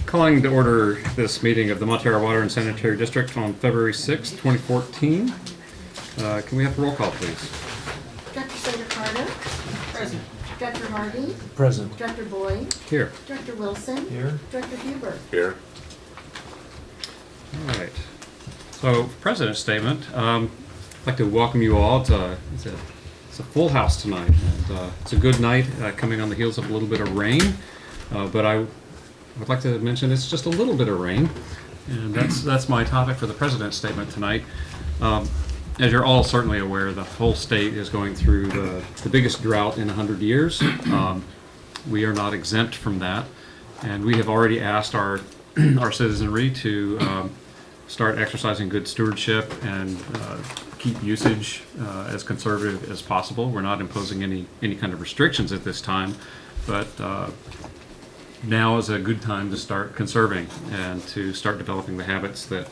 Calling to order this meeting of the Montara Water and Sanitary District on February 6, 2014. Can we have a roll call, please? Director Slater Carter. Present. Director Hardy. Present. Director Boyd. Here. Director Wilson. Here. Director Huber. Here. All right. So, President's statement. I'd like to welcome you all. It's a full house tonight. And, it's a good night coming on the heels of a little bit of rain. But I would like to mention it's just a little bit of rain. And that's my topic for the President's statement tonight. As you're all certainly aware, the whole state is going through the biggest drought in 100 years. We are not exempt from that. And we have already asked our citizenry to start exercising good stewardship and keep usage as conservative as possible. We're not imposing any kind of restrictions at this time, but now is a good time to start conserving and to start developing the habits that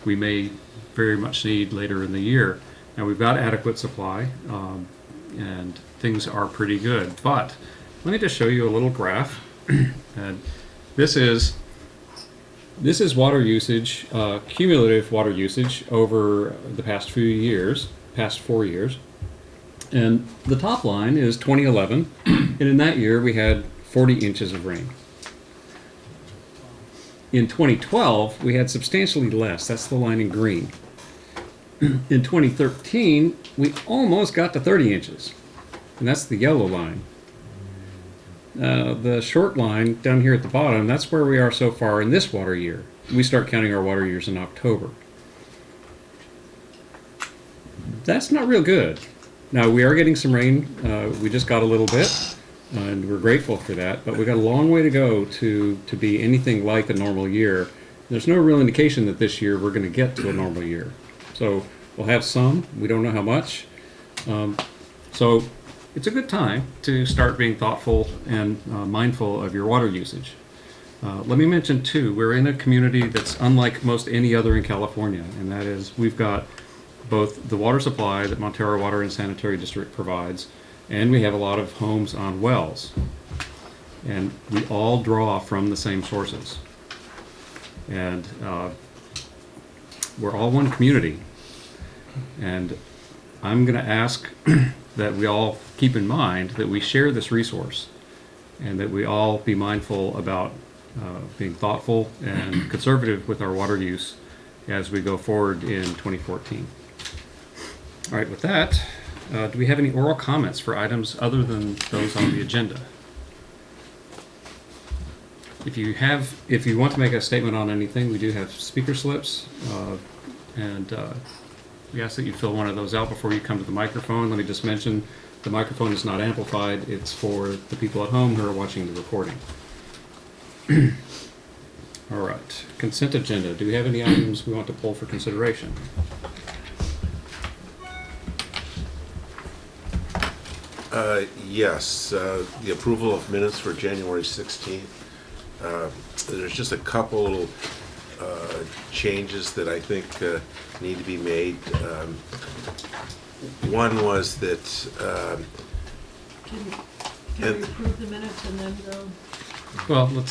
we may very much need later in the year. Now we've got adequate supply and things are pretty good, but let me just show you a little graph. And this is water usage, cumulative water usage over the past 4 years. And the top line is 2011, and in that year we had 40 inches of rain. In 2012, we had substantially less. That's the line in green. In 2013, we almost got to 30 inches, and that's the yellow line. The short line down here at the bottom, that's where we are so far in this water year. We start counting our water years in October. That's not real good. Now, we are getting some rain. We just got a little bit, and we're grateful for that, but we've got a long way to go to be anything like a normal year. There's no real indication that this year we're going to get to a normal year. So we'll have some. We don't know how much. So it's a good time to start being thoughtful and mindful of your water usage. Let me mention too, we're in a community that's unlike most any other in California, and that is we've got both the water supply that Montara Water and Sanitary District provides, and we have a lot of homes on wells. And we all draw from the same sources. And we're all one community. And I'm going to ask that we all keep in mind that we share this resource and that we all be mindful about being thoughtful and conservative with our water use as we go forward in 2014. All right, with that, do we have any oral comments for items other than those on the agenda? If you want to make a statement on anything, we do have speaker slips, and we ask that you fill one of those out before you come to the microphone. Let me just mention, the microphone is not amplified. It's for the people at home who are watching the recording. All right, consent agenda. Do we have any items we want to pull for consideration? Yes, the approval of minutes for January 16th. There's just a couple changes that I think need to be made. One was that Can we approve the minutes and then go? Well,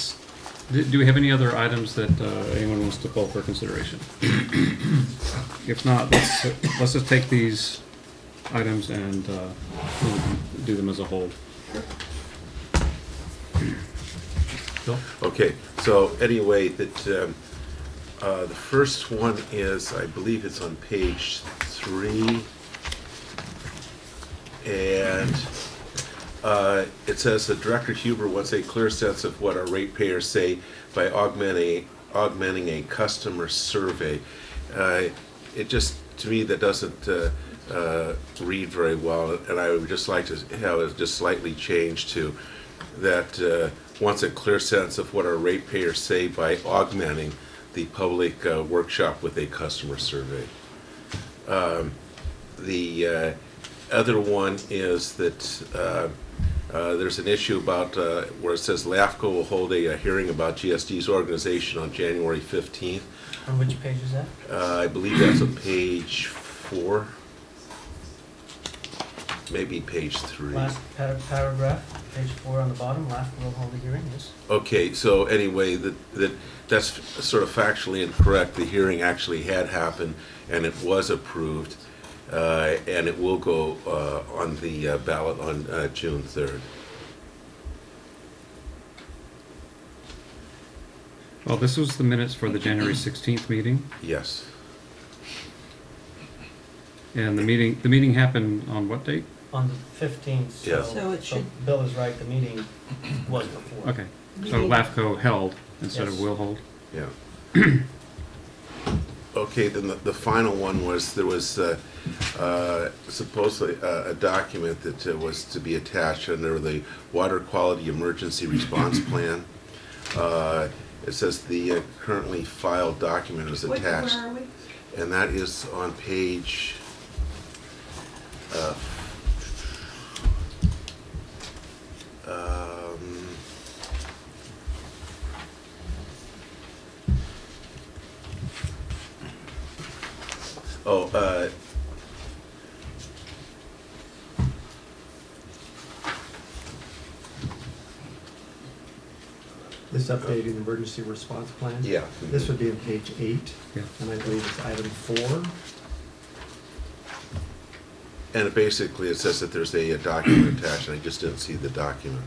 do we have any other items that anyone wants to pull for consideration? If not, let's just take these items and do them as a whole. Bill? Okay, so anyway, that the first one is, I believe it's on page 3, and it says that Director Huber wants a clear sense of what our ratepayers say by augmenting a customer survey. It just, to me, that doesn't read very well, and I would just like to have it just slightly changed to that wants a clear sense of what our ratepayers say by augmenting the public workshop with a customer survey. The other one is that there's an issue about where it says LAFCO will hold a hearing about GSD's organization on January 15th. On which page is that? I believe that's on page 4. maybe page 3. Last paragraph, page 4 on the bottom, last will hold the hearing, yes. Okay, so anyway, that's sort of factually incorrect. The hearing actually had happened, and it was approved, and it will go on the ballot on June 3rd. Well, this was the minutes for the January 16th meeting, Yes. and the meeting happened on what date? On the 15th, Yeah. So it should- Bill is right, the meeting was before. Okay, so LAFCO held instead of Yes. will hold. Yeah. Okay, then the final one was, there was supposedly a document that was to be attached under the Water Quality Emergency Response Plan. It says the currently filed document is attached. Where are we? And that is on page, oh, This updating the emergency response plan? yeah. This would be on page 8, Yeah. and I believe it's item 4. And basically, it says that there's a document attached, and I just didn't see the document.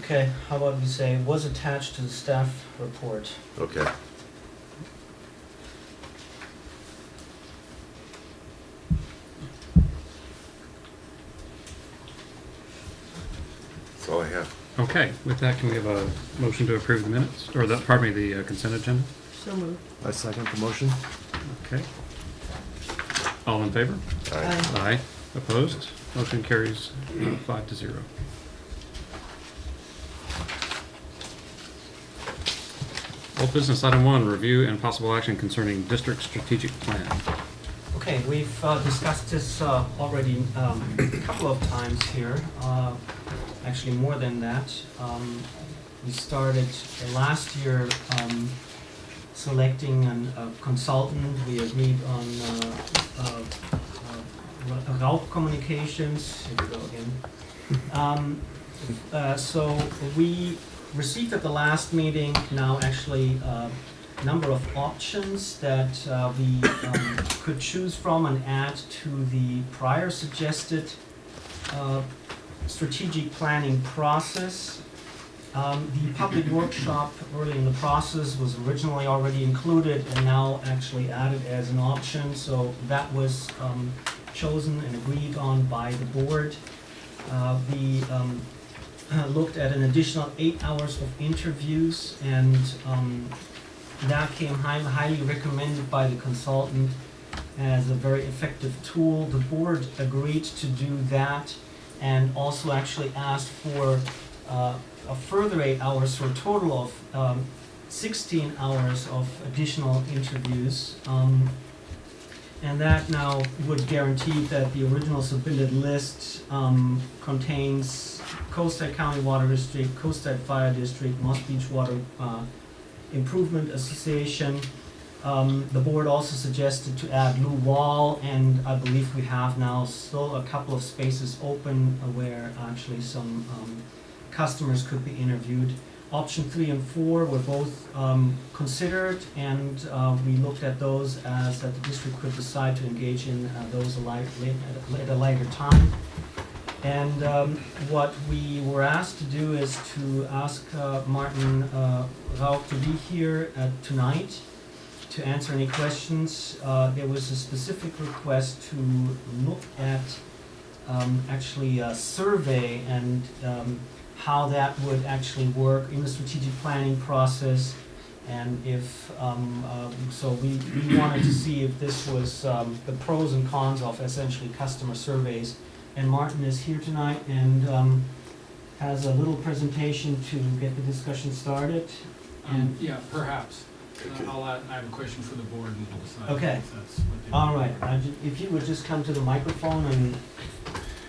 Okay, how about we say, was attached to the staff report. Okay. That's all I have. Okay, with that, can we have a motion to approve the minutes, or the, pardon me, the consent agenda? So moved. I second the motion. Okay. All in favor? All right. Aye. Opposed? Motion carries 5-0. Old business, item 1, review and possible action concerning district strategic plan. Okay, we've discussed this already a couple of times here, actually more than that. We started last year selecting a consultant. We agreed on route communications. Here we go again. So we received at the last meeting now actually a number of options that we could choose from and add to the prior suggested strategic planning process. The public workshop early in the process was originally already included and now actually added as an option, so that was chosen and agreed on by the board. We looked at an additional 8 hours of interviews, and that came highly recommended by the consultant as a very effective tool. The board agreed to do that and also actually asked for a further 8 hours, for a total of 16 hours of additional interviews. And that now would guarantee that the original submitted list contains Coastside County Water District, Coastside Fire District, Moss Beach Water Improvement Association. The board also suggested to add Lou Wall, and I believe we have now still a couple of spaces open where actually some customers could be interviewed. Option 3 and 4 were both considered, and we looked at those as that the district could decide to engage in those at a later time. And what we were asked to do is to ask Martin Rauch to be here tonight to answer any questions. There was a specific request to look at actually a survey and how that would actually work in the strategic planning process, and if so we wanted to see if this was the pros and cons of essentially customer surveys. And Martin is here tonight and has a little presentation to get the discussion started. And Yeah, perhaps. I have a question for the board and we'll decide. Okay. If that's what they all want. right, if you would just come to the microphone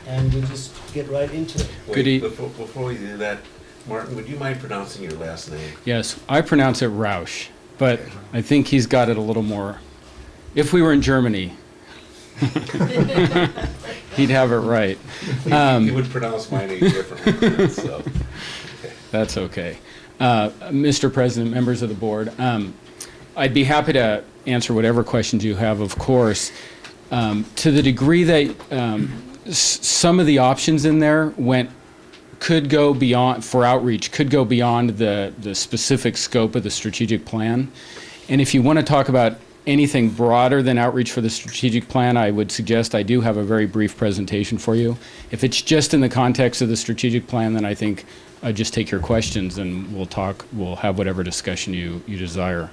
and we just get right into it. Wait, before we do that, Martin, would you mind pronouncing your last name? Yes, I pronounce it Rausch, but I think he's got it a little more. If we were in Germany, He'd have it right. He would pronounce my name differently, so. That's okay. Mr. President, members of the board, I'd be happy to answer whatever questions you have, of course. To the degree that some of the options in there could go beyond, for outreach, could go beyond the specific scope of the strategic plan. And if you want to talk about anything broader than outreach for the strategic plan, I would suggest I do have a very brief presentation for you. If it's just in the context of the strategic plan, then I think I'd just take your questions and we'll have whatever discussion you desire.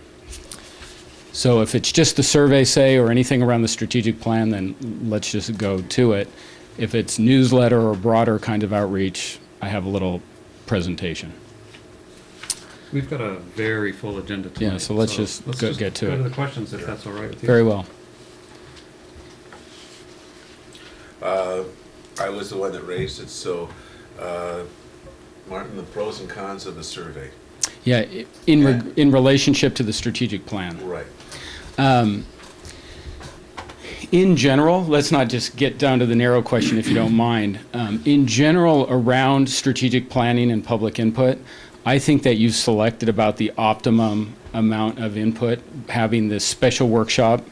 So if it's just the survey, say, or anything around the strategic plan, then let's just go to it. If it's newsletter or broader kind of outreach, I have a little presentation. We've got a very full agenda tonight. Yeah, so let's just get to Go it. to the questions if that's all right with you. Very well. I was the one that raised it, so, Martin, the pros and cons of the survey. Yeah, in relationship to the strategic plan. Right. In general, let's not just get down to the narrow question if you don't mind. In general, around strategic planning and public input, I think that you've selected about the optimum amount of input, having this special workshop,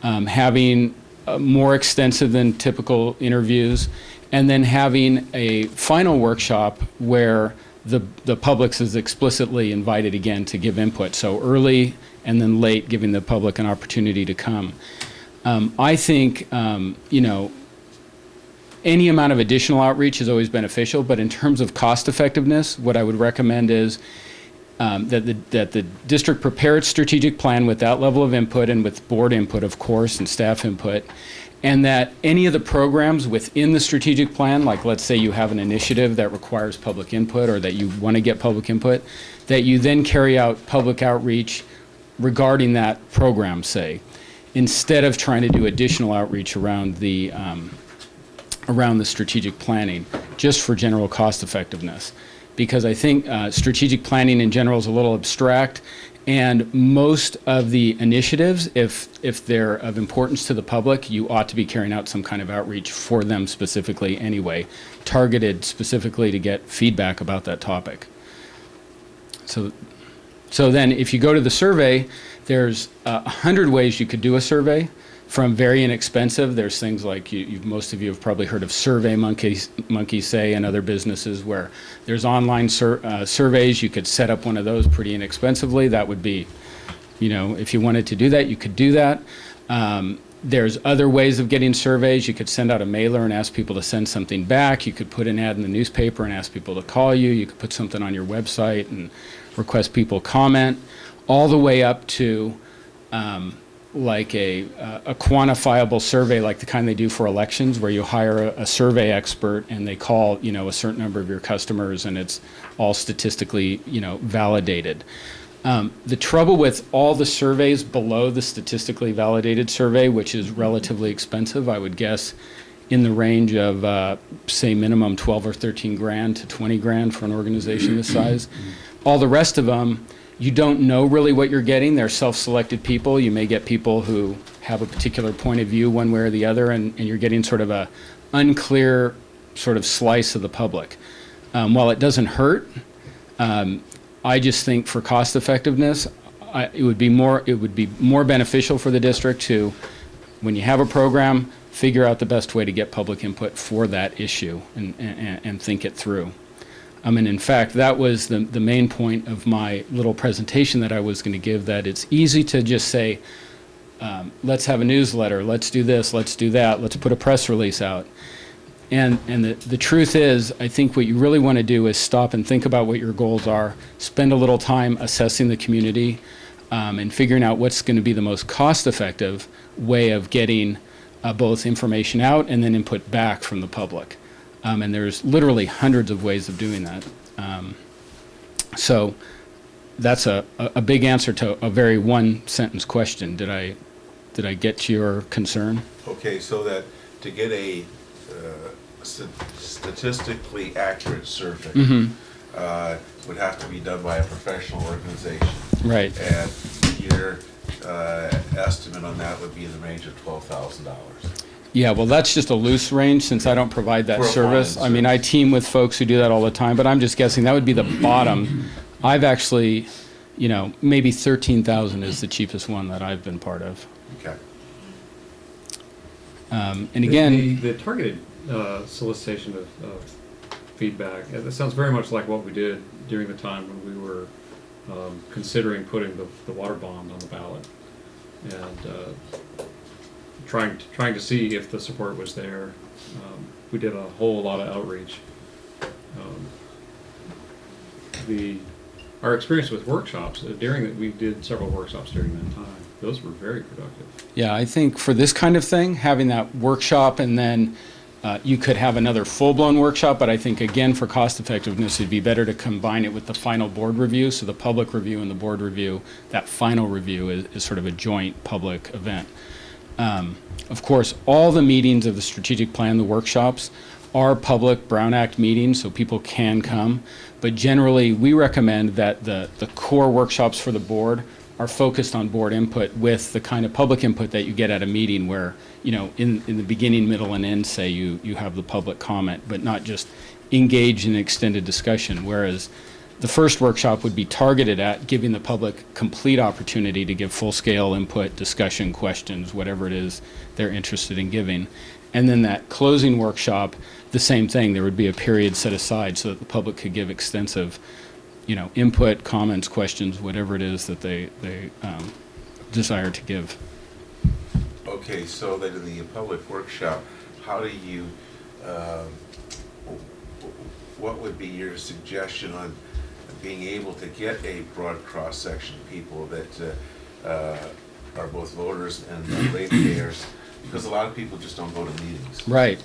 having more extensive than typical interviews, and then having a final workshop where the public is explicitly invited again to give input. So early and then late, giving the public an opportunity to come. I think, any amount of additional outreach is always beneficial, but in terms of cost effectiveness, what I would recommend is that the district prepare its strategic plan with that level of input and with board input, of course, and staff input, and that any of the programs within the strategic plan, like let's say you have an initiative that requires public input or that you want to get public input, that you then carry out public outreach regarding that program, say, instead of trying to do additional outreach around the strategic planning, just for general cost effectiveness. Because I think strategic planning in general is a little abstract, and most of the initiatives, if they're of importance to the public, you ought to be carrying out some kind of outreach for them specifically anyway, targeted specifically to get feedback about that topic. So then if you go to the survey, there's 100 ways you could do a survey. From very inexpensive, there's things like most of you have probably heard of Survey Monkey, say, and other businesses where there's online surveys. You could set up one of those pretty inexpensively. That would be, if you wanted to do that, you could do that. There's other ways of getting surveys. You could send out a mailer and ask people to send something back. You could put an ad in the newspaper and ask people to call you. You could put something on your website and request people comment, all the way up to like a quantifiable survey like the kind they do for elections, where you hire a survey expert and they call a certain number of your customers and it's all statistically validated. The trouble with all the surveys below the statistically validated survey, which is relatively expensive, I would guess in the range of say minimum 12 or 13 grand to 20 grand for an organization this size. All the rest of them, you don't know really what you're getting. They're self-selected people. You may get people who have a particular point of view one way or the other, and you're getting sort of a unclear sort of slice of the public. While it doesn't hurt, I just think for cost effectiveness, it would be more beneficial for the district to, when you have a program, figure out the best way to get public input for that issue and think it through. And in fact, that was the main point of my little presentation that I was going to give, that it's easy to just say, let's have a newsletter, let's do this, let's do that, let's put a press release out. And the truth is, I think what you really want to do is stop and think about what your goals are, spend a little time assessing the community, and figuring out what's going to be the most cost-effective way of getting both information out and then input back from the public. And there's literally hundreds of ways of doing that. So that's a big answer to a very one-sentence question. Did I get to your concern? Okay, so that to get a statistically accurate survey would have to be done by a professional organization. Right. And your estimate on that would be in the range of $12,000. Yeah, well, that's just a loose range since I don't provide that For a service. line I mean, I team with folks who do that all the time, but I'm just guessing that would be the bottom. I've actually, maybe 13,000 is the cheapest one that I've been part of. Okay. And again, The targeted solicitation of feedback, that sounds very much like what we did during the time when we were considering putting the water bond on the ballot. And trying to see if the support was there. We did a whole lot of outreach. Our experience with workshops, we did several workshops during that time. Those were very productive. yeah, I think for this kind of thing, having that workshop and then you could have another full-blown workshop, but I think, again, for cost effectiveness, it'd be better to combine it with the final board review. So the public review and the board review, that final review is sort of a joint public event. Of course, all the meetings of the strategic plan, the workshops, are public Brown Act meetings, so people can come. But generally, we recommend that the core workshops for the board are focused on board input with the kind of public input that you get at a meeting where, in the beginning, middle, and end, say, you have the public comment, but not just engage in extended discussion. Whereas the first workshop would be targeted at giving the public complete opportunity to give full-scale input, discussion, questions, whatever it is they're interested in giving. And then that closing workshop, the same thing. There would be a period set aside so that the public could give extensive, input, comments, questions, whatever it is that they desire to give. Okay, so then in the public workshop, how do you, what would be your suggestion on being able to get a broad cross-section of people that are both voters and ratepayers? Because a lot of people just don't go to meetings. Right.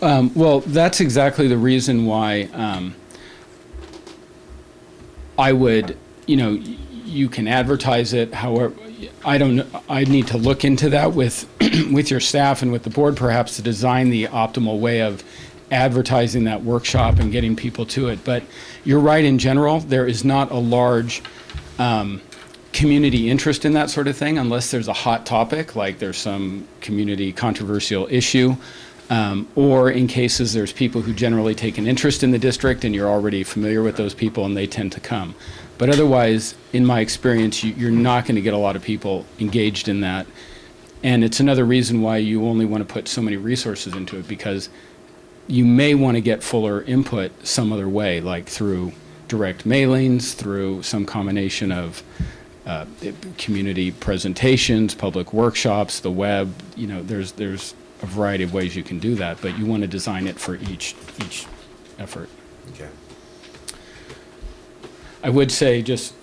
Well, that's exactly the reason why I would, you can advertise it. However, I don't know. I need to look into that with with your staff and with the board, perhaps, to design the optimal way of advertising that workshop and getting people to it. But you're right. In general, there is not a large community interest in that sort of thing unless there's a hot topic, like there's some community controversial issue, or in cases there's people who generally take an interest in the district and you're already familiar with those people and they tend to come. But otherwise, in my experience, you're not going to get a lot of people engaged in that. And it's another reason why you only want to put so many resources into it, because you may want to get fuller input some other way, like through direct mailings, through some combination of community presentations, public workshops, the web. There's a variety of ways you can do that, but you want to design it for each effort. Okay. I would say just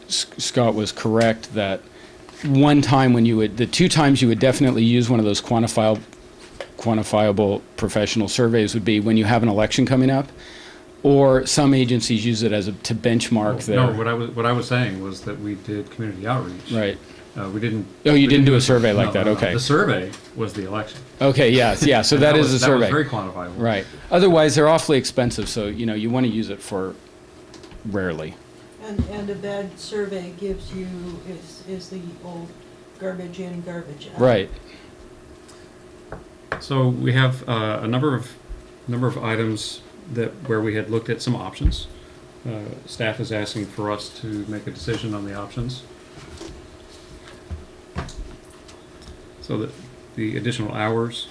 Scott was correct that one time the two times you would definitely use one of those quantifiable professional surveys would be when you have an election coming up, or some agencies use it to benchmark their. No, what I was saying was that we did community outreach. Right. We didn't. Oh, you we didn't do a survey like that. No. Okay. The survey was the election. Okay. Yes. Yeah. So And that is a that survey. was very quantifiable. Right. Otherwise, they're awfully expensive. So you want to use it for rarely. And a bad survey gives you, is the old garbage in, garbage out. Right. So we have a number of items where we had looked at some options. Staff is asking for us to make a decision on the options. So the additional hours,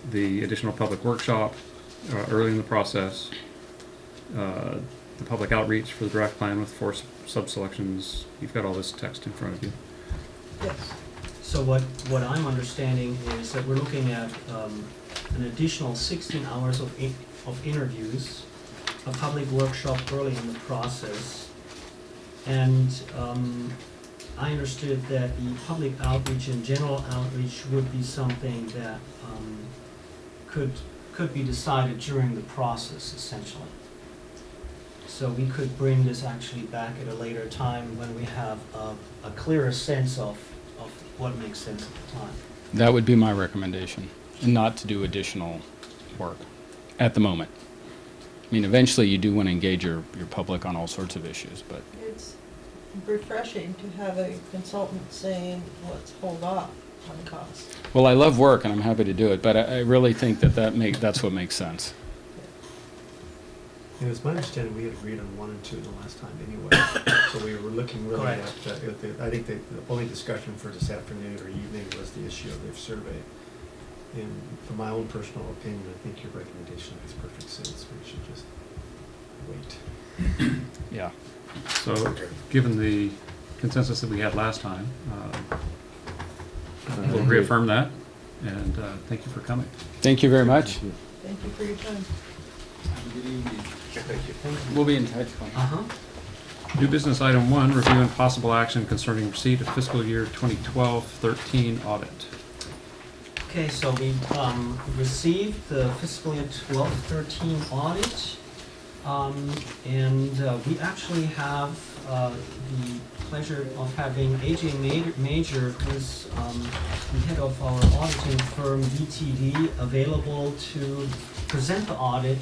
the additional public workshop early in the process, the public outreach for the draft plan with 4 sub-selections. You've got all this text in front of you. Yes. So what I'm understanding is that we're looking at an additional 16 hours of interviews, a public workshop early in the process, and I understood that the public outreach and general outreach would be something that could be decided during the process, essentially. So we could bring this actually back at a later time when we have a clearer sense of what makes sense at the time. That would be my recommendation, and not to do additional work at the moment. I mean, eventually you do want to engage your public on all sorts of issues, but It's refreshing to have a consultant saying, let's hold off on costs. Well, I love work and I'm happy to do it, but I really think that's what makes sense. And it's my understanding we had agreed on 1 and 2 the last time anyway. So we were looking really at, Correct. I think the only discussion for this afternoon or evening was the issue of the survey. And from my own personal opinion, I think your recommendation makes perfect sense. We should just wait. Yeah. So, given the consensus that we had last time, we'll reaffirm that, and thank you for coming. Thank you very much. Thank you for your time. We'll be in touch. Uh-huh. New business item 1, review and possible action concerning receipt of fiscal year 2012-13 audit. Okay, so we received the fiscal year 12-13 audit, and we actually have the pleasure of having AJ Major, who's the head of our auditing firm, DTD, available to present the audit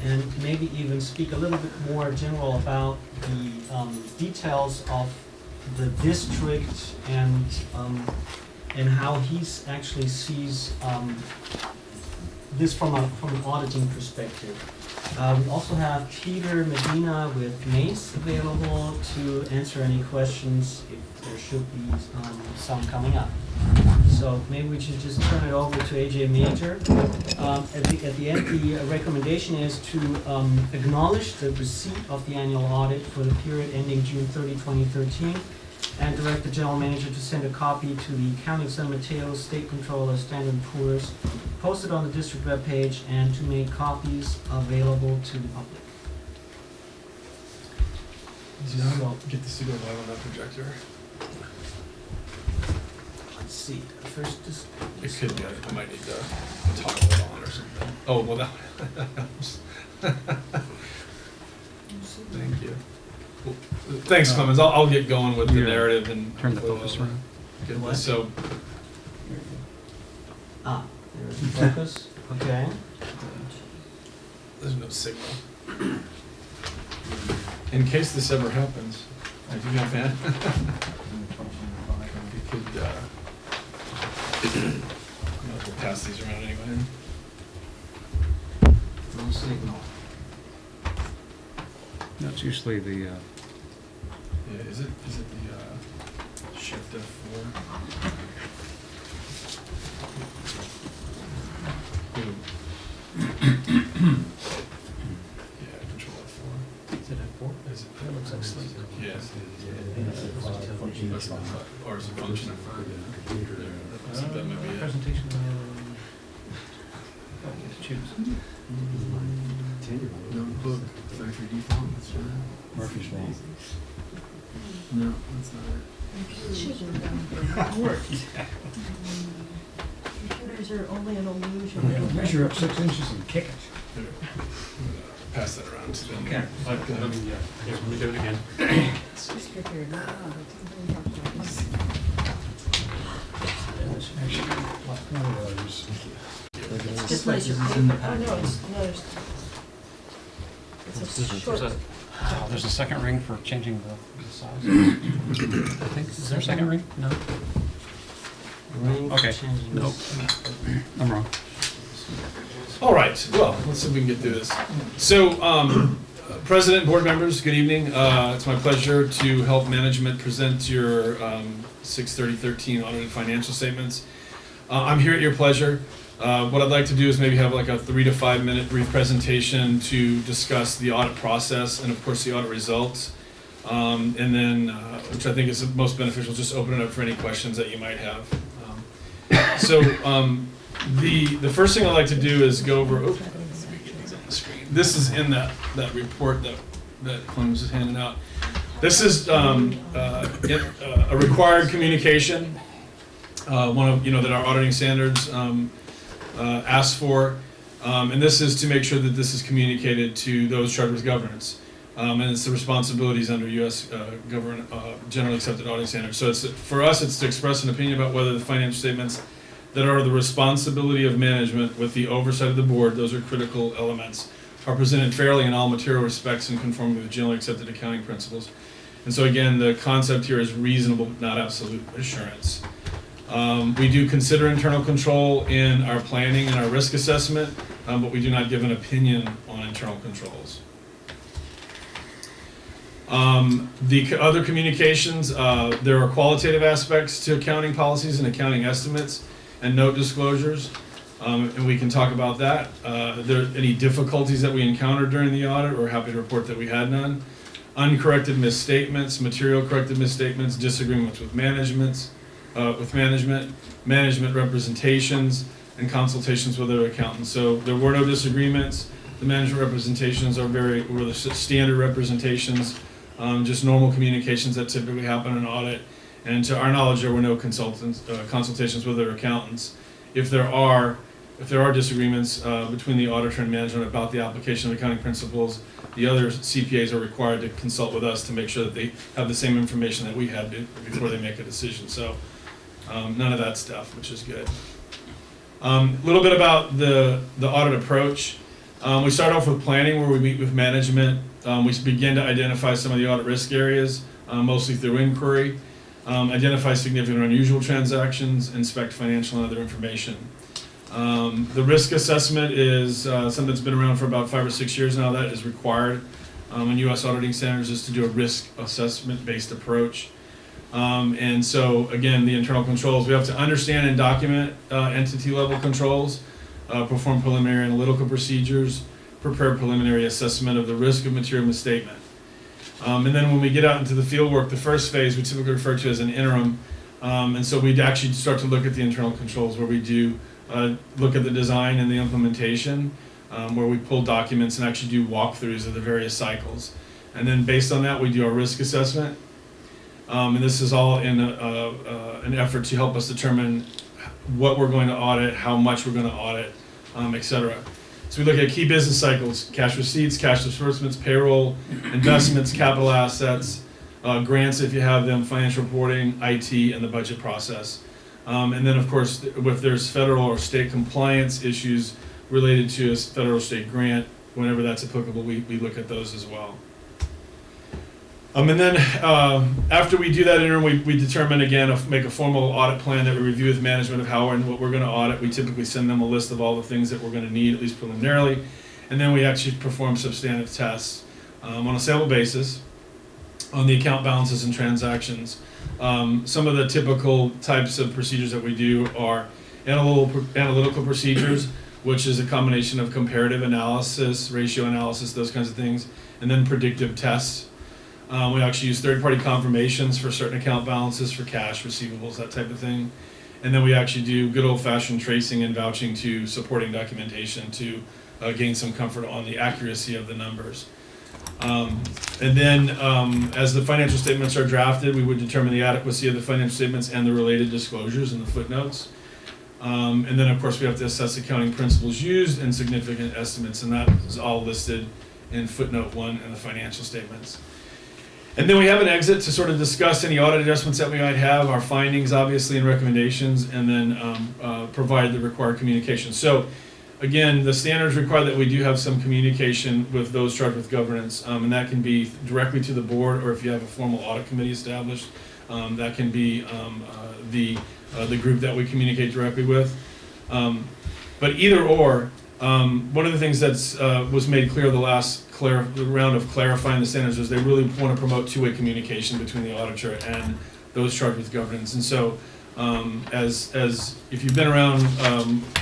and maybe even speak a little bit more general about the details of the district and how he's actually sees this from an auditing perspective. We also have Peter Medina with Mace available to answer any questions if there should be some coming up. So maybe we should just turn it over to AJ Major. At the end, the recommendation is to acknowledge the receipt of the annual audit for the period ending June 30, 2013, and direct the general manager to send a copy to the County of San Mateo, State Controller, Standard & Poor's, posted on the district webpage, and to make copies available to the public. I'll get this to go live on that projector. Let's see. First, this. It could be. I might need to toggle it on or something. Oh, well, that helps. Thank you. Well, thanks, Clemens. I'll get going with the Here. narrative and Turn the focus around. get What? this. So, There's the focus. Okay. there's no signal. In case this ever happens, are you a fan? We could, we'll pass these around anyway. No signal. That's usually the, Yeah, is it the shift F4? Yeah, control F4. Is it F4? Is it? That looks like sleep. Yeah. That's not, or is it function? I think that might be it. Presentation. Notebook, factory default, that's right. Murphy's Law. No, that's not Computers are only an illusion. Measure up 6 inches and kick it. it. There. Pass that around to them. here, let me do it again. It's just nicer paper. Oh, no, it's another. It's a short. There's a second ring for changing the size. I think, is there a second ring? No? Ring Okay. changing Nope. I'm wrong. All right, well, let's see if we can get through this. So, President, board members, good evening. It's my pleasure to help management present your 6/30/13 audited financial statements. I'm here at your pleasure. What I'd like to do is maybe have like a 3 to 5 minute brief presentation to discuss the audit process and of course the audit results. And then, which I think is most beneficial, just open it up for any questions that you might have. The first thing I'd like to do is go over, let me get these on the screen. This is in that report that Clemens is handing out. This is a required communication, one of, that our auditing standards ask for. And this is to make sure that this is communicated to those charged with governance. And it's the responsibilities under U.S. Generally accepted auditing standards. So for us, it's to express an opinion about whether the financial statements that are the responsibility of management with the oversight of the board, those are critical elements, are presented fairly in all material respects and conforming with generally accepted accounting principles. And so again, the concept here is reasonable, not absolute assurance. We do consider internal control in our planning and our risk assessment, but we do not give an opinion on internal controls. The other communications, there are qualitative aspects to accounting policies and accounting estimates and note disclosures, and we can talk about that. There any difficulties that we encountered during the audit, we're happy to report that we had none. Uncorrected misstatements, material corrected misstatements, disagreements with management, management representations, and consultations with other accountants. So there were no disagreements. The management representations were the standard representations, just normal communications that typically happen in an audit. And to our knowledge, there were no consultations with other accountants. If there are disagreements between the auditor and management about the application of accounting principles, the other CPAs are required to consult with us to make sure that they have the same information that we had before they make a decision. So none of that stuff, which is good. A little bit about the audit approach. We start off with planning, where we meet with management. We begin to identify some of the audit risk areas, mostly through inquiry, identify significant or unusual transactions, inspect financial and other information. The risk assessment is something that's been around for about 5 or 6 years now. That is required in U.S. auditing standards, is to do a risk assessment-based approach. And so, again, the internal controls, we have to understand and document entity-level controls, perform preliminary analytical procedures, prepare preliminary assessment of the risk of material misstatement. And then when we get out into the field work, the first phase we typically refer to as an interim. And so we'd actually start to look at the internal controls, where we do look at the design and the implementation, where we pull documents and actually do walkthroughs of the various cycles. And then based on that, we do our risk assessment. And this is all in an effort to help us determine what we're going to audit, how much we're going to audit, etc. So we look at key business cycles: cash receipts, cash disbursements, payroll, investments, capital assets, grants if you have them, financial reporting, IT, and the budget process. And then, of course, if there's federal or state compliance issues related to a federal or state grant, whenever that's applicable, we look at those as well. And then after we do that interim, we determine, again, make a formal audit plan that we review with management of how and what we're going to audit. We typically send them a list of all the things that we're going to need, at least preliminarily. And then we actually perform substantive tests on a sample basis on the account balances and transactions. Some of the typical types of procedures that we do are analytical procedures, which is a combination of comparative analysis, ratio analysis, those kinds of things, and then predictive tests. We actually use third-party confirmations for certain account balances, for cash, receivables, that type of thing. And then we actually do good old-fashioned tracing and vouching to supporting documentation to gain some comfort on the accuracy of the numbers. And then as the financial statements are drafted, we would determine the adequacy of the financial statements and the related disclosures in the footnotes. And then, of course, we have to assess accounting principles used and significant estimates, and that is all listed in footnote 1 in the financial statements. And then we have an exit to sort of discuss any audit adjustments that we might have, our findings, obviously, and recommendations, and then provide the required communication. So, again, the standards require that we do have some communication with those charged with governance, and that can be directly to the board, or if you have a formal audit committee established, that can be the group that we communicate directly with. But either or, one of the things that was made clear the last round of clarifying the standards is they really want to promote two-way communication between the auditor and those charged with governance. And so, as if you've been around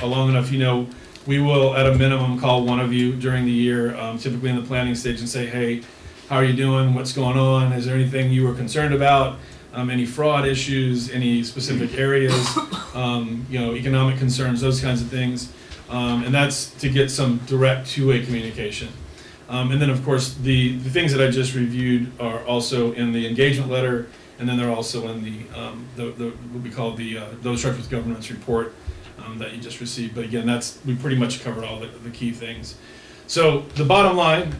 long enough, you know, we will at a minimum call one of you during the year, typically in the planning stage, and say, hey, how are you doing? What's going on? Is there anything you were concerned about? Any fraud issues, any specific areas, you know, economic concerns, those kinds of things. And that's to get some direct two-way communication. And then, of course, the things that I just reviewed are also in the engagement letter, and then they're also in the what we call the those charged with governance report that you just received. But again, we pretty much covered all the key things. So the bottom line,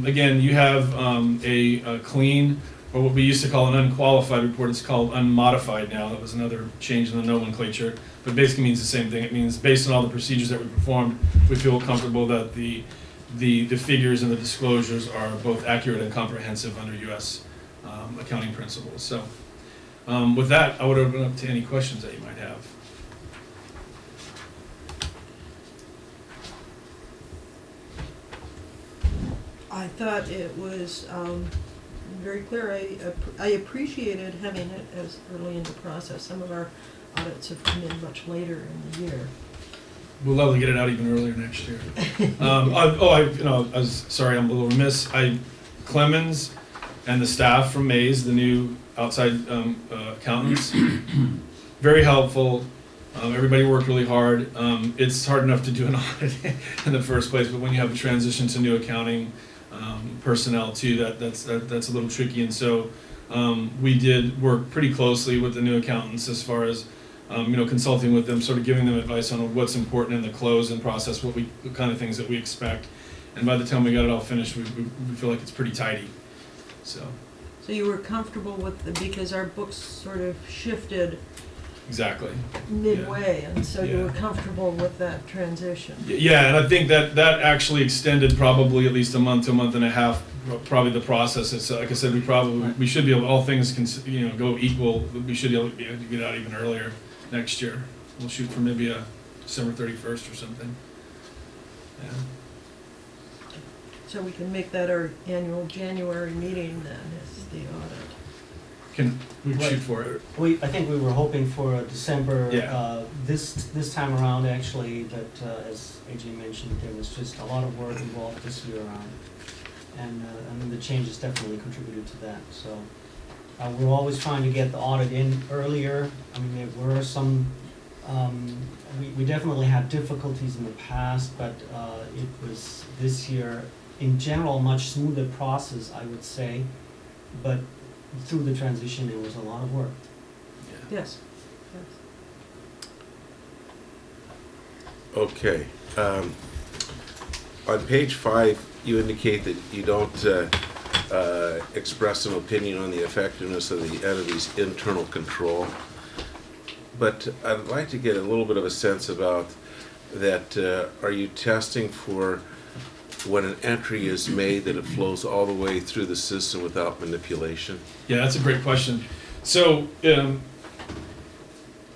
again, you have a clean, or what we used to call an unqualified report. It's called unmodified now. That was another change in the nomenclature, but basically means the same thing. It means based on all the procedures that we performed, we feel comfortable that the figures and the disclosures are both accurate and comprehensive under U.S. accounting principles. So with that, I would open up to any questions that you might have. I thought it was very clear. I appreciated having it as early in the process. Some of our audits have come in much later in the year. We'll love to get it out even earlier next year. I was sorry, I'm a little remiss. Clemens and the staff from Mays, the new outside accountants, very helpful. Everybody worked really hard. It's hard enough to do an audit in the first place, but when you have a transition to new accounting personnel too, that's a little tricky. And so we did work pretty closely with the new accountants as far as consulting with them, sort of giving them advice on what's important in the close and process, what kind of things that we expect. And by the time we got it all finished, we feel like it's pretty tidy. So you were comfortable with because our books sort of shifted exactly midway, and so you Yeah. were comfortable with that transition. Yeah, and I think that actually extended probably at least a month to a month and a half. Probably the process. It's like I said, we should be able, all things go equal. We should be able to get out even earlier next year. We'll shoot for maybe a December 31st or something. Yeah. So we can make that our annual January meeting then, is the audit. Can we shoot for it? I think we were hoping for December, Yeah. this time around actually, but as AJ mentioned, there was just a lot of work involved this year around. And the changes definitely contributed to that, so. We're always trying to get the audit in earlier. I mean, there were some, we definitely had difficulties in the past, but it was this year, in general, a much smoother process, I would say. But through the transition, it was a lot of work. Yeah. Yes. Okay. On page 5, you indicate that you don't express an opinion on the effectiveness of the entity's internal control. But I'd like to get a little bit of a sense about that. Are you testing for when an entry is made that it flows all the way through the system without manipulation? Yeah, that's a great question. So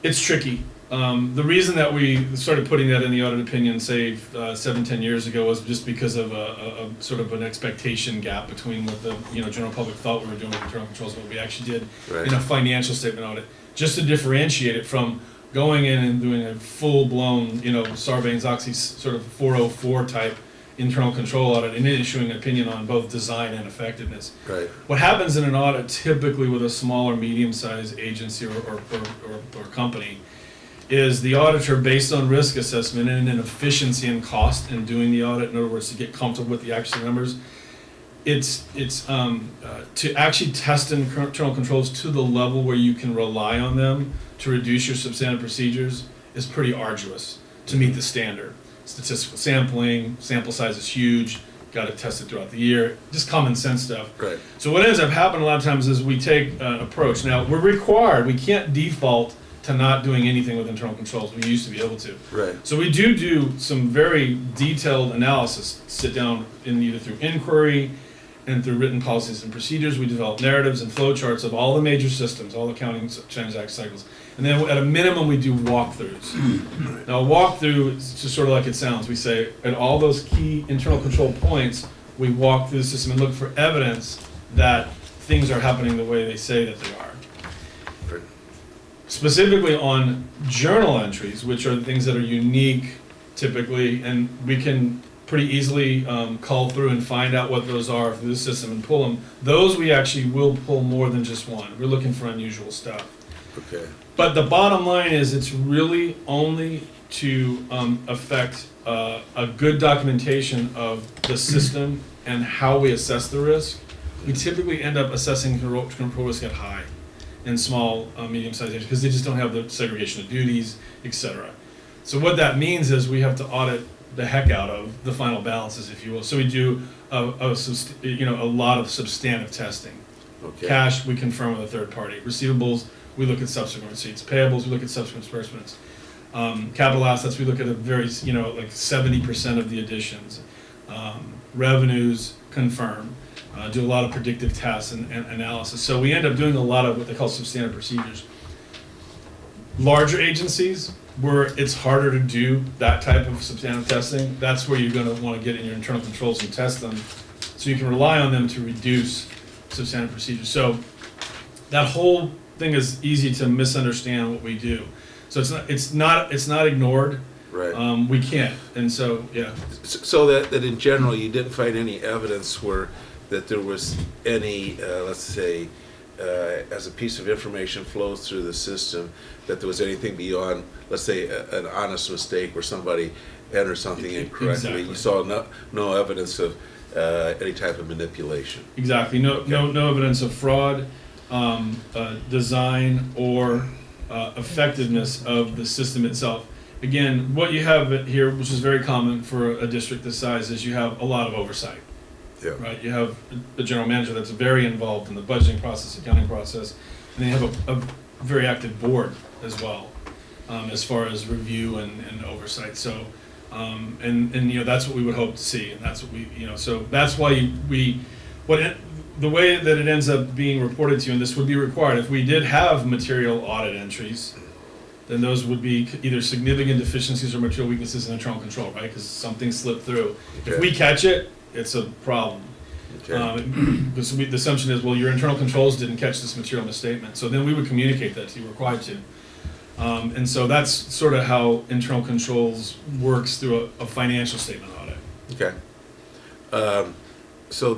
it's tricky. The reason that we started putting that in the audit opinion, say 7-10 years ago, was just because of a sort of an expectation gap between what the general public thought we were doing with internal controls and what we actually did in a financial statement audit, just to differentiate it from going in and doing a full-blown Sarbanes-Oxley sort of 404 type internal control audit and issuing an opinion on both design and effectiveness. Right. What happens in an audit, typically with a small or medium-sized agency or company, is the auditor, based on risk assessment and an efficiency and cost in doing the audit, in other words, to get comfortable with the actual numbers, it's to actually test internal controls to the level where you can rely on them to reduce your substantive procedures is pretty arduous to meet the standard. Statistical sampling, sample size is huge, got to test it throughout the year, just common sense stuff. Right. So what ends up happening a lot of times is we take an approach. Now, we're required, we can't default to not doing anything with internal controls. We used to be able to. Right. So we do some very detailed analysis, sit down either through inquiry and through written policies and procedures. We develop narratives and flow charts of all the major systems, all the accounting transaction cycles. And then at a minimum, we do walkthroughs. Now, a walkthrough is just sort of like it sounds. We say at all those key internal control points, we walk through the system and look for evidence that things are happening the way they say that they are. Specifically on journal entries, which are the things that are unique typically, and we can pretty easily call through and find out what those are through the system and pull them. Those we actually will pull more than just one. We're looking for unusual stuff. Okay. But the bottom line is it's really only to affect a good documentation of the system and how we assess the risk. We typically end up assessing control risk at high in small, medium-sized agencies because they just don't have the segregation of duties, etc. So what that means is we have to audit the heck out of the final balances, if you will. So we do a lot of substantive testing. Okay. Cash, we confirm with a third party. Receivables, we look at subsequent receipts. Payables, we look at subsequent disbursements. Capital assets, we look at a very, like 70% of the additions. Revenues, confirm. do a lot of predictive tests and analysis. So we end up doing a lot of what they call substandard procedures. Larger agencies, where it's harder to do that type of substantive testing, that's where you're going to want to get in your internal controls and test them, so you can rely on them to reduce substantive procedures. So that whole thing is easy to misunderstand what we do. So it's not ignored. Right. We can't, and so yeah. So that in general, you didn't find any evidence that there was any, let's say, as a piece of information flows through the system, that there was anything beyond, let's say, an honest mistake where somebody entered something incorrectly. Exactly. You saw no evidence of any type of manipulation. Exactly. No evidence of fraud, design, or effectiveness of the system itself. Again, what you have here, which is very common for a district this size, is you have a lot of oversight. Yeah. Right. You have a general manager that's very involved in the budgeting process, accounting process, and then you have a very active board as well, as far as review and oversight. So, and that's what we would hope to see, and that's what so that's why the way that it ends up being reported to you, and this would be required if we did have material audit entries, then those would be either significant deficiencies or material weaknesses in internal control, right? Because something slipped through. Okay. If we catch it, it's a problem. Okay. Because the assumption is, well, your internal controls didn't catch this material misstatement. So then we would communicate that to you, required to. And so that's sort of how internal controls works through a financial statement audit. Okay. So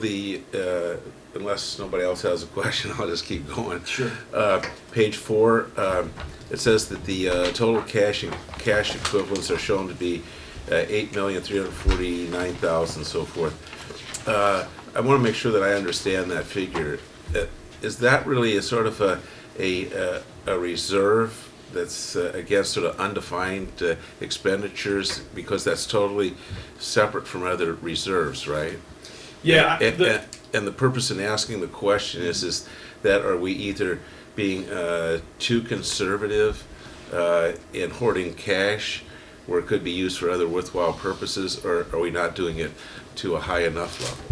unless nobody else has a question, I'll just keep going. Sure. Page 4, it says that the total cash equivalents are shown to be 8,349,000, so forth. I want to make sure that I understand that figure. Is that really a sort of a reserve that's against sort of undefined expenditures, because that's totally separate from other reserves, right? Yeah. And the purpose in asking the question is that are we either being too conservative in hoarding cash where it could be used for other worthwhile purposes, or are we not doing it to a high enough level?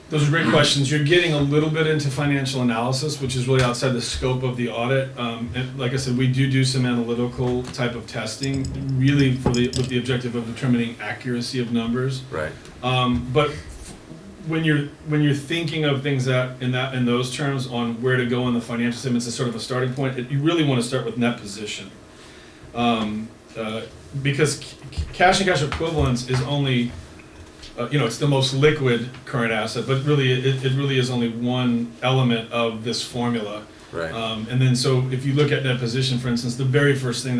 Those are great questions. You're getting a little bit into financial analysis, which is really outside the scope of the audit. And like I said, we do some analytical type of testing, really with the objective of determining accuracy of numbers. Right. But when you're thinking of things in those terms on where to go in the financial statements as sort of a starting point, you really want to start with net position, because cash and cash equivalents is only it's the most liquid current asset, but really it really is only one element of this formula. Right. And then so if you look at net position, for instance, the very first thing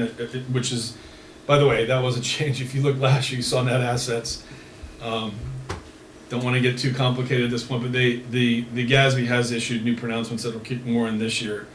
which is, by the way, that was a change. If you look last year, you saw net assets. Don't want to get too complicated at this point, but the GASB has issued new pronouncements that will kick more in this year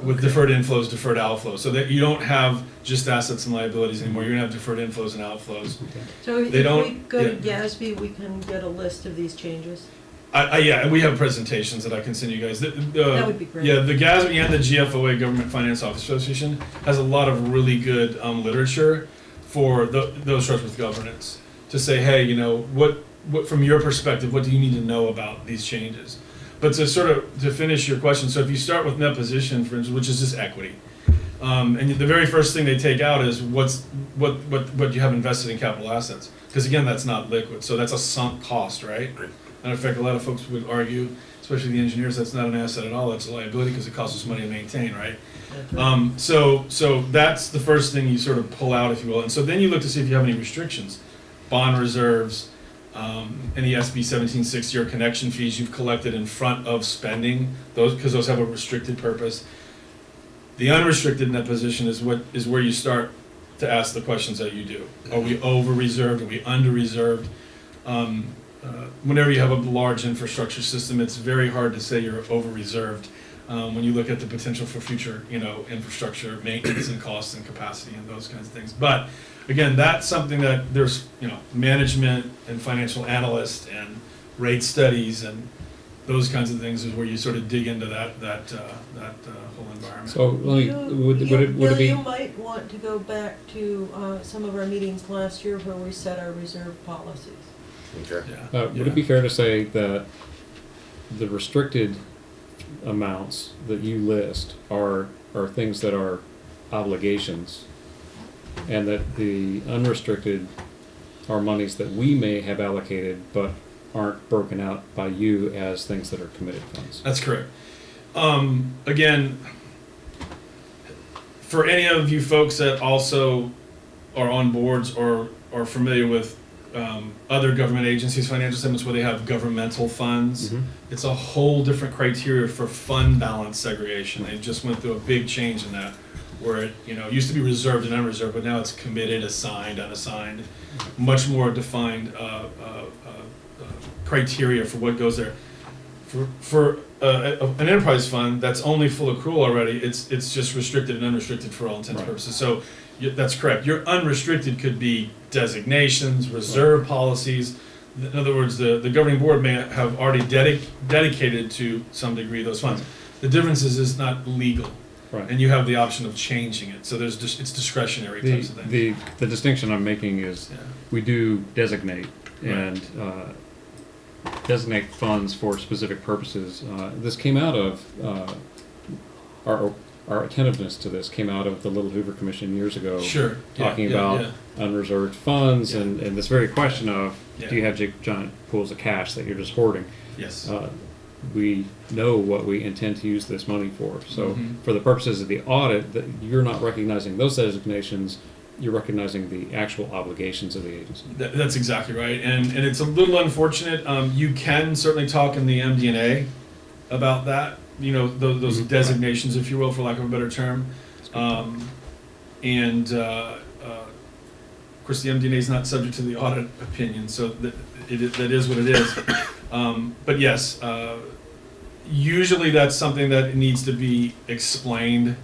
with deferred inflows, deferred outflows, so that you don't have just assets and liabilities anymore. You're gonna have deferred inflows and outflows. So if They we don't- go to yeah. GASB, we can get a list of these changes? Yeah, and we have presentations that I can send you guys. That would be great. Yeah, the GASB and the GFOA, Government Finance Office Association, has a lot of really good literature for those sorts with governance to say, hey, what from your perspective, what do you need to know about these changes? But to finish your question, so if you start with net position, for instance, which is just equity, and the very first thing they take out is what you have invested in capital assets, because again, that's not liquid, so that's a sunk cost, right? Right. And in fact, a lot of folks would argue, especially the engineers, that's not an asset at all, that's a liability because it costs us money to maintain, right? That's right. So that's the first thing you sort of pull out, if you will, and so then you look to see if you have any restrictions, bond reserves, any SB 1760 or connection fees you've collected in front of spending, because those have a restricted purpose. The unrestricted net position is where you start to ask the questions that you do. Are we over reserved? Are we under reserved? Whenever you have a large infrastructure system, it's very hard to say you're over reserved when you look at the potential for future infrastructure maintenance and costs and capacity and those kinds of things. But again, that's something that there's management and financial analysts and rate studies and those kinds of things is where you sort of dig into that whole environment. So would it Bill, be? you might want to go back to some of our meetings last year where we set our reserve policies. Okay. Yeah. Would it be fair to say that the restricted amounts that you list are things that are obligations, and that the unrestricted are monies that we may have allocated but aren't broken out by you as things that are committed funds? That's correct. Again, for any of you folks that also are on boards or are familiar with other government agencies' financial statements where they have governmental funds, Mhm. it's a whole different criteria for fund balance segregation. They just went through a big change in that, where it used to be reserved and unreserved, but now it's committed, assigned, unassigned, much more defined criteria for what goes there. For an enterprise fund that's only full accrual already, it's just restricted and unrestricted for all intents and Right. purposes. So that's correct. Your unrestricted could be designations, reserve policies. In other words, the governing board may have already dedicated to some degree those funds. The difference is it's not legal, Right. and you have the option of changing it. So it's discretionary types of things. The distinction I'm making is Yeah. we do designate Right. and designate funds for specific purposes. This came out of our attentiveness to this came out of the Little Hoover Commission years ago. Sure. Yeah, Talking yeah, about yeah. unreserved funds Yeah. and this very question of, Yeah. do you have giant pools of cash that you're just hoarding? Yes. We know what we intend to use this money for. So Mhm. for the purposes of the audit, that you're not recognizing those designations, you're recognizing the actual obligations of the agency. That's exactly right, and it's a little unfortunate. You can certainly talk in the MD&A about that. Those Mhm. designations, if you will, for lack of a better term. And of course, the MD&A is not subject to the audit opinion, so that is what it is. But yes, usually that's something that needs to be explained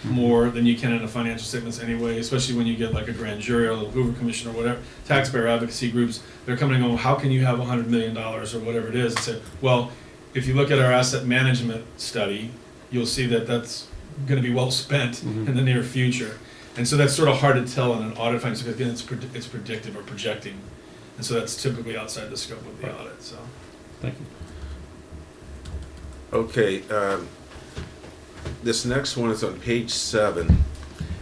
more than you can in a financial statements anyway, especially when you get like a grand jury or a Little Hoover Commission or whatever, taxpayer advocacy groups, they're coming and going, how can you have $100 million or whatever it is? And say, well, if you look at our asset management study, you'll see that that's going to be well spent Mhm. in the near future. And so that's sort of hard to tell in an audit finding, because again, it's predictive or projecting. And so that's typically outside the scope of the Right. audit, so. Thank you. Okay, this next one is on page 7.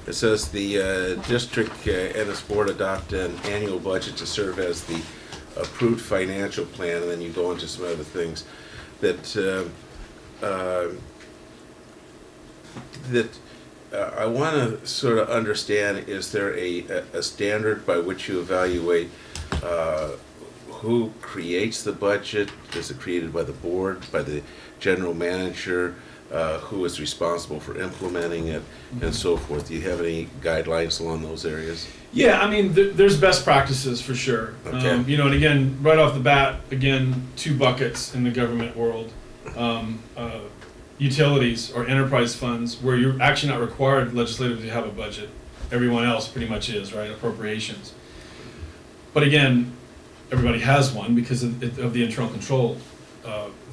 It says the district and its board adopt an annual budget to serve as the approved financial plan, and then you go into some other things that I want to sort of understand. Is there a standard by which you evaluate who creates the budget? Is it created by the board, by the general manager? Who is responsible for implementing it, and so forth? Do you have any guidelines along those areas? Yeah, I mean, there's best practices for sure. Okay. And again, right off the bat, again, 2 buckets in the government world. Utilities or enterprise funds, where you're actually not required legislatively to have a budget. Everyone else pretty much is, right? Appropriations. But again, everybody has one because of the internal control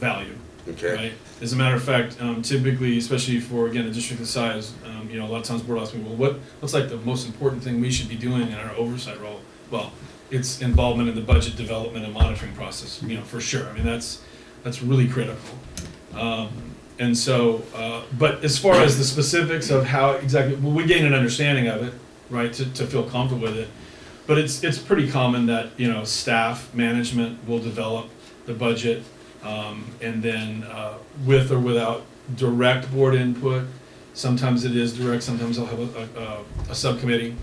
value. Okay. Right. As a matter of fact, typically, especially for again a district this size, a lot of times board asks me, well, what's like the most important thing we should be doing in our oversight role? Well, it's involvement in the budget development and monitoring process. For sure. I mean, that's really critical. And so, but as far as the specifics of how exactly, well, we gain an understanding of it, right, to feel comfortable with it. But it's pretty common that staff management will develop the budget. And then with or without direct board input, sometimes it is direct, sometimes I'll have a subcommittee,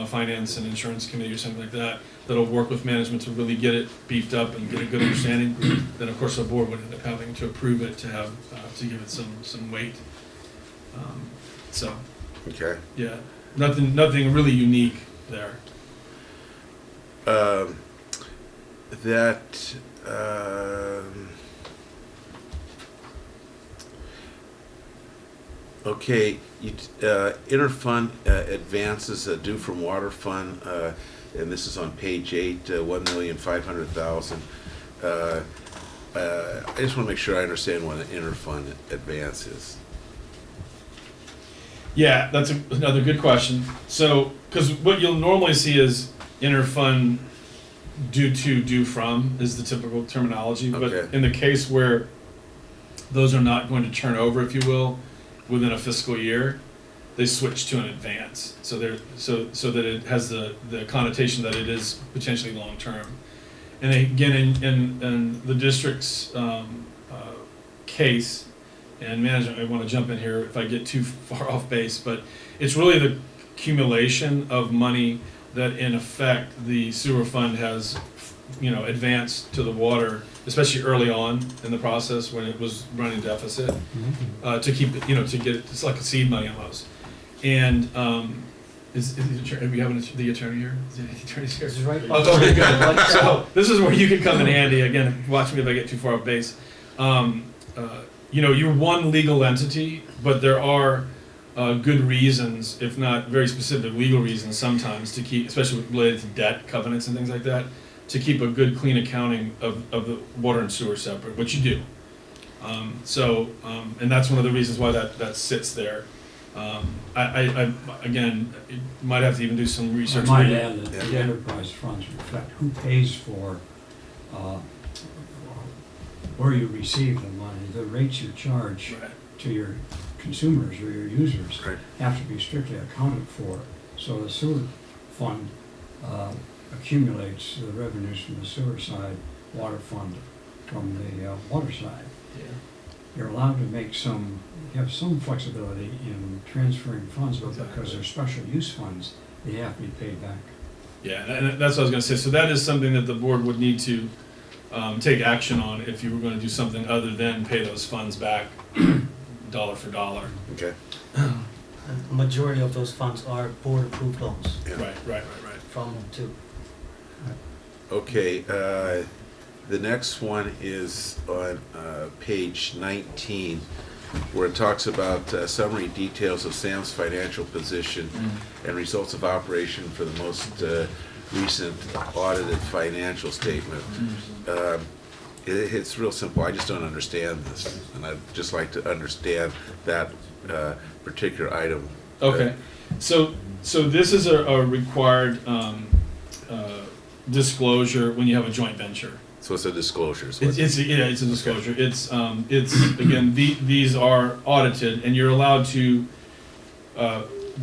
finance and insurance committee or something like that, that'll work with management to really get it beefed up and get a good understanding. Then of course the board would end up having to approve it to have, to give it some weight. So, Okay. yeah, nothing really unique there. Okay, interfund advances due from water fund, and this is on page 8, 1,500,000. I just want to make sure I understand what an interfund advance is. Yeah, that's another good question. So, because what you'll normally see is interfund due to, due from is the typical terminology. Okay. But in the case where those are not going to turn over, if you will, within a fiscal year, they switch to an advance. So that it has the connotation that it is potentially long-term. And again, in the district's case, and management may want to jump in here if I get too far off base, but it's really the accumulation of money that in effect the sewer fund has, advanced to the water, especially early on in the process when it was running deficit, to keep it, to get it, it's like a seed money almost. And is the attorney, we have the attorney here? Is the attorney here? This is right. Oh, okay, good. So this is where you can come in handy. Again, watch me if I get too far off base. You're one legal entity, but there are good reasons, if not very specific legal reasons sometimes, to keep, especially related to debt covenants and things like that, to keep a good, clean accounting of the water and sewer separate, which you do. And that's one of the reasons why that sits there. I again, you might have to even do some research. I might add that the enterprise funds reflect who pays for where you receive the money. The rates you charge to your consumers or your users have to be strictly accounted for. So the sewer fund accumulates the revenues from the sewer side, water fund from the water side. Yeah. You're allowed to make have some flexibility in transferring funds, but because they're special use funds, they have to be paid back. Yeah, and that's what I was going to say. So that is something that the board would need to take action on if you were going to do something other than pay those funds back dollar for dollar. Okay. And the majority of those funds are board-approved loans Yeah. Right. from them too. Okay, the next one is on page 19, where it talks about summary details of Sam's financial position and results of operation for the most recent audited financial statement. It's real simple. I just don't understand this, and I'd just like to understand that particular item. Okay, so this is a required disclosure when you have a joint venture. So it's a disclosure. It's a disclosure. It's again, these are audited, and you're allowed to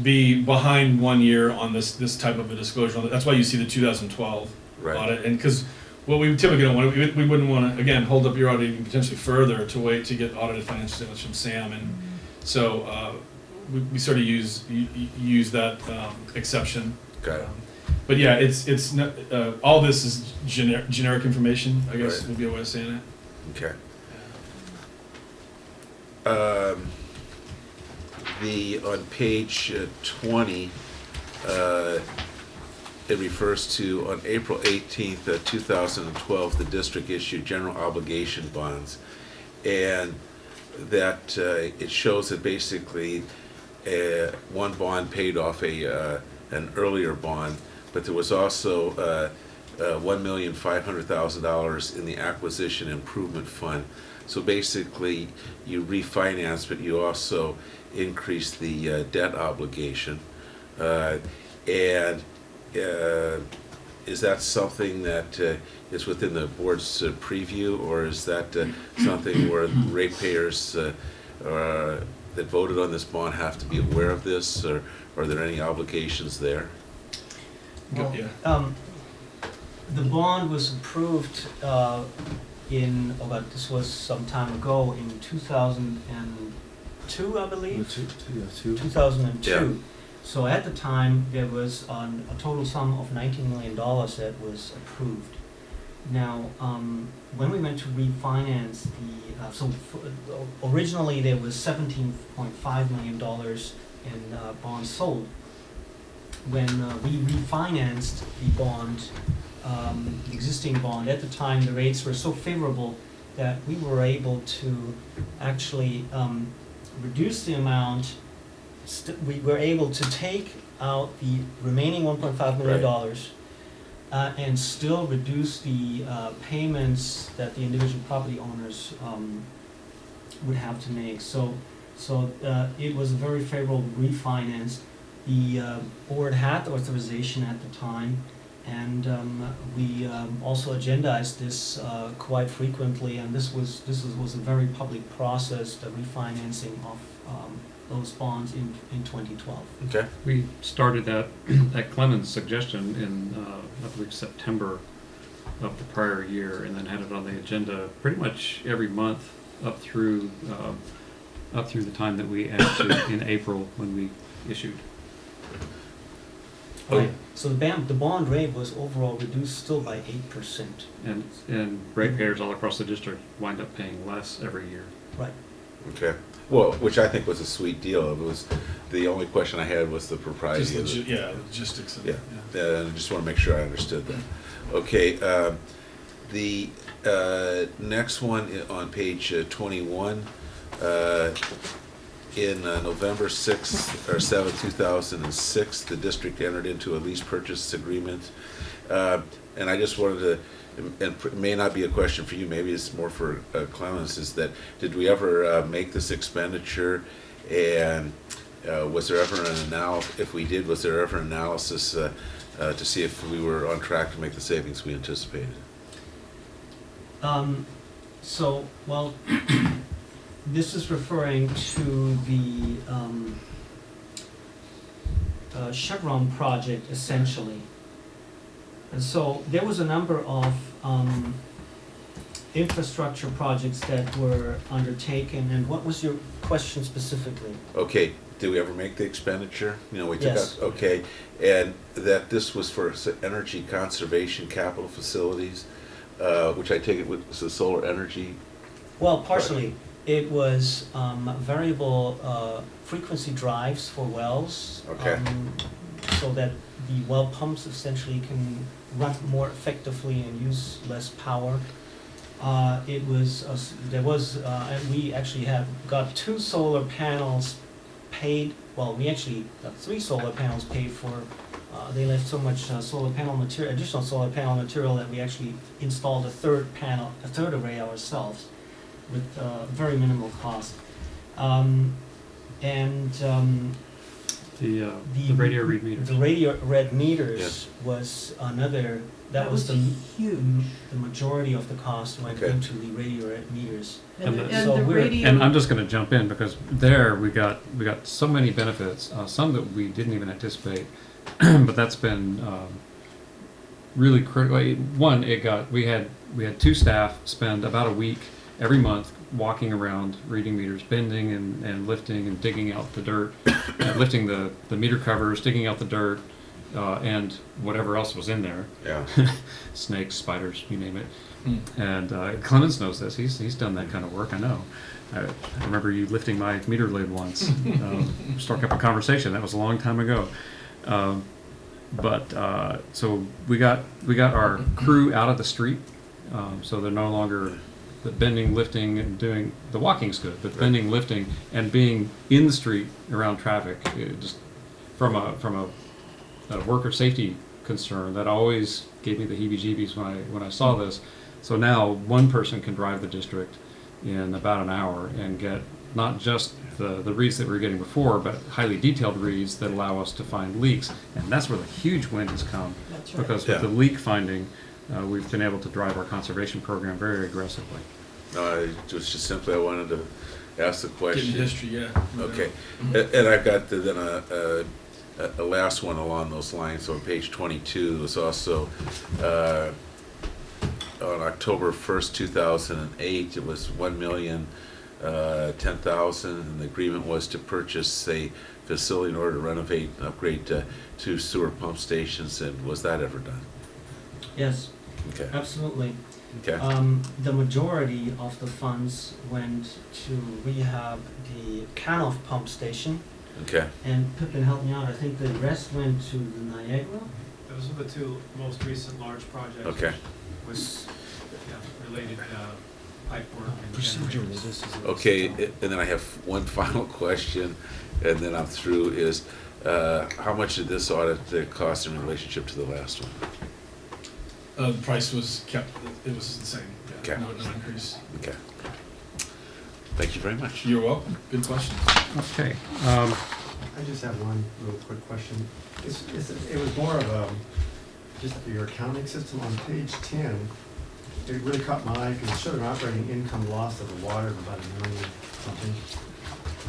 be behind 1 year on this type of a disclosure. That's why you see the 2012 audit, and because what we typically don't want, we wouldn't want to again hold up your audit even potentially further to wait to get audited financial statements from Sam, and so we sort of use that exception. Got it. But yeah, it's not, all this is generic information, I guess would be a way of saying it. Okay. On page 20, it refers to on April 18th, 2012, the district issued general obligation bonds, and that it shows that basically one bond paid off an earlier bond, but there was also $1,500,000 in the acquisition improvement fund. So basically, you refinance, but you also increase the debt obligation. Is that something that is within the board's preview, or is that something where ratepayers that voted on this bond have to be aware of this, or are there any obligations there? Well, the bond was approved this was some time ago in 2002, I believe. 2002. Yeah. So at the time, there was a total sum of $19 million that was approved. Now, when we went to refinance originally there was $17.5 million in bonds sold. When we refinanced the bond, the existing bond, at the time the rates were so favorable that we were able to actually reduce the amount. We were able to take out the remaining $1.5 million and still reduce the payments that the individual property owners would have to make. So it was a very favorable refinance. The board had the authorization at the time, And we also agendized this quite frequently, and this was a very public process, the refinancing of those bonds in 2012. Okay. We started that at Clemens' suggestion in, I believe, September of the prior year, and then had it on the agenda pretty much every month up through the time that we added in April when we issued. So the bond rate was overall reduced still by 8%. And ratepayers all across the district wind up paying less every year. Right. Okay. Well, which I think was a sweet deal. It was, the only question I had was the propriety Just of it. logistics of Yeah, it, I just want to make sure I understood that. Okay, the next one on page 21, in November 6th or 7th, 2006, the district entered into a lease purchase agreement. And I just wanted to, and it may not be a question for you, maybe it's more for Clemens, is that, did we ever make this expenditure? And was there ever an if we did, was there ever an analysis to see if we were on track to make the savings we anticipated? Well, this is referring to the Chevron project, essentially. And so there was a number of infrastructure projects that were undertaken. And what was your question specifically? Okay, did we ever make the expenditure? You know, we took Yes. out, okay, and that this was for energy conservation capital facilities, which I take it was the solar energy. Well, partially. It was variable frequency drives for wells. Okay. So that the well pumps essentially can run more effectively and use less power. And we actually got 2 solar panels paid, well, we actually got 3 solar panels paid for. They left so much solar panel material, additional solar panel material, that we actually installed a third array ourselves with very minimal cost. The radio read meters. The radio read meters Yes. was another, That was the huge. the majority of the cost went Okay. into the radio read meters. And And the, so and the we're- radio. And I'm just going to jump in because there we got so many benefits, some that we didn't even anticipate, but that's been really critical. One, we had 2 staff spend about a week every month walking around reading meters, bending and lifting and digging out the dirt, lifting the meter covers, digging out the dirt, and whatever else was in there. Yeah. Snakes, spiders, you name it. And Clemens knows this. He's done that kind of work. I know. I remember you lifting my meter lid once. Struck up a conversation. That was a long time ago. So we got our crew out of the street. So they're no longer the bending, lifting, and doing the walking's good, but bending, lifting, and being in the street around traffic, just from a worker safety concern, that always gave me the heebie-jeebies when I saw this. So now one person can drive the district in about an hour and get not just the reads that we were getting before, but highly detailed reads that allow us to find leaks, and that's where the huge win has come. That's right. Because with the leak finding, we've been able to drive our conservation program very aggressively. No, it was just simply I wanted to ask the question. Getting history, yeah. Okay, and I've got then a last one along those lines. So on page 22, it was also on October 1st, 2008, it was $1,010,000, and the agreement was to purchase a facility in order to renovate and upgrade 2 sewer pump stations. And was that ever done? Yes, Okay. absolutely. Okay. The majority of the funds went to rehab the Canoff pump station, Okay. and Pippin helped me out. I think the rest went to the Niagara. Those are the 2 most recent large projects. Okay. With related pipe work and Procedurally, generators. this is. Okay, and then I have one final question, and then I'm through, is how much did this audit cost in relationship to the last one? The price was kept, it was the same. Yeah, Okay. no increase. Okay. Thank you very much. You're welcome. Good question. Okay. I just have one real quick question. It was more of just your accounting system on page 10, it really caught my eye because it showed an operating income loss of the water of about $1 million something.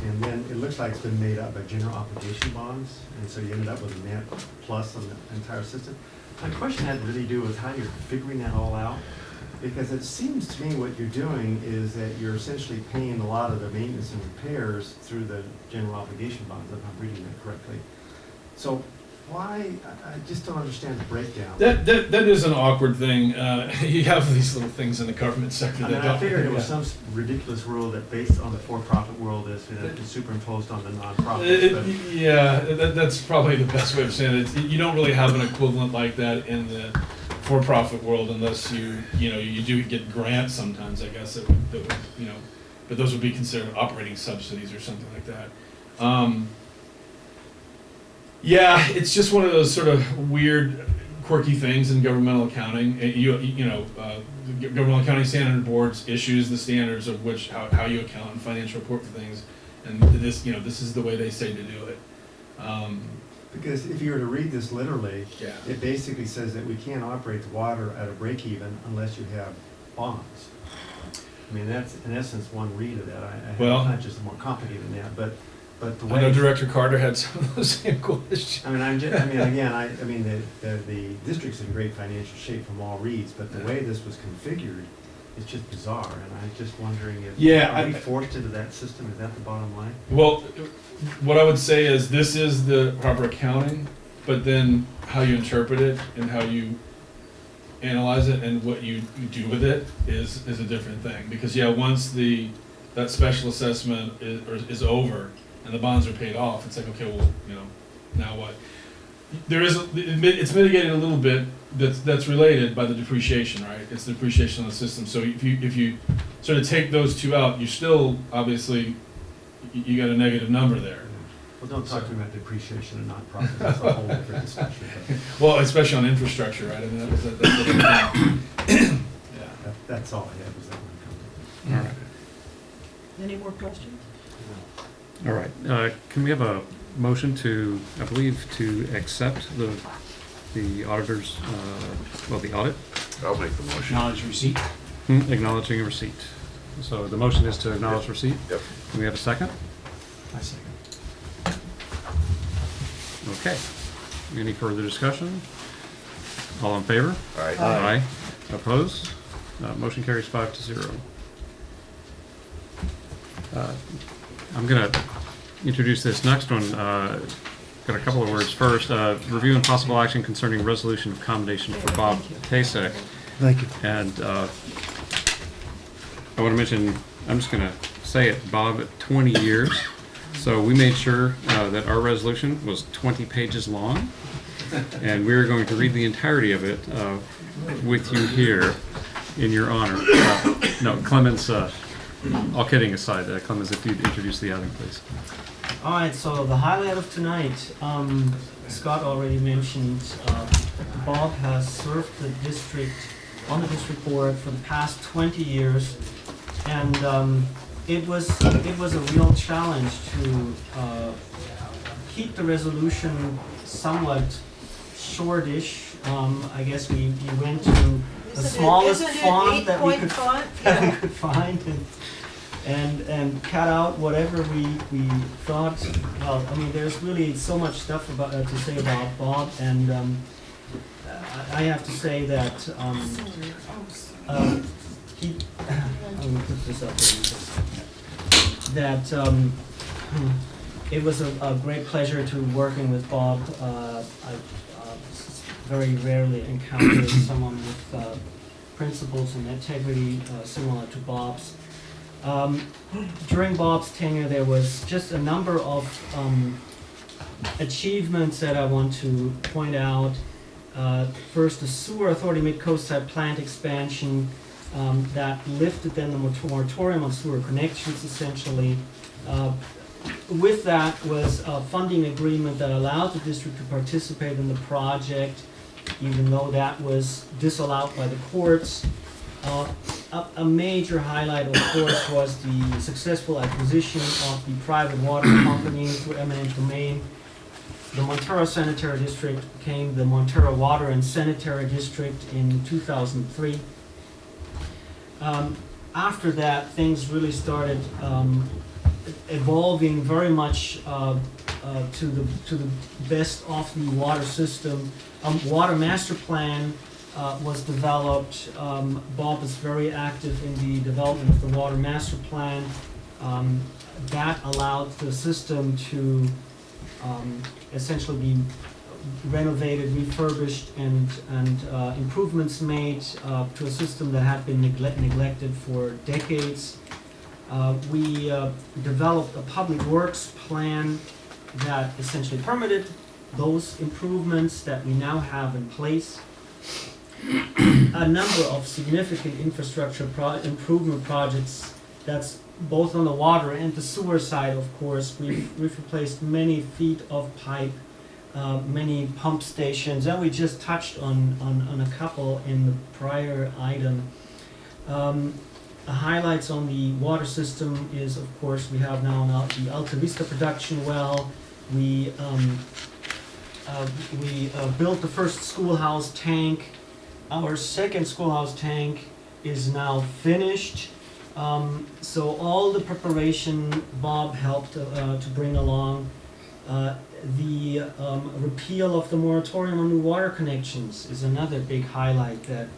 And then it looks like it's been made up by general obligation bonds, and so you ended up with a net plus on the entire system. My question had to really do with how you're figuring that all out, because it seems to me what you're doing is that you're essentially paying a lot of the maintenance and repairs through the general obligation bonds, if I'm reading that correctly. So why, I just don't understand the breakdown. That is an awkward thing. You have these little things in the government sector I mean, that I don't. figured it was Yeah. some ridiculous rule that based on the for-profit world is, superimposed on the nonprofit. But Yeah, that's probably the best way of saying it. You don't really have an equivalent like that in the for-profit world unless you do get grants sometimes, I guess, that would, but those would be considered operating subsidies or something like that. Yeah, it's just one of those sort of weird, quirky things in governmental accounting. The Governmental Accounting Standard Boards issues the standards of how you account and financial report for things, and this is the way they say to do it. because if you were to read this literally, Yeah. it basically says that we can't operate the water at a break even unless you have bonds. I mean, that's in essence one read of that. Well- It's not just more complicated than that, but the I know way. Director Carter had some of those same questions. I mean, the district's in great financial shape from all reads, but the way this was configured is just bizarre, and I'm just wondering if. Yeah, Are we I- forced into that system? Is that the bottom line? Well, what I would say is this is the proper accounting, but then how you interpret it and how you analyze it and what you do with it is a different thing. Because once that special assessment is over and the bonds are paid off, it's like, okay, well, now what? It's mitigated a little bit. That's related by the depreciation, right? It's the depreciation on the system. So if you sort of take those two out, you still obviously you got a negative number there. Well, don't talk to me about depreciation and nonprofits, that's a whole different discussion. But Well, especially on infrastructure, right? I mean, that's what yeah. that's all I had, was that one All right. Any more questions? All right. Can we have a motion to accept the auditor's, the audit, I'll make the motion. Acknowledge receipt. acknowledging a receipt. So the motion is to acknowledge receipt. Yep. Can we have a second? I second. Okay. Any further discussion? All in favor? All right. Aye. Opposed? Motion carries 5-0. I'm going to introduce this next one. Got a couple of words first. Review and possible action concerning resolution of commendation for Bob Pasek. Thank you. And I want to mention, I'm just going to say it, Bob, 20 years. So we made sure that our resolution was 20 pages long. And we're going to read the entirety of it with you here in your honor. No, Clemens, all kidding aside, Clemens, if you'd introduce the item, please. All right, so the highlight of tonight, Scott already mentioned, Bob has served the district on the district board for the past 20 years, and it was a real challenge to keep the resolution somewhat shortish. I guess we went to the smallest font that we could find, and cut out whatever we thought. Well, I mean, there's really so much stuff to say about Bob, and I have to say that he. I'm gonna put this up here. That it was a great pleasure to working with Bob. I very rarely encountered someone with principles and integrity similar to Bob's. During Bob's tenure, there was just a number of achievements that I want to point out. First, the Sewer Authority Mid-Coastside plant expansion that lifted then the moratorium on sewer connections, essentially. With that was a funding agreement that allowed the district to participate in the project, even though that was disallowed by the courts. A major highlight, of course, was the successful acquisition of the private water company through eminent domain. the Montara Sanitary District became the Montara Water and Sanitary District in 2003. After that, things really started evolving very much to the best of the water system. Water master plan was developed. Bob is very active in the development of the water master plan. That allowed the system to essentially be renovated, refurbished, and improvements made to a system that had been neglected for decades. We developed a public works plan that essentially permitted those improvements that we now have in place. A number of significant infrastructure improvement projects, that's both on the water and the sewer side, of course. We've replaced many feet of pipe, many pump stations, and we just touched on a couple in the prior item. The highlights on the water system is, of course, we have now the Alta Vista production well. We built the first schoolhouse tank. Our second schoolhouse tank is now finished. So all the preparation Bob helped to bring along. The repeal of the moratorium on new water connections is another big highlight that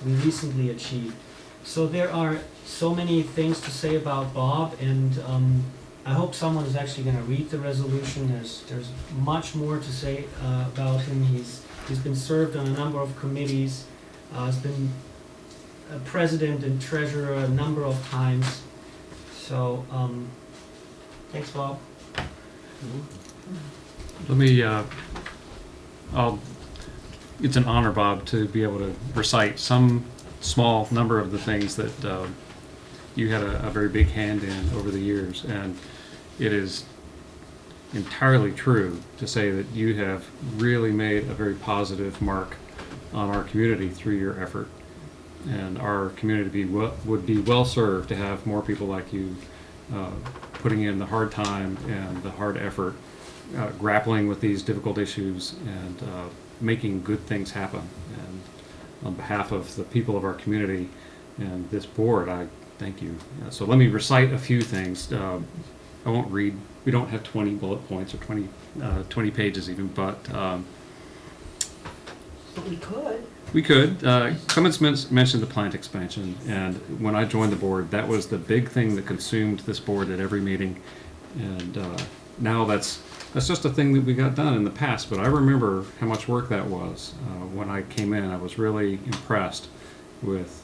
we recently achieved. So there are so many things to say about Bob, and I hope someone is actually going to read the resolution. There's much more to say about him. He's been served on a number of committees. Has been president and treasurer a number of times. So thanks, Bob. Let me, it's an honor, Bob, to be able to recite some small number of the things that you had a very big hand in over the years. And it is entirely true to say that you have really made a very positive mark on our community through your effort. And our community would be well served to have more people like you putting in the hard time and the hard effort, grappling with these difficult issues and making good things happen. And on behalf of the people of our community and this board, I thank you. So let me recite a few things. I won't read, we don't have 20 bullet points or 20 pages even, but we could. We could. Clemens mentioned the plant expansion, and when I joined the board, that was the big thing that consumed this board at every meeting. And now that's just a thing that we got done in the past, but I remember how much work that was. When I came in, I was really impressed with,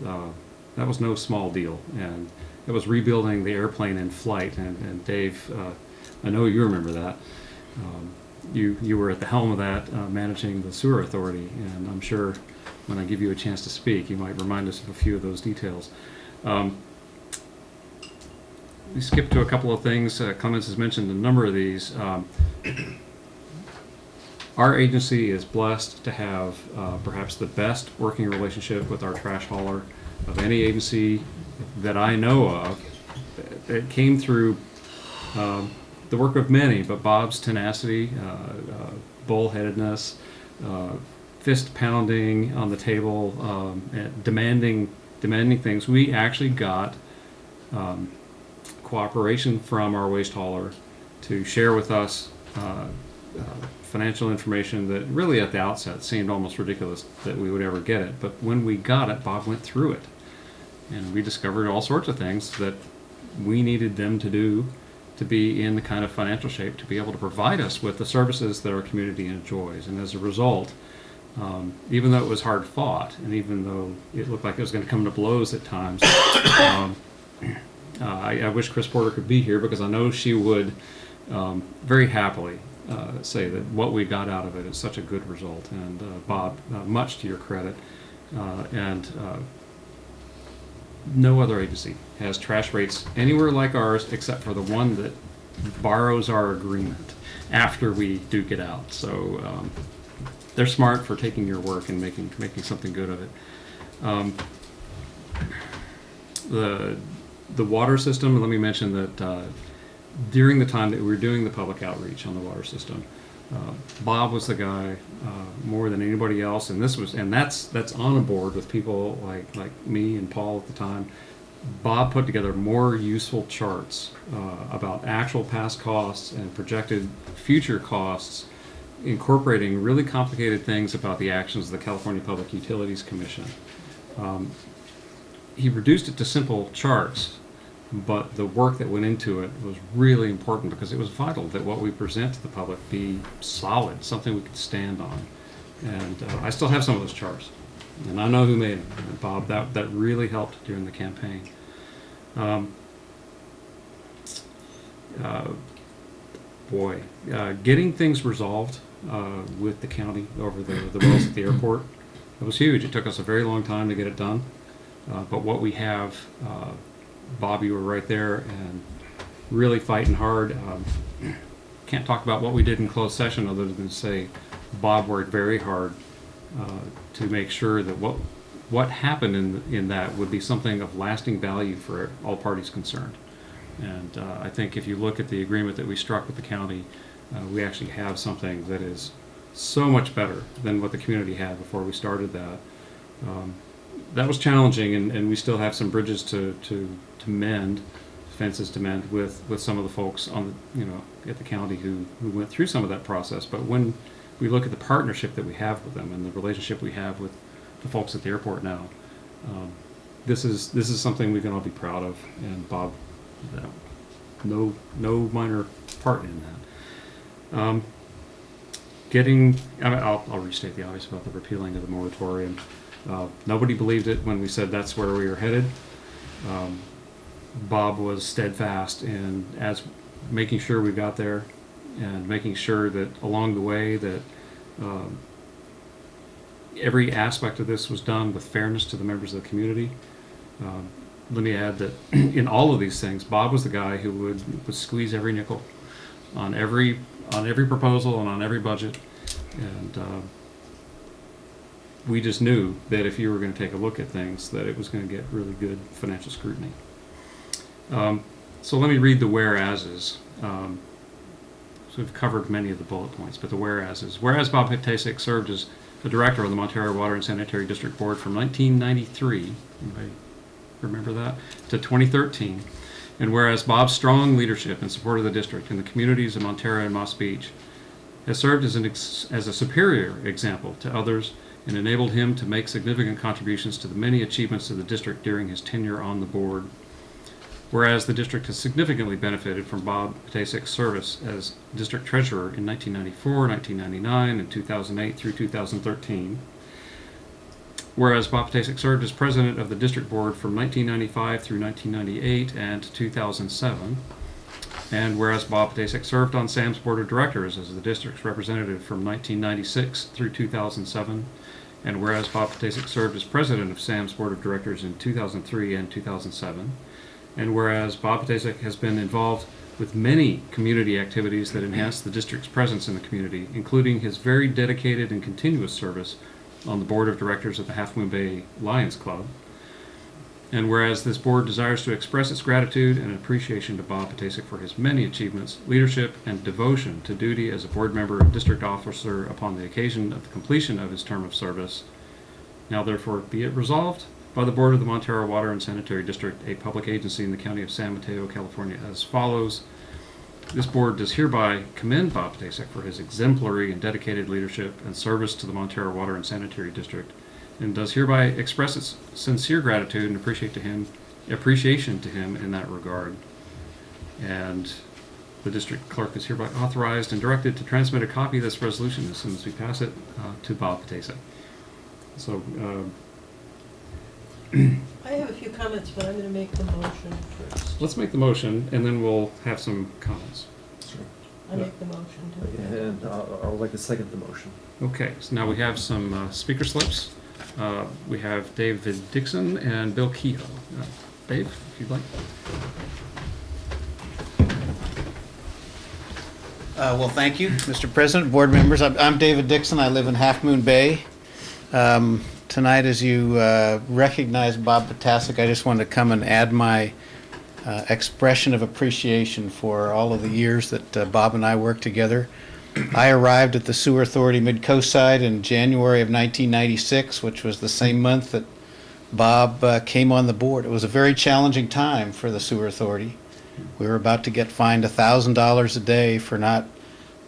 that was no small deal. And it was rebuilding the airplane in flight, and Dave, I know you remember that. You were at the helm of that, managing the sewer authority, and I'm sure when I give you a chance to speak, you might remind us of a few of those details. We skipped to a couple of things. Clemens has mentioned a number of these. Our agency is blessed to have perhaps the best working relationship with our trash hauler of any agency that I know of. It came through the work of many, but Bob's tenacity, bullheadedness, fist pounding on the table, and demanding things. We actually got cooperation from our waste hauler to share with us financial information that really at the outset seemed almost ridiculous that we would ever get it. But when we got it, Bob went through it, and we discovered all sorts of things that we needed them to do to be in the kind of financial shape to be able to provide us with the services that our community enjoys. And as a result, even though it was hard fought, and even though it looked like it was going to come to blows at times, I wish Chris Porter could be here, because I know she would very happily say that what we got out of it is such a good result. And Bob, much to your credit, and no other agency has trash rates anywhere like ours except for the one that borrows our agreement after we duke it out. So they're smart for taking your work and making something good of it. The water system, let me mention that during the time that we were doing the public outreach on the water system, Bob was the guy more than anybody else, and that's on a board with people like me and Paul at the time. Bob put together more useful charts about actual past costs and projected future costs, incorporating really complicated things about the actions of the California Public Utilities Commission. He reduced it to simple charts, but the work that went into it was really important because it was vital that what we present to the public be solid, something we could stand on. And I still have some of those charts, and I know who made them. And Bob, that really helped during the campaign. Getting things resolved with the county over the wells at the airport, it was huge. It took us a very long time to get it done, but what we have, Bob, you were right there and really fighting hard. Can't talk about what we did in closed session other than to say Bob worked very hard to make sure that what happened in that would be something of lasting value for all parties concerned. And I think if you look at the agreement that we struck with the county, we actually have something that is so much better than what the community had before we started that. That was challenging, and we still have some bridges to mend, fences to mend with some of the folks on at the county who went through some of that process. But when we look at the partnership that we have with them and the relationship we have with the folks at the airport now, this is something we can all be proud of. And Bob, no minor part in that. I'll restate the obvious about the repealing of the moratorium. Nobody believed it when we said that's where we were headed. Bob was steadfast in as making sure we got there and making sure that along the way that every aspect of this was done with fairness to the members of the community. Let me add that in all of these things, Bob was the guy who would squeeze every nickel on every proposal and on every budget, and we just knew that if you were going to take a look at things, that it was going to get really good financial scrutiny. So let me read the whereases. So we've covered many of the bullet points, but the whereases. Whereas Bob Patasek served as the director of the Montara Water and Sanitary District Board from 1993, anybody remember that, to 2013, and whereas Bob's strong leadership and support of the district and the communities of Montara and Moss Beach has served as a superior example to others and enabled him to make significant contributions to the many achievements of the district during his tenure on the board. Whereas the district has significantly benefited from Bob Patasek's service as district treasurer in 1994, 1999, and 2008 through 2013. Whereas Bob Patasek served as president of the district board from 1995 through 1998 and 2007. And whereas Bob Patasek served on SAM's board of directors as the district's representative from 1996 through 2007. And whereas Bob Patasek served as president of SAM's board of directors in 2003 and 2007. And whereas Bob Patasek has been involved with many community activities that enhance the district's presence in the community, including his very dedicated and continuous service on the board of directors of the Half Moon Bay Lions Club. And whereas this board desires to express its gratitude and appreciation to Bob Patasek for his many achievements, leadership, and devotion to duty as a board member and district officer upon the occasion of the completion of his term of service, now therefore be it resolved by the Board of the Montara Water and Sanitary District, a public agency in the county of San Mateo, California, as follows. This board does hereby commend Bob Patasek for his exemplary and dedicated leadership and service to the Montara Water and Sanitary District, and does hereby express its sincere gratitude and appreciation to him in that regard. And the district clerk is hereby authorized and directed to transmit a copy of this resolution as soon as we pass it to Bob Patasek. So, I have a few comments, but I'm going to make the motion first. let's make the motion, and then we'll have some comments. I make the motion to. And I'll like to second the motion. Okay, so now we have some speaker slips. We have David Dixon and Bill Kehoe. Dave, if you'd like. Well, thank you, Mr. President, board members. I'm David Dixon. I live in Half Moon Bay. Tonight, as you recognize Bob Patasek, I just wanted to come and add my expression of appreciation for all of the years that Bob and I worked together. I arrived at the Sewer Authority Mid-Coast side in January of 1996, which was the same month that Bob came on the board. It was a very challenging time for the Sewer Authority. We were about to get fined $1,000 a day for not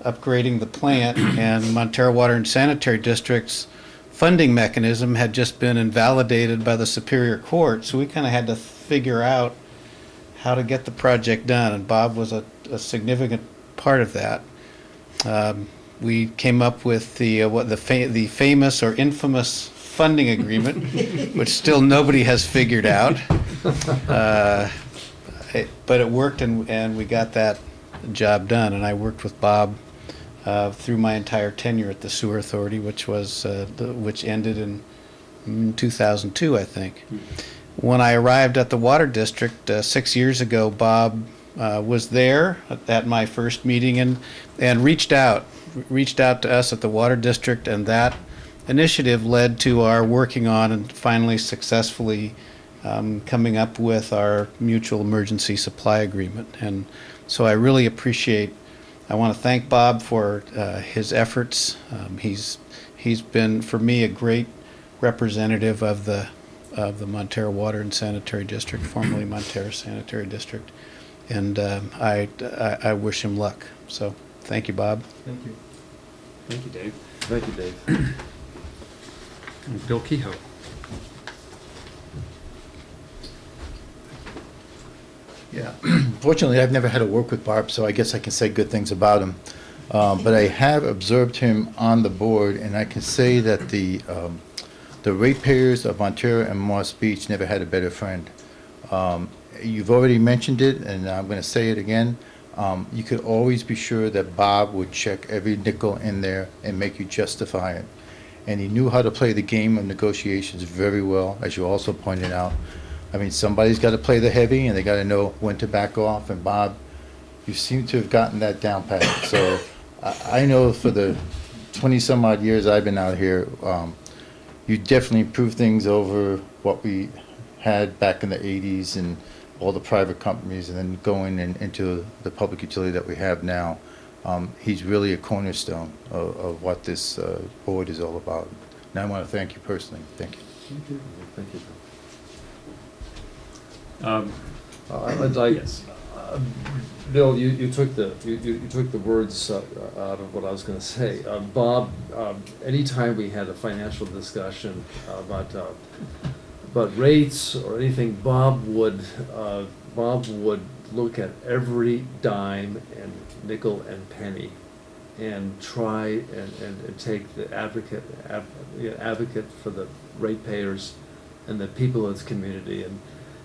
upgrading the plant, and Montara Water and Sanitary District's funding mechanism had just been invalidated by the Superior Court, so we kind of had to figure out how to get the project done, and Bob was a significant part of that. We came up with the famous or infamous funding agreement, which still nobody has figured out. But it worked, and we got that job done. And I worked with Bob through my entire tenure at the Sewer Authority, which ended in 2002, I think. When I arrived at the Water District 6 years ago, Bob was there at my first meeting and reached out to us at the Water District, and that initiative led to our working on and finally successfully coming up with our mutual emergency supply agreement. And so I really I want to thank Bob for his efforts. He's been, for me, a great representative of the Montara Water and Sanitary District, formerly Montara Sanitary District. And I wish him luck. So thank you, Bob. Thank you. Thank you, Dave. Thank you, Dave. And Bill Kehoe. Yeah, fortunately, I've never had to work with Barb, so I guess I can say good things about him. But I have observed him on the board, and I can say that the ratepayers of Montara and Moss Beach never had a better friend. You've already mentioned it, and I'm going to say it again. You could always be sure that Bob would check every nickel in there and make you justify it. And he knew how to play the game of negotiations very well, as you also pointed out. I mean, somebody's got to play the heavy, and they got to know when to back off. And Bob, you seem to have gotten that down pat. So I know for the 20-some-odd years I've been out here, you definitely improved things over what we had back in the 80s and all the private companies, and then going into the public utility that we have now. He's really a cornerstone of what this board is all about. And I want to thank you personally. Thank you. Thank you. Thank you. I'd like, Bill, you took the words out of what I was going to say. Bob, anytime we had a financial discussion about rates or anything, Bob would look at every dime and nickel and penny and try and take the advocate for the ratepayers and the people of this community. And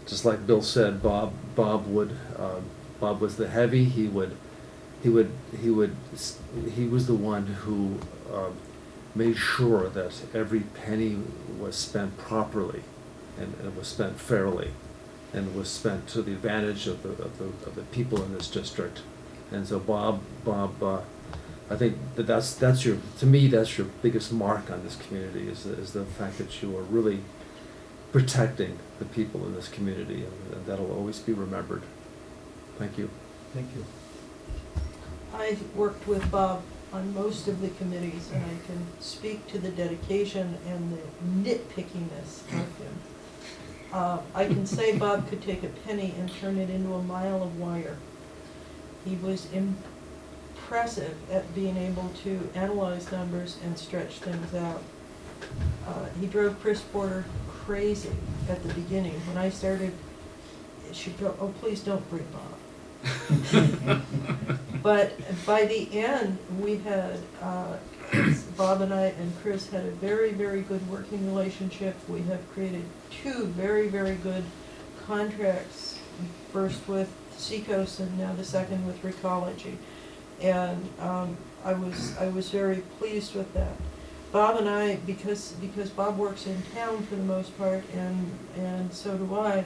just like Bill said, Bob was the heavy. He was the one who made sure that every penny was spent properly, and it was spent fairly, and it was spent to the advantage of the people in this district. And so Bob, I think that's your biggest mark on this community is the fact that you are really protecting the people in this community, and that'll always be remembered. Thank you. Thank you. I worked with Bob on most of the committees, and I can speak to the dedication and the nitpickiness of him. I can say Bob could take a penny and turn it into a mile of wire. He was impressive at being able to analyze numbers and stretch things out. He drove Chris Porter crazy at the beginning. When I started, she'd go, "Oh, please don't bring Bob." But by the end, we had, Bob and I and Chris had a very, very good working relationship. We have created 2 very, very good contracts, first with Seacoast and now the second with Recology. And I was very pleased with that. Bob and I, because Bob works in town for the most part, and so do I,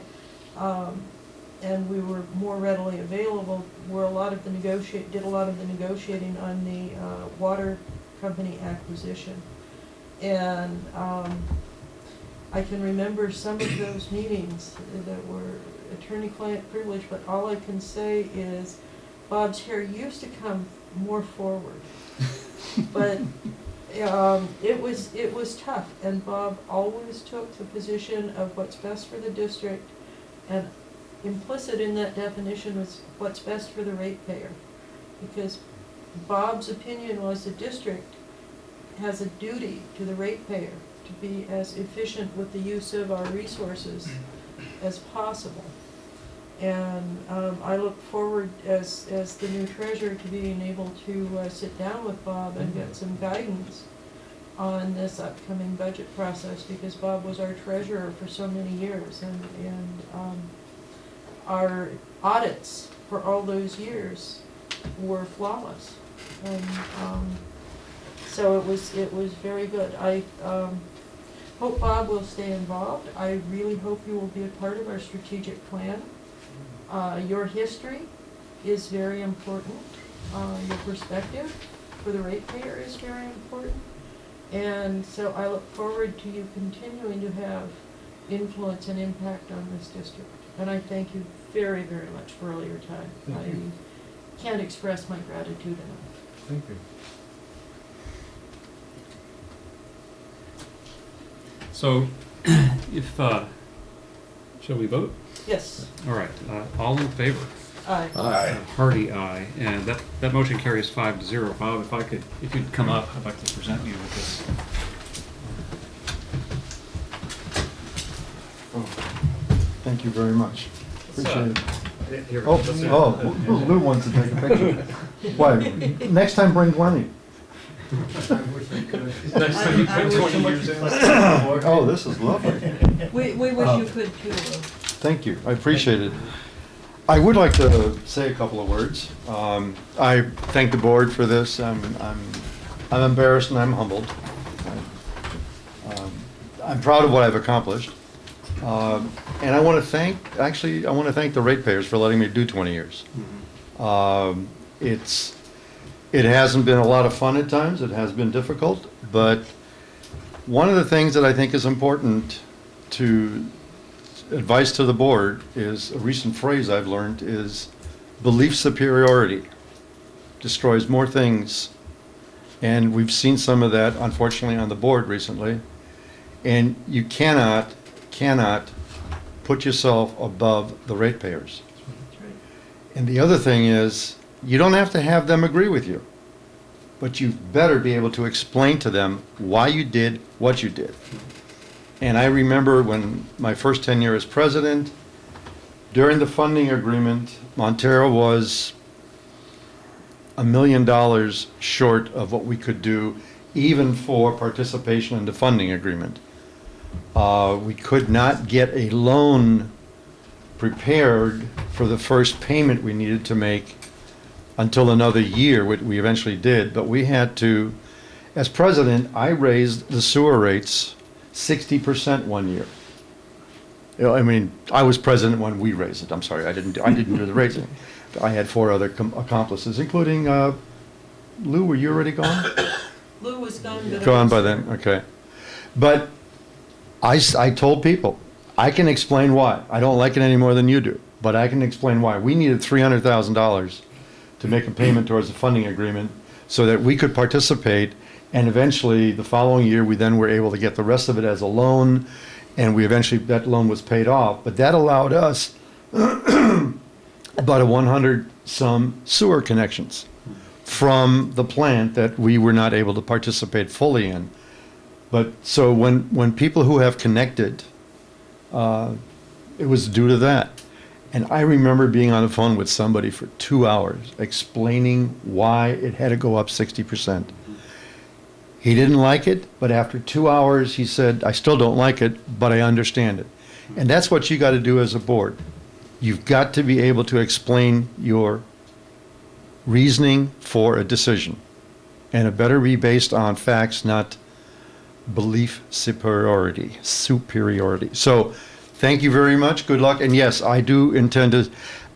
and we were more readily available, did a lot of the negotiating on the water company acquisition. And I can remember some of those meetings that were attorney-client privilege, but all I can say is Bob's hair used to come more forward. But it was tough, and Bob always took the position of what's best for the district, and implicit in that definition was what's best for the ratepayer. Because Bob's opinion was the district has a duty to the ratepayer to be as efficient with the use of our resources as possible. And I look forward as the new treasurer to being able to sit down with Bob and get some guidance on this upcoming budget process, because Bob was our treasurer for so many years, and our audits for all those years were flawless. And so it was very good. I hope Bob will stay involved. I really hope you will be a part of our strategic plan. Your history is very important. Your perspective for the ratepayer is very important. And so I look forward to you continuing to have influence and impact on this district. And I thank you very, very much for all your time. I can't express my gratitude enough. Thank you. So, if, shall we vote? Yes. All right, all in favor? Aye. Hearty aye, and that motion carries 5-0. Bob, if you'd come up, I'd like to present you with this. Thank you very much. Appreciate it. Oh, Lou wants to take a picture. Why? Next time bring Glennie. I wish I could. Next time you put 20 years in. Oh, this is lovely. We wish you could too, Lou. Thank you. I appreciate it. I would like to say a couple of words. I thank the board for this. I'm embarrassed and I'm humbled. I'm proud of what I've accomplished. And I want to thank the ratepayers for letting me do 20 years. It hasn't been a lot of fun at times. It has been difficult. But one of the things that I think is important to advice to the board is a recent phrase I've learned is belief superiority destroys more things. And we've seen some of that, unfortunately, on the board recently. And you cannot put yourself above the ratepayers. And the other thing is, you don't have to have them agree with you, but you better be able to explain to them why you did what you did. And I remember when my first tenure as president, during the funding agreement, Montara was $1 million short of what we could do even for participation in the funding agreement. We could not get a loan prepared for the first payment we needed to make until another year, which we eventually did. But we had to, as president, I raised the sewer rates 60% one year. You know, I mean, I was president when we raised it. I'm sorry, I didn't do the raising. I had 4 other accomplices, including Lou. Were you already gone? Lou was gone. But Gone by then. Okay, but I told people I can explain why. I don't like it any more than you do, but I can explain why. We needed $300,000 to make a payment towards the funding agreement so that we could participate. And eventually, the following year, we then were able to get the rest of it as a loan, and that loan was paid off. But that allowed us about 100-some sewer connections from the plant that we were not able to participate fully in. But so when people who have connected, it was due to that. And I remember being on the phone with somebody for 2 hours explaining why it had to go up 60%. He didn't like it, but after 2 hours, he said, I still don't like it, but I understand it. And that's what you got to do as a board. You've got to be able to explain your reasoning for a decision. And it better be based on facts, not belief superiority. So thank you very much. Good luck. And yes, I do intend to.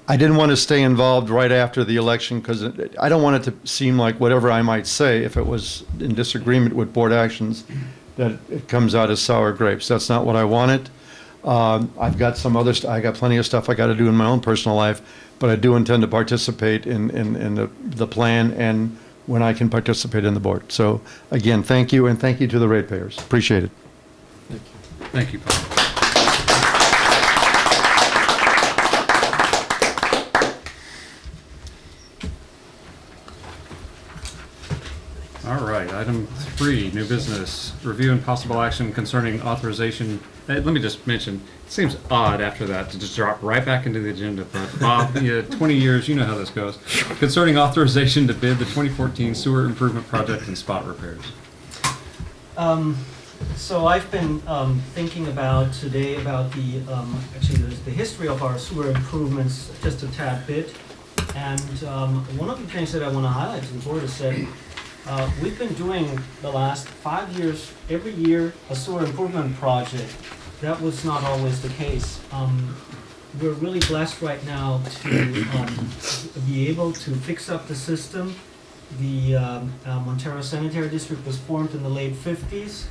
I didn't want to stay involved right after the election because I don't want it to seem like whatever I might say, if it was in disagreement with board actions, that it comes out as sour grapes. That's not what I wanted. I've got some other, I got plenty of stuff I got to do in my own personal life, but I do intend to participate in the plan and when I can participate in the board. So again, thank you, and thank you to the ratepayers. Appreciate it. Thank you, Bob. All right, item 3, new business, review and possible action concerning authorization. Let me just mention, it seems odd after that to just drop right back into the agenda, but Bob, 20 years, you know how this goes. Concerning authorization to bid the 2014 sewer improvement project and spot repairs. So I've been thinking about today about the history of our sewer improvements just a tad bit. And one of the things that I want to highlight to the board is that we've been doing the last 5 years, every year, a sewer improvement project. That was not always the case. We're really blessed right now to be able to fix up the system. The Montara Sanitary District was formed in the late 50s.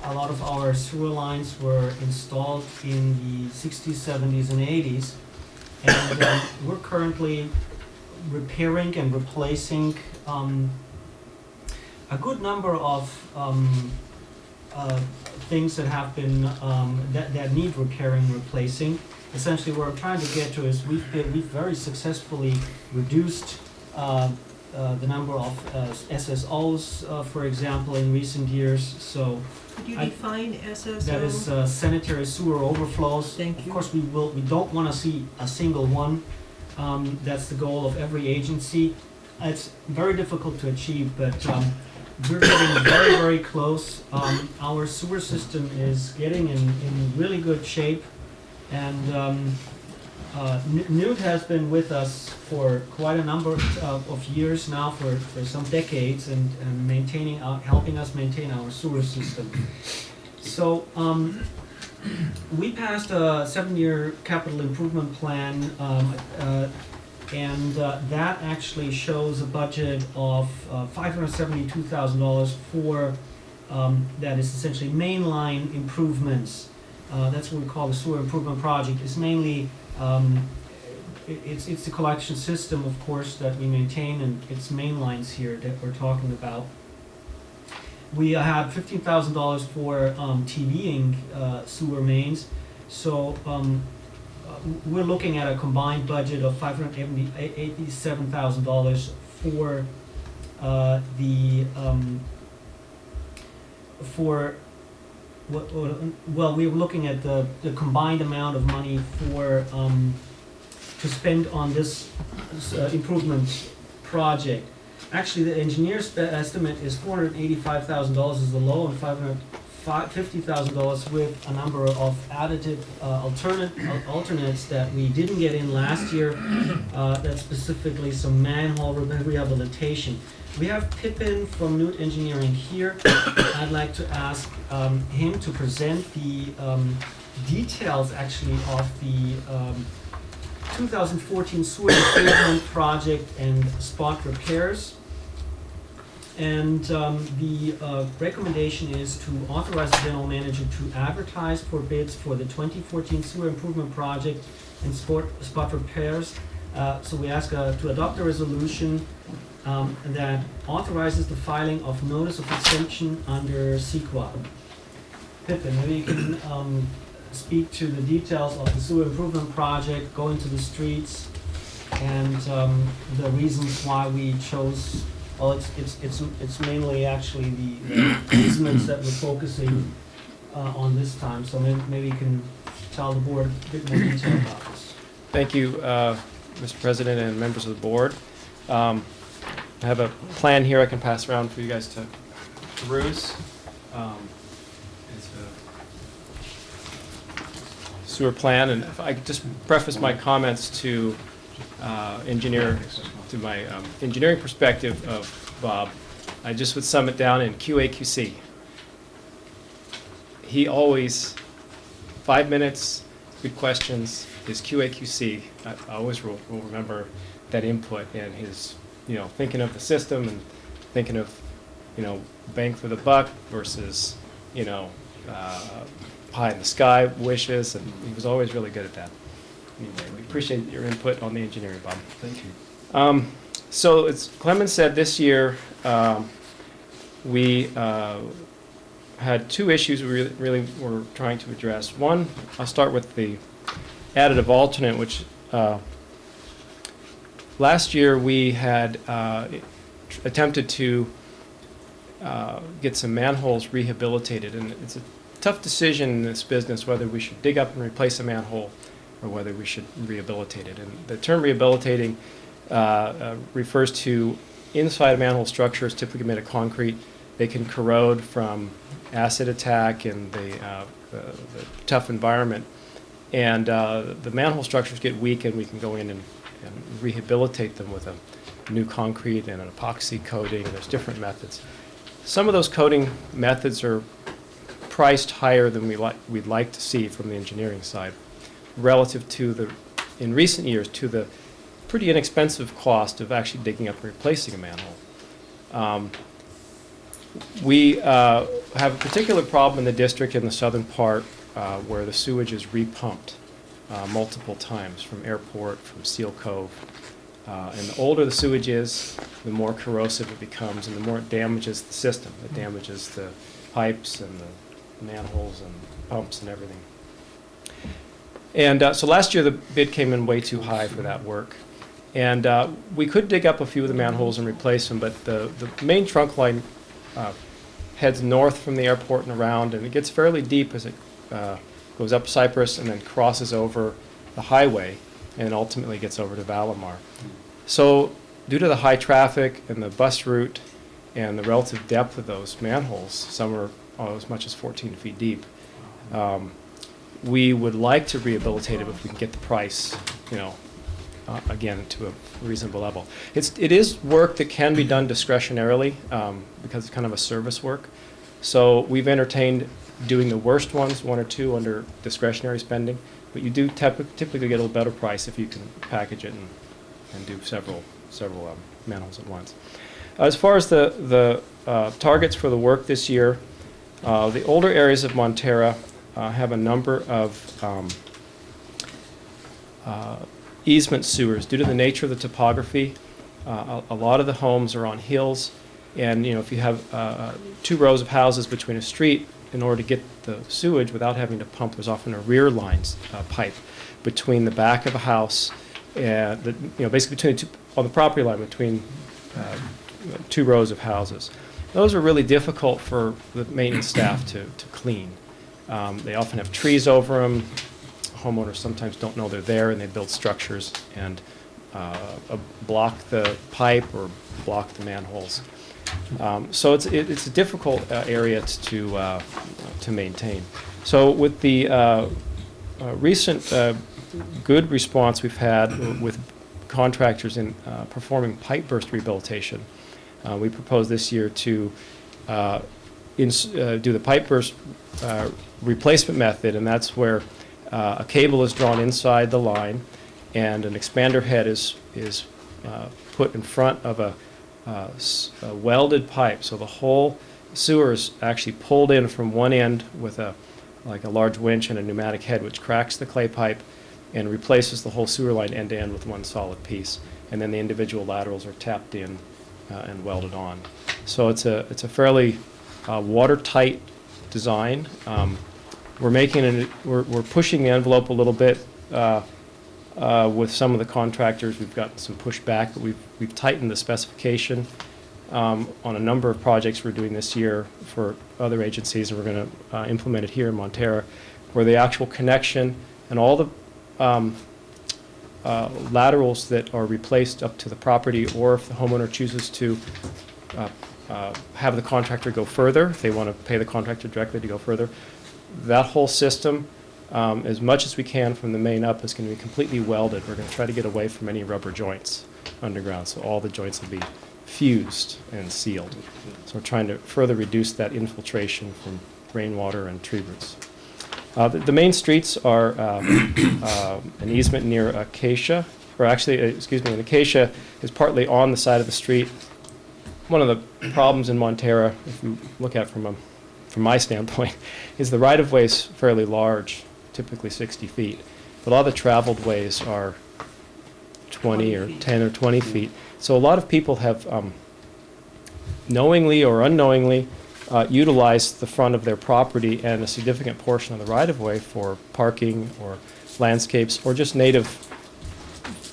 A lot of our sewer lines were installed in the 60s, 70s, and 80s. And we're currently repairing and replacing a good number of things that have been that need repairing, replacing. Essentially, what I'm trying to get to is we've very successfully reduced the number of SSOs, for example, in recent years. So Could you define SSO? that is sanitary sewer overflows. Thank you. Of course, we don't want to see a single one. That's the goal of every agency. It's very difficult to achieve, but we're getting very, very close. Our sewer system is getting in really good shape, and Newt has been with us for quite a number of years now, for some decades, and helping us maintain our sewer system. So we passed a 7-year capital improvement plan, and that actually shows a budget of $572,000 for that is essentially mainline improvements. That's what we call the sewer improvement project. It's mainly it's the collection system, of course, that we maintain, and it's main lines here that we're talking about. We had $15,000 for TVing sewer mains, so we're looking at a combined budget of $587,000 for we're looking at the combined amount of money for to spend on this improvement project. Actually, the engineer's estimate is $485,000 is the low, and $550,000 with a number of additive alternates that we didn't get in last year. That's specifically some manhole rehabilitation. We have Pippin from Newt Engineering here. I'd like to ask him to present the details actually of the 2014 sewer improvement project and spot repairs. And the recommendation is to authorize the general manager to advertise for bids for the 2014 sewer improvement project and spot repairs. So we ask to adopt a resolution that authorizes the filing of notice of exemption under CEQA. Pippin, maybe you can speak to the details of the sewer improvement project, go into the streets, and the reasons why we chose. Well, it's mainly actually the easements that we're focusing on this time. So maybe you can tell the board a bit more detail about this. Thank you, Mr. President and members of the board. I have a plan here I can pass around for you guys to peruse. It's a sewer plan, and if I could just preface my comments to my engineering perspective of Bob, I just would sum it down in QAQC. He always, 5 minutes, good questions, his QAQC. I always will remember that input and his, thinking of the system and thinking of, bang for the buck versus, pie in the sky wishes, and he was always really good at that. Anyway, we appreciate your input on the engineering, Bob. Thank you. So as Clemens said, this year we had two issues we really were trying to address. One, I'll start with the additive alternate, which last year we had attempted to get some manholes rehabilitated, and it's a tough decision in this business whether we should dig up and replace a manhole or whether we should rehabilitate it. And the term rehabilitating refers to inside of manhole structures typically made of concrete. They can corrode from acid attack and the tough environment. And the manhole structures get weak, and we can go in and rehabilitate them with a new concrete and an epoxy coating. There's different methods. Some of those coating methods are priced higher than we'd like to see from the engineering side, relative to in recent years, to the pretty inexpensive cost of actually digging up and replacing a manhole. We have a particular problem in the district in the southern part where the sewage is repumped multiple times from Airport, from Seal Cove. And the older the sewage is, the more corrosive it becomes, and the more it damages the system. It damages the pipes and the manholes and pumps and everything. And so last year the bid came in way too high for that work. And we could dig up a few of the manholes and replace them, but the main trunk line heads north from the airport and around, and it gets fairly deep as it goes up Cypress and then crosses over the highway and ultimately gets over to Valimar. So due to the high traffic and the bus route and the relative depth of those manholes, some are as much as 14 feet deep, we would like to rehabilitate it if we can get the price, again, to a reasonable level. It is work that can be done discretionarily because it's kind of a service work. So we've entertained doing the worst ones, one or two, under discretionary spending. But you do typically get a little better price if you can package it and do several manholes at once. As far as the targets for the work this year, the older areas of Montara have a number of easement sewers. Due to the nature of the topography, a lot of the homes are on hills, and if you have 2 rows of houses between a street, in order to get the sewage without having to pump, there's often a rear lines pipe between the back of a house and basically between on the property line between 2 rows of houses. Those are really difficult for the maintenance staff to clean. They often have trees over them. Homeowners sometimes don't know they're there, and they build structures and block the pipe or block the manholes. So it's a difficult area to maintain. So with the recent good response we've had with contractors in performing pipe burst rehabilitation, we propose this year to do the pipe burst replacement method, and that's where a cable is drawn inside the line, and an expander head is put in front of a welded pipe. So the whole sewer is actually pulled in from one end with like a large winch and a pneumatic head, which cracks the clay pipe and replaces the whole sewer line end to end with one solid piece. And then the individual laterals are tapped in and welded on. So it's a fairly watertight design. We're pushing the envelope a little bit with some of the contractors. We've gotten some pushback, but we've tightened the specification on a number of projects we're doing this year for other agencies, and we're going to implement it here in Montara, where the actual connection and all the laterals that are replaced up to the property, or if the homeowner chooses to have the contractor go further, if they want to pay the contractor directly to go further, that whole system, as much as we can from the main up, is going to be completely welded. We're going to try to get away from any rubber joints underground, so all the joints will be fused and sealed. So we're trying to further reduce that infiltration from rainwater and tree roots. The main streets are an easement near Acacia, or actually, an Acacia is partly on the side of the street. One of the problems in Montara, if you look at it from a from my standpoint, is the right-of-way is fairly large, typically 60 feet. But a lot of the traveled ways are 20 or 10 or 20 feet. So a lot of people have knowingly or unknowingly utilized the front of their property and a significant portion of the right-of-way for parking or landscapes or just native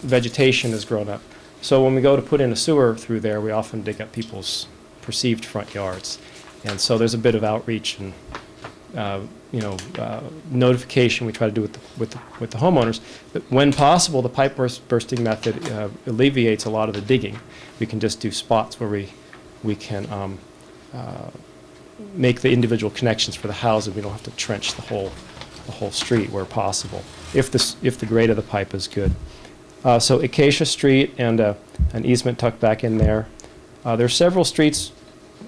vegetation has grown up. So when we go to put in a sewer through there, we often dig up people's perceived front yards. And so there's a bit of outreach and notification we try to do with the homeowners. But when possible, the pipe bursting method alleviates a lot of the digging. We can just do spots where we can make the individual connections for the house, and we don't have to trench the whole street where possible, if the grade of the pipe is good. So Acacia Street and an easement tucked back in there. There are several streets.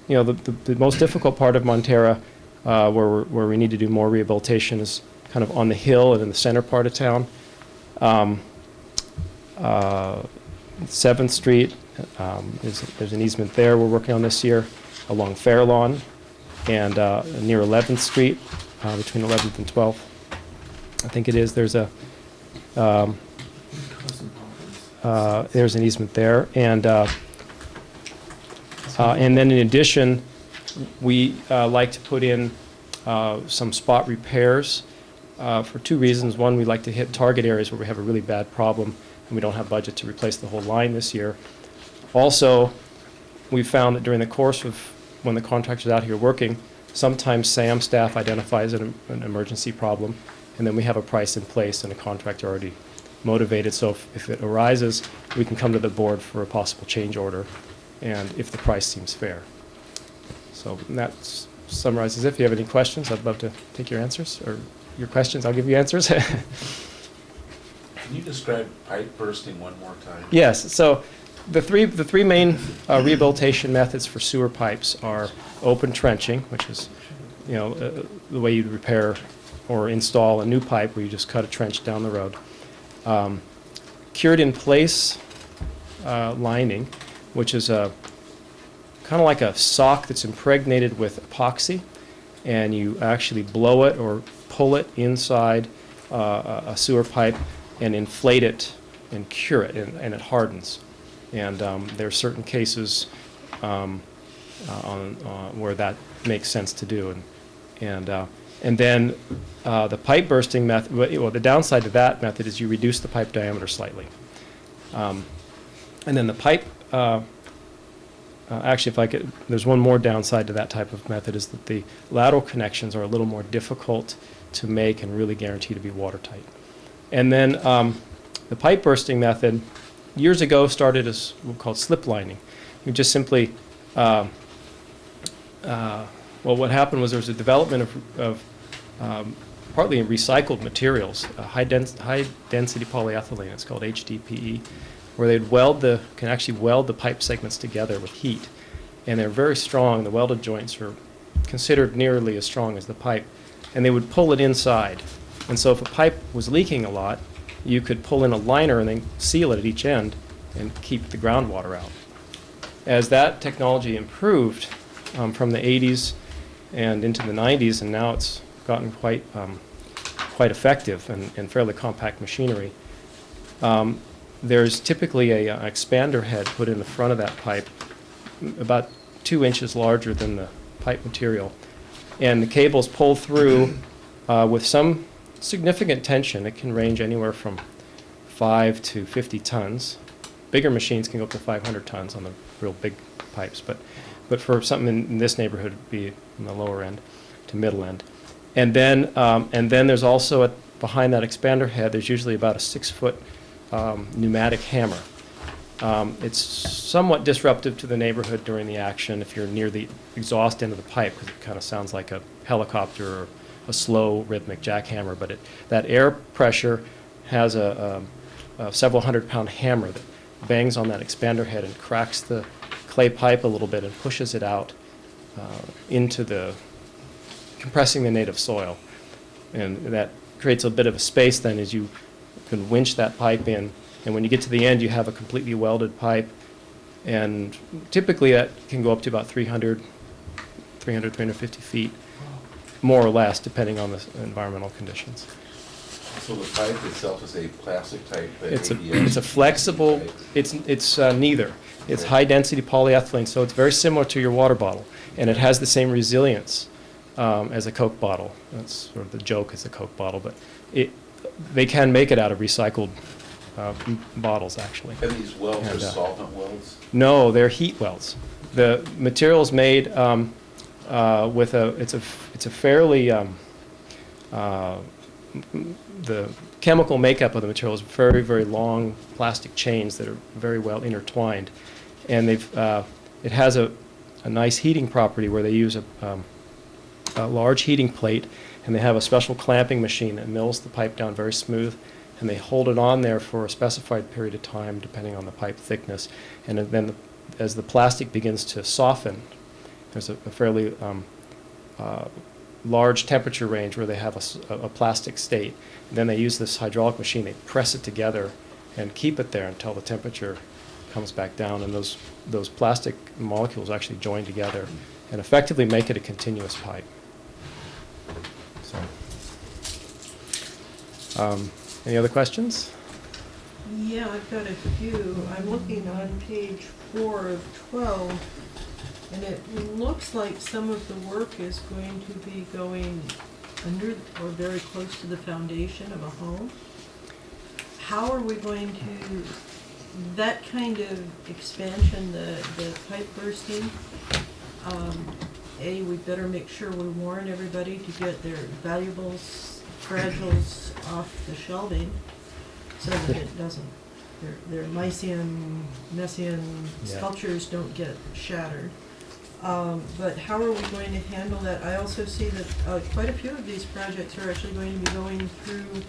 The most difficult part of Montara, where we need to do more rehabilitation, is kind of on the hill and in the center part of town. 7th Street, there's an easement there we're working on this year, along Fairlawn, and near 11th Street, between 11th and 12th. I think it is. There's an easement there, and then in addition, we like to put in some spot repairs for two reasons. One, we like to hit target areas where we have a really bad problem and we don't have budget to replace the whole line this year. Also, we found that during the course of when the contractor's out here working, sometimes SAM staff identifies an emergency problem, and then we have a price in place and a contractor already motivated. So if it arises, we can come to the board for a possible change order, and if the price seems fair. So that summarizes it. If you have any questions, I'd love to take your answers, or your questions, I'll give you answers. Can you describe pipe bursting one more time? Yes. So the three main rehabilitation methods for sewer pipes are open trenching, which is the way you repair or install a new pipe, where you just cut a trench down the road. Cured in place lining, which is a kind of like a sock that's impregnated with epoxy, and you actually blow it or pull it inside a sewer pipe and inflate it and cure it, and it hardens. And there are certain cases where that makes sense to do. And then the pipe bursting method, well, the downside to that method is you reduce the pipe diameter slightly. And then the pipe, actually, there's one more downside to that type of method, is that the lateral connections are a little more difficult to make and really guarantee to be watertight. And then the pipe bursting method, years ago, started as what we called slip lining. You just simply, well, what happened was there was a development of partly recycled materials, high density polyethylene, it's called HDPE, where can actually weld the pipe segments together with heat. And they're very strong. The welded joints are considered nearly as strong as the pipe. And they would pull it inside. And so if a pipe was leaking a lot, you could pull in a liner and then seal it at each end and keep the groundwater out. As that technology improved from the 80s and into the 90s, and now it's gotten quite effective and fairly compact machinery, there's typically an expander head put in the front of that pipe, about 2 inches larger than the pipe material. And the cables pull through with some significant tension. It can range anywhere from 5 to 50 tons. Bigger machines can go up to 500 tons on the real big pipes, but for something in this neighborhood, it'd be in the lower end to middle end. And then there's also behind that expander head, there's usually about a 6-foot pneumatic hammer. It's somewhat disruptive to the neighborhood during the action if you're near the exhaust end of the pipe, because it kind of sounds like a helicopter or a slow rhythmic jackhammer. But that air pressure has a several hundred-pound hammer that bangs on that expander head and cracks the clay pipe a little bit and pushes it out into compressing the native soil. And that creates a bit of a space then as you can winch that pipe in. And when you get to the end, you have a completely welded pipe. And typically that can go up to about 300 300, 350 feet, more or less, depending on the environmental conditions. So the pipe itself is a plastic type? It's a flexible, it's neither. It's high-density polyethylene, so it's very similar to your water bottle, and it has the same resilience as a Coke bottle. That's sort of the joke, as a Coke bottle, but they can make it out of recycled bottles, actually. And these welds And, are solvent welds? No, they're heat welds. The material is made with it's a fairly the chemical makeup of the material is very, very long plastic chains that are very well intertwined, and it has a nice heating property where they use a large heating plate, and they have a special clamping machine that mills the pipe down very smooth, and they hold it on there for a specified period of time depending on the pipe thickness, and then as the plastic begins to soften, there's a fairly large temperature range where they have a plastic state. And then they use this hydraulic machine, they press it together and keep it there until the temperature comes back down, and those plastic molecules actually join together and effectively make it a continuous pipe. So, any other questions? Yeah, I've got a few. I'm looking on page 4 of 12, and it looks like some of the work is going to be going under or very close to the foundation of a home. How are we going to, that kind of expansion, the pipe bursting, we better make sure we warn everybody to get their valuables, fragiles off the shelving so that it doesn't, their Lycian, Messian sculptures don't get shattered. But how are we going to handle that? I also see that quite a few of these projects are actually going to be going through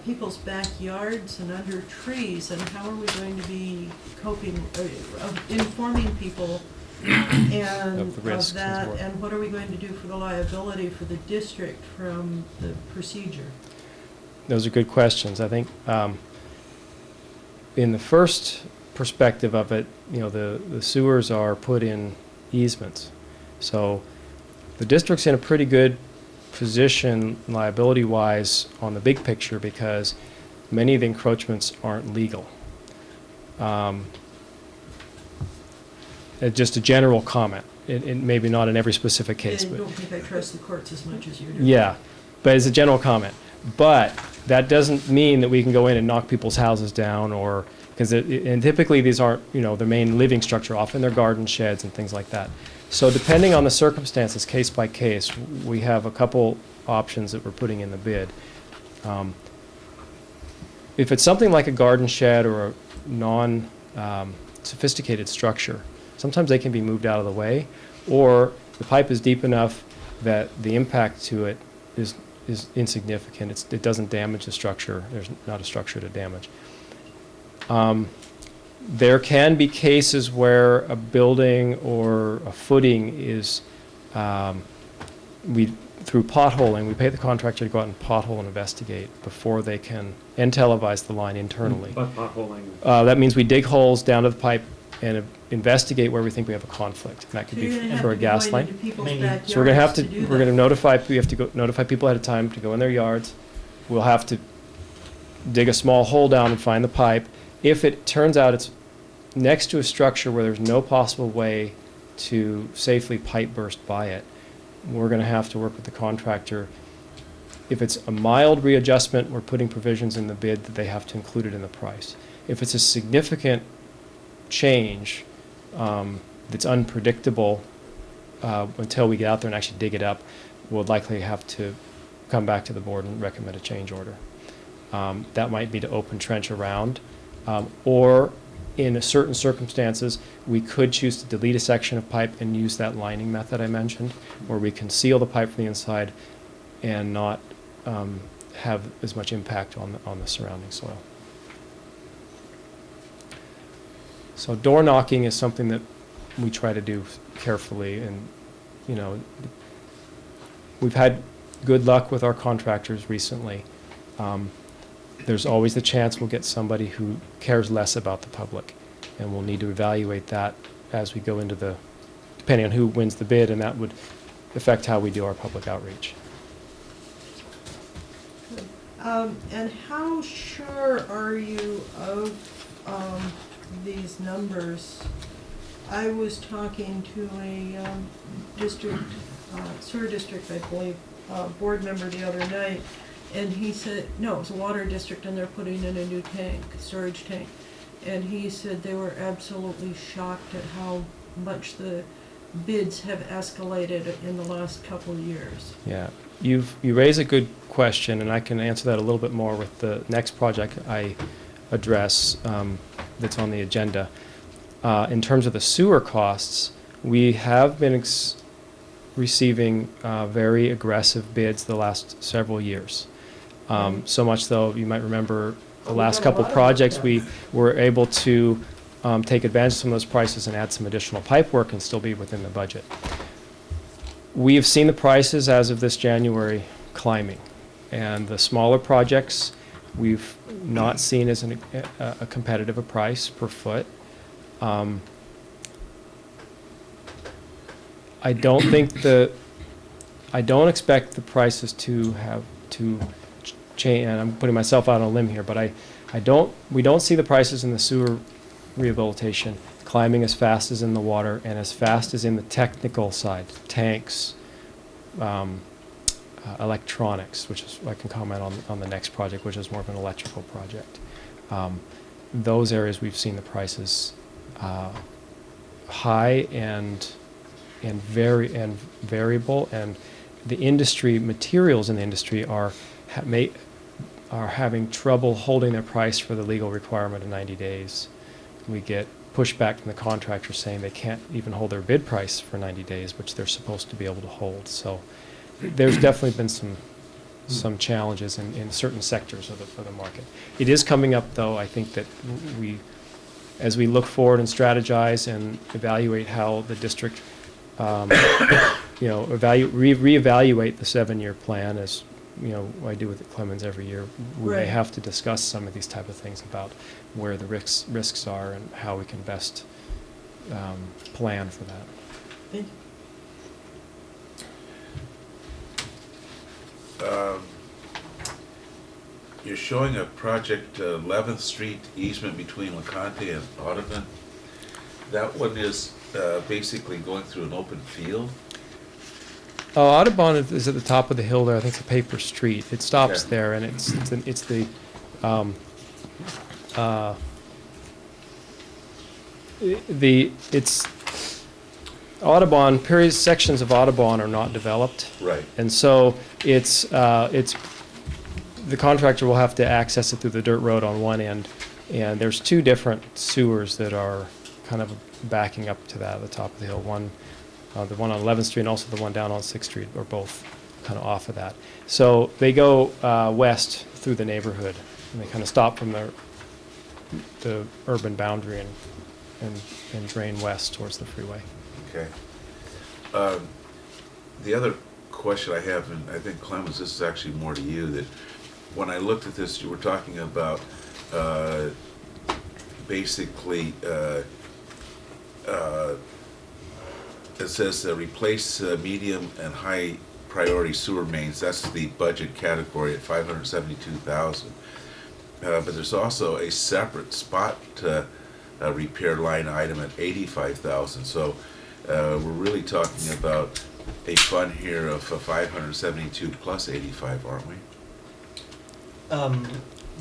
people's backyards and under trees, and how are we going to be coping, informing people and Of the risks of that, as well. and what are we going to do for the liability for the district from the procedure? Those are good questions. I think in the first perspective of it, the sewers are put in easements. So the district's in a pretty good position liability-wise on the big picture because many of the encroachments aren't legal. Just a general comment. It maybe not in every specific case. I But don't think I trust the courts as much as you do. yeah, but it's a general comment. But that doesn't mean that we can go in and knock people's houses down, or because and typically these aren't the main living structure. Often they're garden sheds and things like that. So depending on the circumstances, case by case, we have a couple options that we're putting in the bid. If it's something like a garden shed or a non-sophisticated structure, sometimes they can be moved out of the way, or the pipe is deep enough that the impact to it is insignificant. It doesn't damage the structure. There's not a structure to damage. There can be cases where a building or a footing is, through potholing, we pay the contractor to go out and pothole and investigate before they can, and televise the line internally. But potholing. That means we dig holes down to the pipe and investigate where we think we have a conflict. And that could So be you're gonna have for a to be gas going line. into people's So we're gonna have to, backyards do we're gonna that. notify, we have to go notify people ahead of time to go in their yards. We'll have to dig a small hole down and find the pipe. If it turns out it's next to a structure where there's no possible way to safely pipe burst by it, we're gonna have to work with the contractor. If it's a mild readjustment, we're putting provisions in the bid that they have to include it in the price. If it's a significant change that's unpredictable until we get out there and actually dig it up, we'll likely have to come back to the board and recommend a change order. That might be to open trench around, or in certain circumstances, we could choose to delete a section of pipe and use that lining method I mentioned, where we can seal the pipe from the inside and not have as much impact on the surrounding soil. So door knocking is something that we try to do carefully, and we've had good luck with our contractors recently. There's always the chance we'll get somebody who cares less about the public, and we'll need to evaluate that as we go into the depending on who wins the bid, and that would affect how we do our public outreach. And how sure are you of these numbers? I was talking to a district, sewer district, I believe, board member the other night, and he said, no, it's a water district and they're putting in a new tank, storage tank. And he said they were absolutely shocked at how much the bids have escalated in the last couple of years. Yeah, you raise a good question, and I can answer that a little bit more with the next project I address that's on the agenda. In terms of the sewer costs, we have been receiving very aggressive bids the last several years. So much though, you might remember the last couple projects, we were able to take advantage of some of those prices and add some additional pipe work and still be within the budget. We have seen the prices as of this January climbing, and the smaller projects we've not seen as a competitive a price per foot. I don't expect the prices to have to change, and I'm putting myself out on a limb here, but we don't see the prices in the sewer rehabilitation climbing as fast as in the water and as fast as in the technical side, tanks, electronics, which is, I can comment on the next project, which is more of an electrical project. Those areas we've seen the prices high and variable, and the industry, materials in the industry are having trouble holding their price for the legal requirement of 90 days. We get pushback from the contractors saying they can't even hold their bid price for 90 days, which they're supposed to be able to hold. So there's definitely been some challenges in certain sectors of the market. It is coming up, though. I think that as we look forward and strategize and evaluate how the district, reevaluate the 7-year plan, as I do with the Clemens every year. We may have to discuss some of these type of things about where the risks are and how we can best plan for that. Thank you. You're showing a project, 11th Street easement between LeConte and Audubon. That one is basically going through an open field. Audubon is at the top of the hill there. I think it's a paper street. It stops there, and it's the Audubon, sections of Audubon are not developed. Right. And so it's the contractor will have to access it through the dirt road on one end, and there's two different sewers that are kind of backing up to that at the top of the hill. The one on 11th Street and also the one down on 6th Street are both kind of off of that. So they go west through the neighborhood, and they kind of stop from the urban boundary and drain west towards the freeway. Okay. The other question I have, and I think Clemens, this is actually more to you, that when I looked at this, you were talking about basically it says replace medium and high priority sewer mains. That's the budget category at $572,000. But there's also a separate spot repair line item at $85,000. So we're really talking about a fund here of 572 plus 85, aren't we?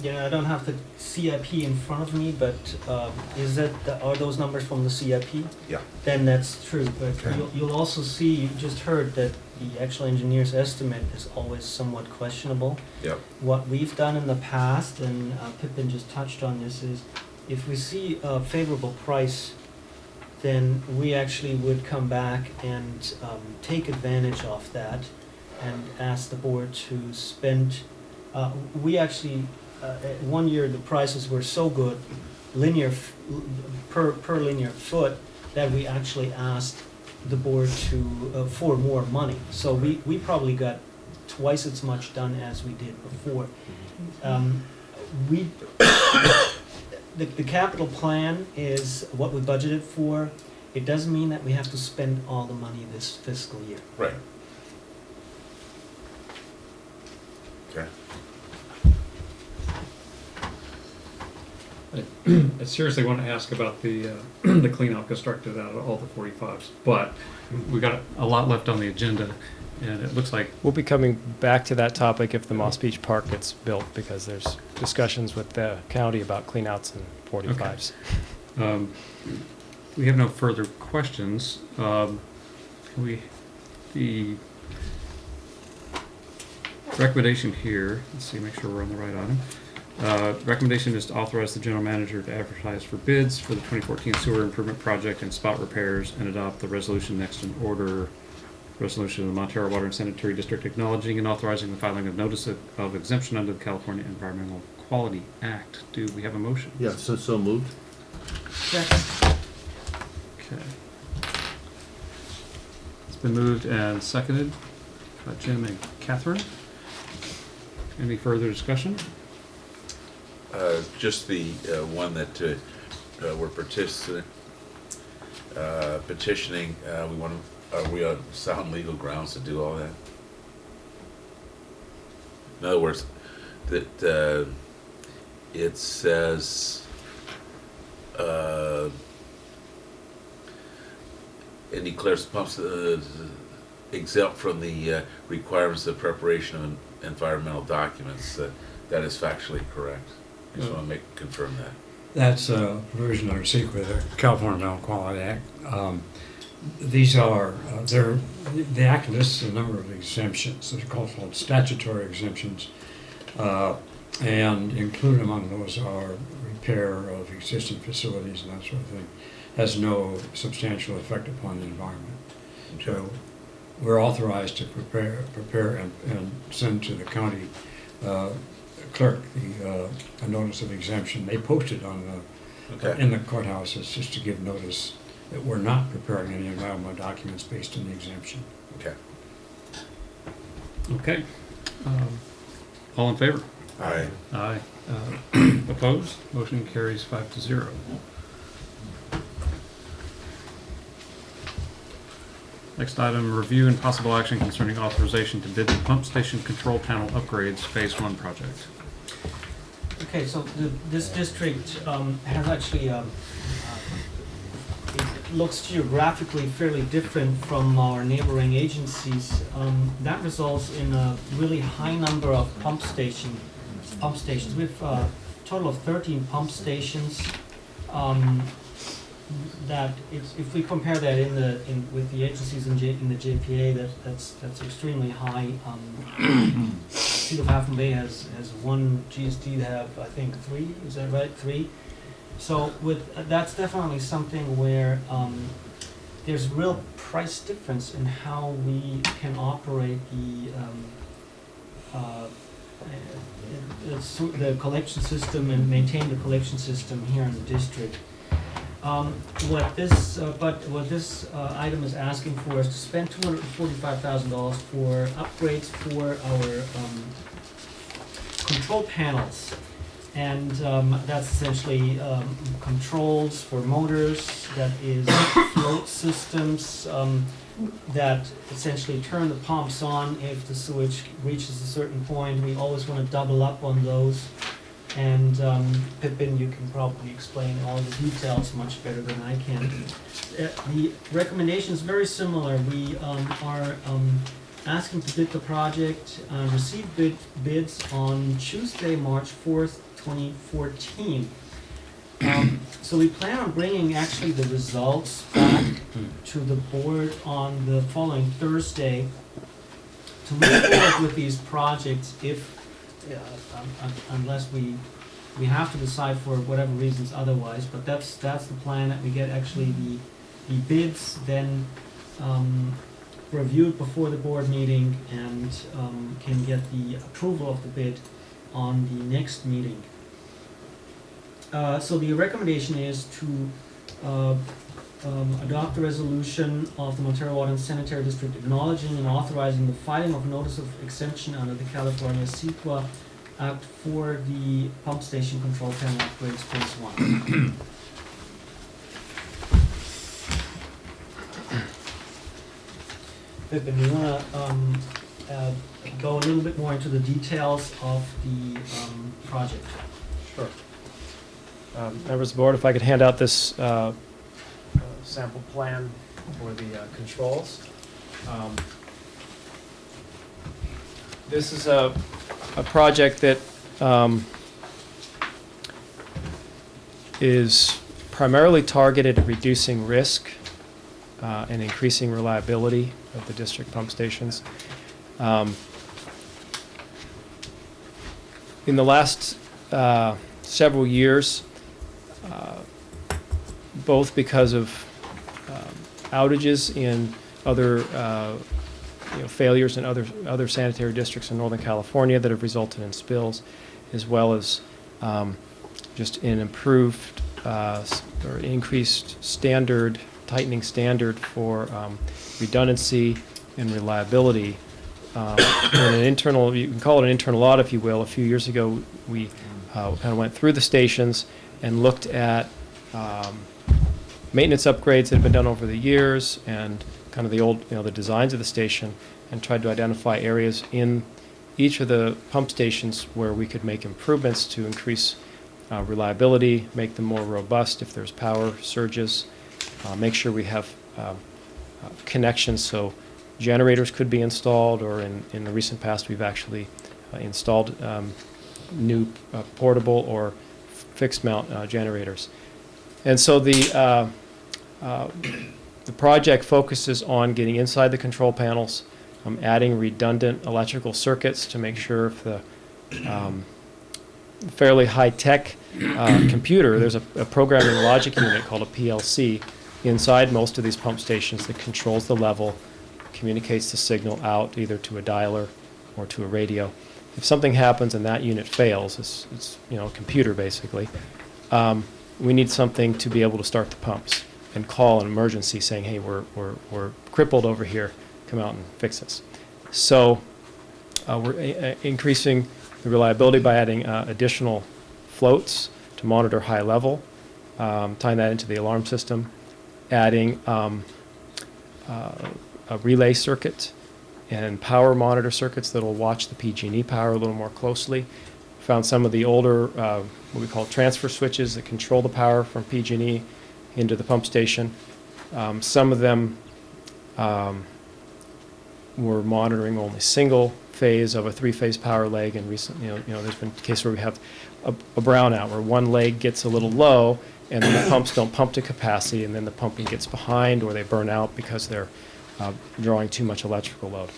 I don't have the CIP in front of me, but are those numbers from the CIP? Yeah. Then that's true, but you'll also see, you just heard that the actual engineer's estimate is always somewhat questionable. Yep. What we've done in the past, and Pippin just touched on this, is if we see a favorable price, then we actually would come back and take advantage of that and ask the board to spend. We actually, one year the prices were so good, per linear foot, that we actually asked the board to for more money. So we probably got twice as much done as we did before. The capital plan is what we budgeted for, It doesn't mean that we have to spend all the money this fiscal year. Right. Okay. I seriously want to ask about the the cleanout constructed out of all the 45s, but we got a lot left on the agenda, and it looks like We'll be coming back to that topic if the Moss Beach Park gets built, because there's discussions with the county about cleanouts and 45s. we have no further questions. The recommendation here, let's see, make sure we're on the right item. Recommendation is to authorize the general manager to advertise for bids for the 2014 sewer improvement project and spot repairs, and adopt the resolution next in order. Resolution of the Montara Water and Sanitary District acknowledging and authorizing the filing of notice of exemption under the California Environmental Quality Act. Do we have a motion? Yeah, so moved. Second. Okay. It's been moved and seconded by Jim and Catherine. Any further discussion? Just the one that we're petitioning, are we on sound legal grounds to do all that? In other words, that it says, it declares pumps exempt from the requirements of preparation of environmental documents. That is factually correct. I just want to confirm that. That's a provision under CEQA, the California Environmental Quality Act. These are, the Act lists a number of exemptions. They're called statutory exemptions. And included among those are repair of existing facilities and that sort of thing. Has no substantial effect upon the environment. So we're authorized to prepare and send to the county clerk a notice of exemption. They posted on the in the courthouses just to give notice that we're not preparing any environmental documents based on the exemption. Okay. Okay. All in favor? Aye. Aye. Opposed? Motion carries 5-0. Next item, review and possible action concerning authorization to bid the pump station control panel upgrades Phase 1 project. Okay, so this district has actually, it looks geographically fairly different from our neighboring agencies. That results in a really high number of pump stations. We have a total of 13 pump stations. That if we compare that with the agencies in the JPA, that's extremely high. Cedar Half Bay has one, GSD have I think 3. Is that right? 3. So that's definitely something where there's real price difference in how we can operate the collection system and maintain the collection system here in the district. What this item is asking for is to spend $245,000 for upgrades for our control panels, and that's essentially controls for motors, that is float systems that essentially turn the pumps on if the sewage reaches a certain point. We always want to double up on those. And Pippin, you can probably explain all the details much better than I can. The recommendation is very similar. We are asking to bid the project, receive bids on Tuesday, March 4th, 2014. So we plan on bringing actually the results back to the board on the following Thursday to move forward with these projects unless we have to decide for whatever reasons otherwise, but that's the plan, that we get actually the bids then reviewed before the board meeting and can get the approval of the bid on the next meeting. So the recommendation is to adopt a resolution of the Montara Water and Sanitary District acknowledging and authorizing the filing of notice of exemption under the California CEQA Act for the pump station control panel upgrades Phase 1. Vipin, we want to go a little bit more into the details of the project. Sure. Members of the board, if I could hand out this sample plan for the controls. This is a project that is primarily targeted at reducing risk and increasing reliability of the district pump stations. In the last several years, both because of outages in other failures in other sanitary districts in Northern California that have resulted in spills, as well as just an improved or increased standard, tightening standard for redundancy and reliability. In an internal, you can call it an internal audit, if you will. A few years ago, we kind of went through the stations and looked at maintenance upgrades that have been done over the years and kind of the old, the designs of the station, and tried to identify areas in each of the pump stations where we could make improvements to increase reliability, make them more robust if there's power surges, make sure we have connections so generators could be installed, or in the recent past we've actually installed new portable or fixed mount generators. And so the project focuses on getting inside the control panels, adding redundant electrical circuits to make sure if the fairly high-tech computer, there's a programming logic unit called a PLC inside most of these pump stations that controls the level, communicates the signal out either to a dialer or to a radio. If something happens and that unit fails, it's a computer basically, we need something to be able to start the pumps and call an emergency saying, hey, we're crippled over here, come out and fix us. So we're increasing the reliability by adding additional floats to monitor high level, tying that into the alarm system, adding a relay circuit and power monitor circuits that will watch the PG&E power a little more closely. Found some of the older, what we call transfer switches that control the power from PG&E into the pump station. Some of them were monitoring only single phase of a three-phase power leg, and recently, there's been a case where we have a brownout where one leg gets a little low and then the pumps don't pump to capacity, and then the pumping gets behind or they burn out because they're drawing too much electrical load.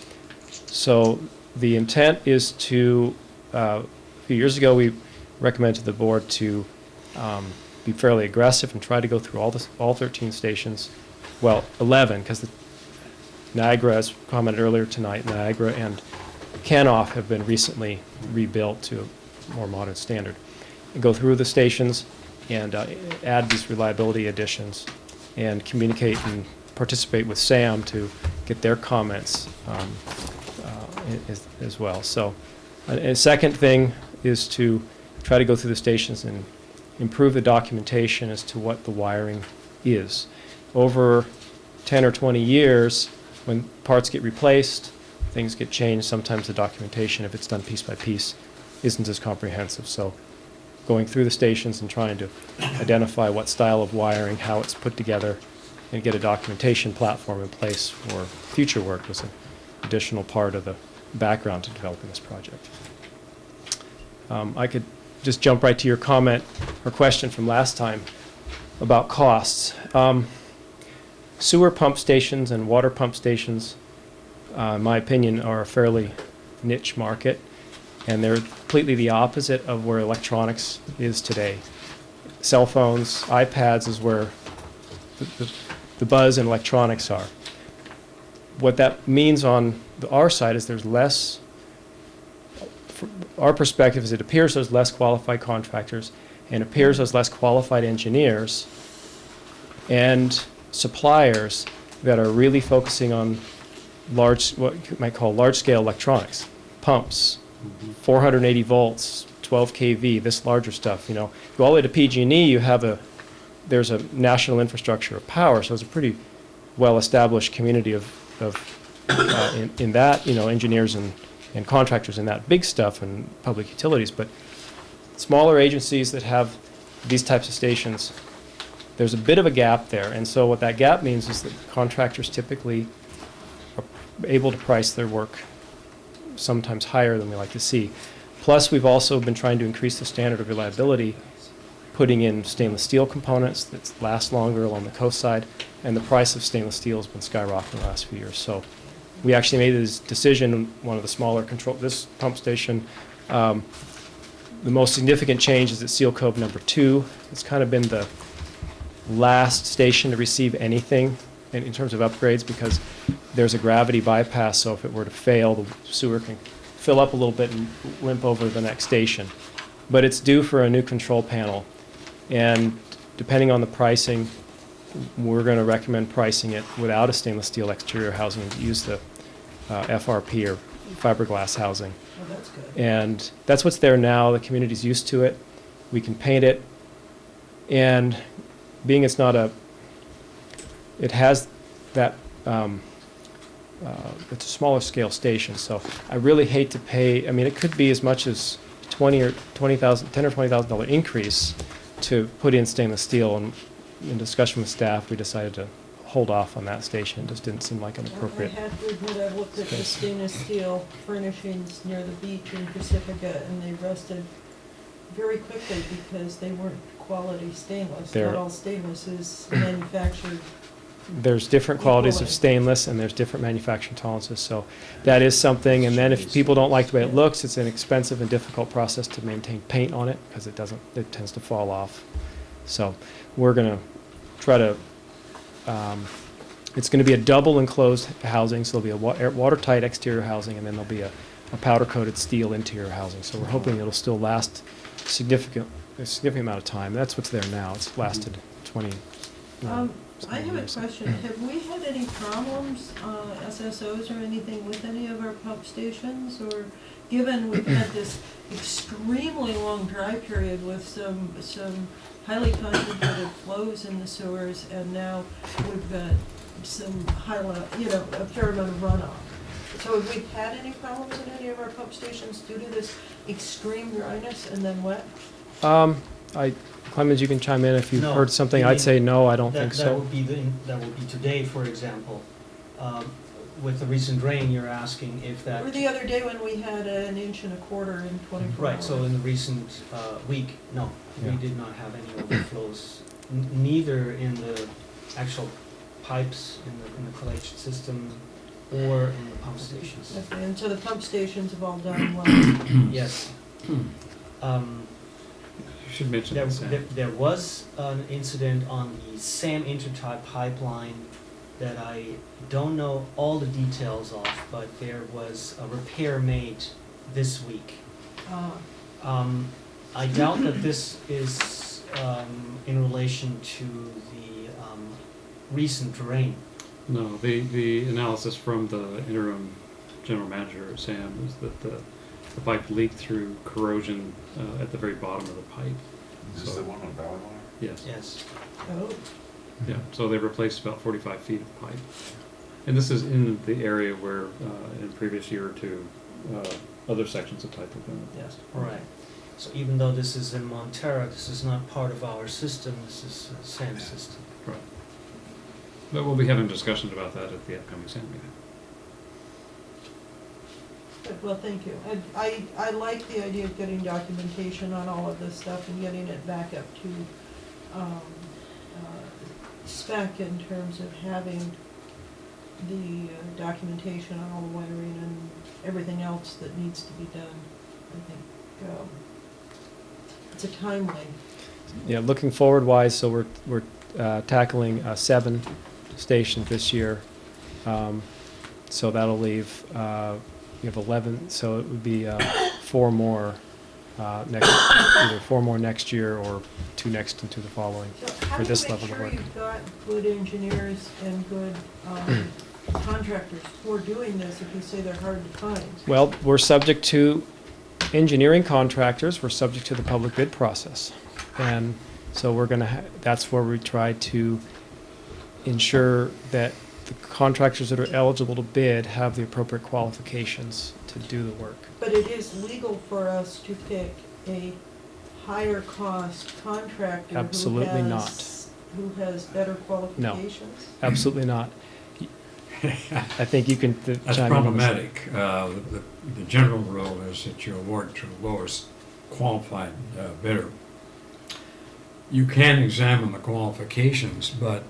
So the intent is to, a few years ago we recommended to the board to be fairly aggressive and try to go through all 13 stations, well 11, because Niagara, as commented earlier tonight, Niagara and Canoff have been recently rebuilt to a more modern standard. And go through the stations and add these reliability additions and communicate and participate with SAM to get their comments as well. So a second thing is to try to go through the stations and improve the documentation as to what the wiring is. Over 10 or 20 years, when parts get replaced, things get changed, sometimes the documentation, if it's done piece by piece, isn't as comprehensive. So going through the stations and trying to identify what style of wiring, how it's put together, and get a documentation platform in place for future work was an additional part of the background to developing this project. I could just jump right to your comment or question from last time about costs. Sewer pump stations and water pump stations, in my opinion, are a fairly niche market, and they're completely the opposite of where electronics is today. Cell phones, iPads is where the buzz in electronics are. What that means on our side is there's less, from our perspective is it appears there's less qualified contractors and appears there's less qualified engineers and suppliers that are really focusing on what you might call large-scale electronics, pumps, 480 volts, 12 kV, this larger stuff. You go all the way to PG&E, there's a national infrastructure of power, so it's a pretty well-established community of in that, engineers and contractors in that big stuff and public utilities, but smaller agencies that have these types of stations, there's a bit of a gap there. And so what that gap means is that contractors typically are able to price their work sometimes higher than we like to see. Plus, we've also been trying to increase the standard of reliability, putting in stainless steel components that last longer along the coast side, and the price of stainless steel has been skyrocketing the last few years. So we actually made this decision, one of the smaller this pump station, the most significant change is at Seal Cove number 2. It's kind of been the last station to receive anything in terms of upgrades because there's a gravity bypass, so if it were to fail, the sewer can fill up a little bit and limp over to the next station. But it's due for a new control panel, and depending on the pricing, we're going to recommend pricing it without a stainless steel exterior housing and use the FRP or fiberglass housing. Oh, that's good. And that's what's there now. The community's used to it. We can paint it. And being it's not it has that, it's a smaller scale station. So I really hate to pay, I mean, it could be as much as $10,000 or $20,000 increase to put in stainless steel. And in discussion with staff, we decided to hold off on that station. It just didn't seem like an appropriate. I have to admit, I've looked at the stainless steel furnishings near the beach in Pacifica, and they rusted very quickly because they weren't quality stainless. Not all stainless is manufactured. There's different qualities of stainless, and there's different manufacturing tolerances. So that is something. And then if people don't like the way it looks, it's an expensive and difficult process to maintain paint on it because it tends to fall off. So we're going to try to. It's going to be a double enclosed housing, so there'll be a watertight exterior housing, and then there'll be a powder-coated steel interior housing. So we're hoping it'll still last a significant amount of time. That's what's there now. It's lasted 20. I have a question. Have we had any problems, SSOs or anything, with any of our pump stations? Or given we've had this extremely long dry period with some highly concentrated flows in the sewers, and now we've got some a fair amount of runoff. So have we had any problems in any of our pump stations due to this extreme dryness and then wet? Clemens, you can chime in if you've No. heard something. I'd say no, I don't think That so. would be today, for example. With the recent rain, you're asking if that. Or the other day when we had 1.25 inches in 24 hours. Right, so in the recent week, no, we Yeah. did not have any overflows, neither in the actual pipes in the collection system or in the pump stations. Okay, and so the pump stations have all done well. Yes. You should mention that. There was an incident on the SAM intertype pipeline that I don't know all the details of, but there was a repair made this week. I doubt that this is in relation to the recent rain. No, the analysis from the interim general manager at SAM is that the pipe leaked through corrosion at the very bottom of the pipe. Is this the one on Valley Wire? Yes. Yes. Oh. Yeah, so they replaced about 45 feet of pipe. And this is in the area where in the previous year or two, other sections of pipe have been replaced. All right. So even though this is in Montara, this is not part of our system, this is a SAM system. Right. But we'll be having discussions about that at the upcoming SAM meeting. Good, well, thank you. I like the idea of getting documentation on all of this stuff and getting it back up to spec in terms of having the documentation on all the wiring and everything else that needs to be done. I think it's a timely. Yeah, looking forward wise, so we're tackling 7 stations this year. So that'll leave, you have 11, so it would be 4 more either 4 more next year or 2 next and 2 the following for this level of work. How do you make sure you've got good engineers and good contractors who are doing this if you say they're hard to find? Well, we're subject to engineering contractors, we're subject to the public bid process. And so we're going to, that's where we try to ensure that the contractors that are eligible to bid have the appropriate qualifications to do the work. But it is legal for us to pick a higher cost contractor Absolutely who has better qualifications? Absolutely not. I think you can That's chime in on this. problematic. The general rule is that you award to the lowest qualified bidder. You can examine the qualifications, but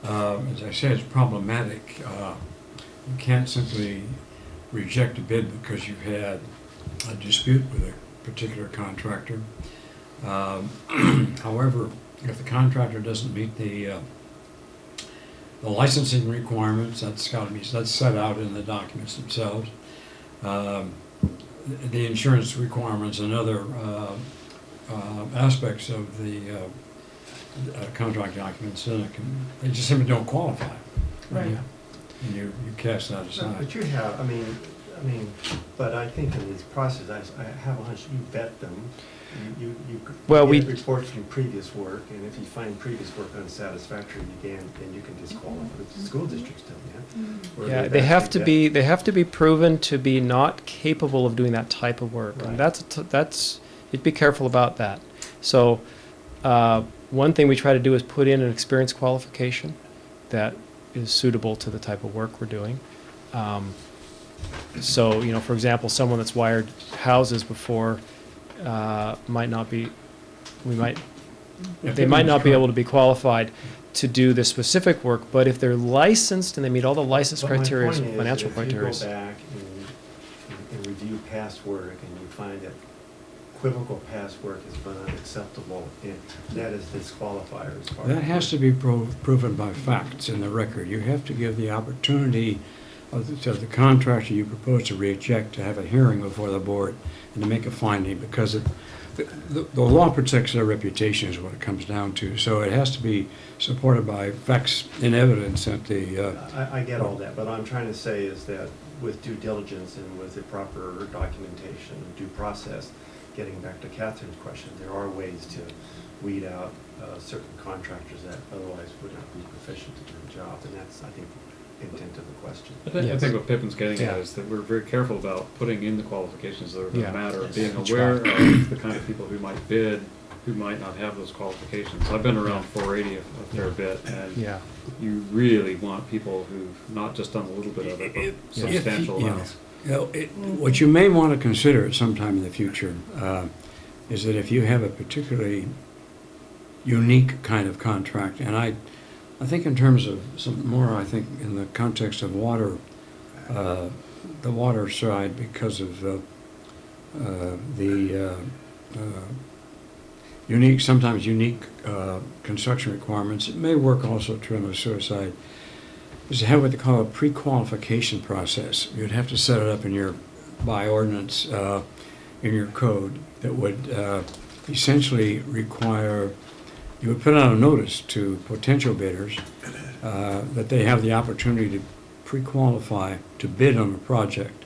as I said, it's problematic. You can't simply reject a bid because you've had a dispute with a particular contractor. However, if the contractor doesn't meet the licensing requirements, that's set out in the documents themselves. The insurance requirements and other aspects of the contract documents, then they just simply don't qualify. Right. And you cast that No, aside. but you have, but I think in these processes, I have a hunch you vet them. You Well, get we- reports from previous work, and if you find previous work unsatisfactory, then you can disqualify. The school districts do that. where Yeah, they've they have to actually be, they have to be proven to be not capable of doing that type of work. Right. And that's, you'd be careful about that. So, one thing we try to do is put in an experience qualification that is suitable to the type of work we're doing. So, for example, someone that's wired houses before, might not be, they might not be able to be qualified to do this specific work, but if they're licensed and they meet all the license But my criteria, point is, financial if criteria. you go back and review past work, and you find that equivocal past work has been unacceptable, and that is disqualifier as far as. That has to be proven by facts in the record. You have to give the opportunity to the contractor you propose to reject to have a hearing before the board and to make a finding, because the law protects their reputation is what it comes down to. So it has to be supported by facts and evidence that the... I get all that, but what I'm trying to say is that with due diligence and with the proper documentation and due process, getting back to Catherine's question, there are ways to weed out certain contractors that otherwise would not be proficient to do the job, and that's, I think, the intent of the question. I think what Pippin's getting at is that we're very careful about putting in the qualifications that are going to matter, being aware of the kind of people who might bid, who might not have those qualifications. I've been around 480 a fair bit, and you really want people who've not just done a little bit of it, but substantial amounts. What you may want to consider at some time in the future is that if you have a particularly unique kind of contract, and I think in terms of some more, I think in the context of water, the water side, because of the sometimes unique construction requirements, it may work also true on the sewer side, is to have what they call a pre-qualification process. You'd have to set it up by ordinance in your code that would essentially require, you would put out a notice to potential bidders that they have the opportunity to pre-qualify to bid on a project.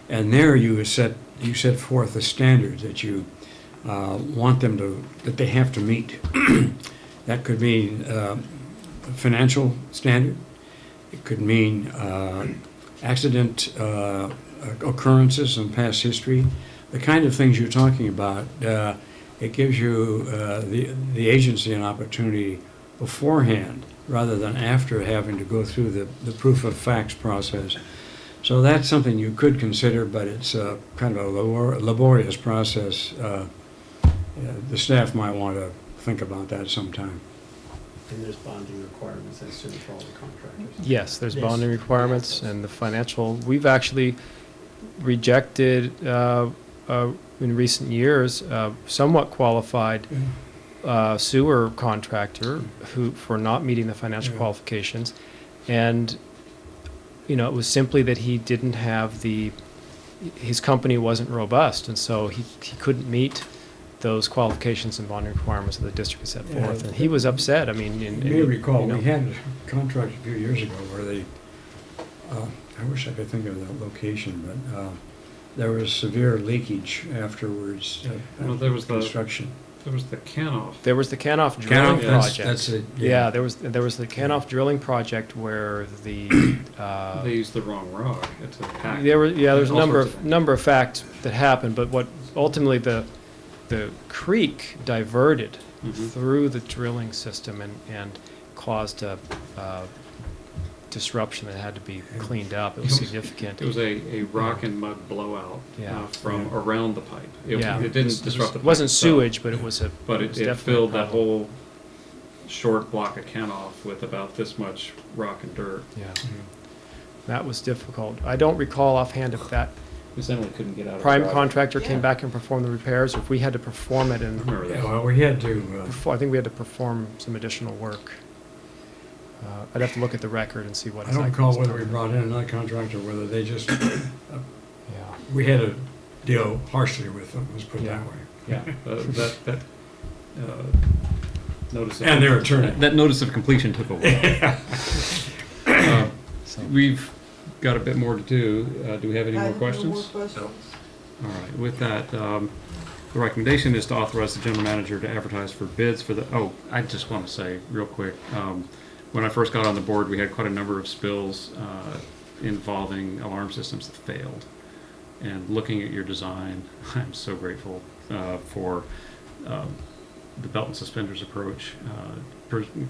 And there you set forth the standards that you want them that they have to meet. That could mean a financial standard. It could mean accident occurrences in past history. The kind of things you're talking about, it gives you, the agency, an opportunity beforehand rather than after having to go through the proof of facts process. So that's something you could consider, but it's kind of a laborious process. The staff might want to think about that sometime. And there's bonding requirements, I assume, for all the contractors. Yes, there's bonding requirements and the financial. We've actually rejected in recent years somewhat qualified sewer contractor for not meeting the financial qualifications, and it was simply that he didn't have his company wasn't robust, and so he couldn't meet those qualifications and bonding requirements that the district has set forth, and he was upset. I mean, you may recall we had a contract a few years ago where they, I wish I could think of the location, but there was severe leakage afterwards. Well, there was construction. There was the Canoff. There was the Canoff drilling Canoff, project. that's it, yeah. Yeah, there was the Canoff drilling project where the They used the wrong rock. It's a pack. there's a All number sorts of things. number of facts that happened, but what ultimately the creek diverted Mhm. through the drilling system and caused a disruption that had to be cleaned up. It was significant. It was a rock and mud blowout Yeah. from around the pipe. It Yeah. didn't disrupt the pipe. It wasn't itself, sewage, but it was a. But was it definitely a filled that problem. whole short block of Canoff with about this much rock and dirt. Yeah. That was difficult. I don't recall offhand if that We simply couldn't get out of the prime driveway. contractor came Yeah. back and performed the repairs, or if we had to perform it I and, remember Yeah, that. well, we had to, I think we had to perform some additional work. I'd have to look at the record and see what I don't exactly recall was whether done. we brought in another contractor, whether they just, Yeah. we had to deal harshly with them, let's put it that Yeah. way. Yeah, that notice of And their attorney. That notice of completion took a while. Uh, We've got a bit more to do. Do we have any I more have no questions? more questions. All right, with that, the recommendation is to authorize the general manager to advertise for bids for the, I just want to say real quick, when I first got on the board, we had quite a number of spills involving alarm systems that failed. And looking at your design, I'm so grateful for the belt and suspenders approach,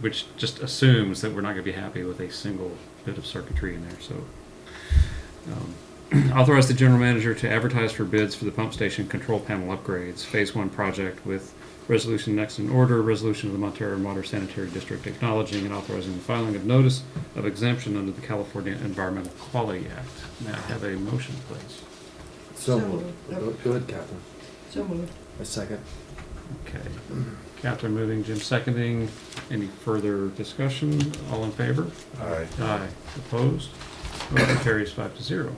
which just assumes that we're not going to be happy with a single bit of circuitry in there. So authorize the general manager to advertise for bids for the pump station control panel upgrades, Phase 1 project with resolution next in order, resolution of the Montara Water Sanitary District acknowledging and authorizing the filing of notice of exemption under the California Environmental Quality Act. May I have a motion, please? So So moved. moved. Go ahead, Catherine. So moved. A second. Okay. Catherine moving, Jim seconding. Any further discussion? All in favor? Aye. Aye. Opposed? Motion carries 5-0.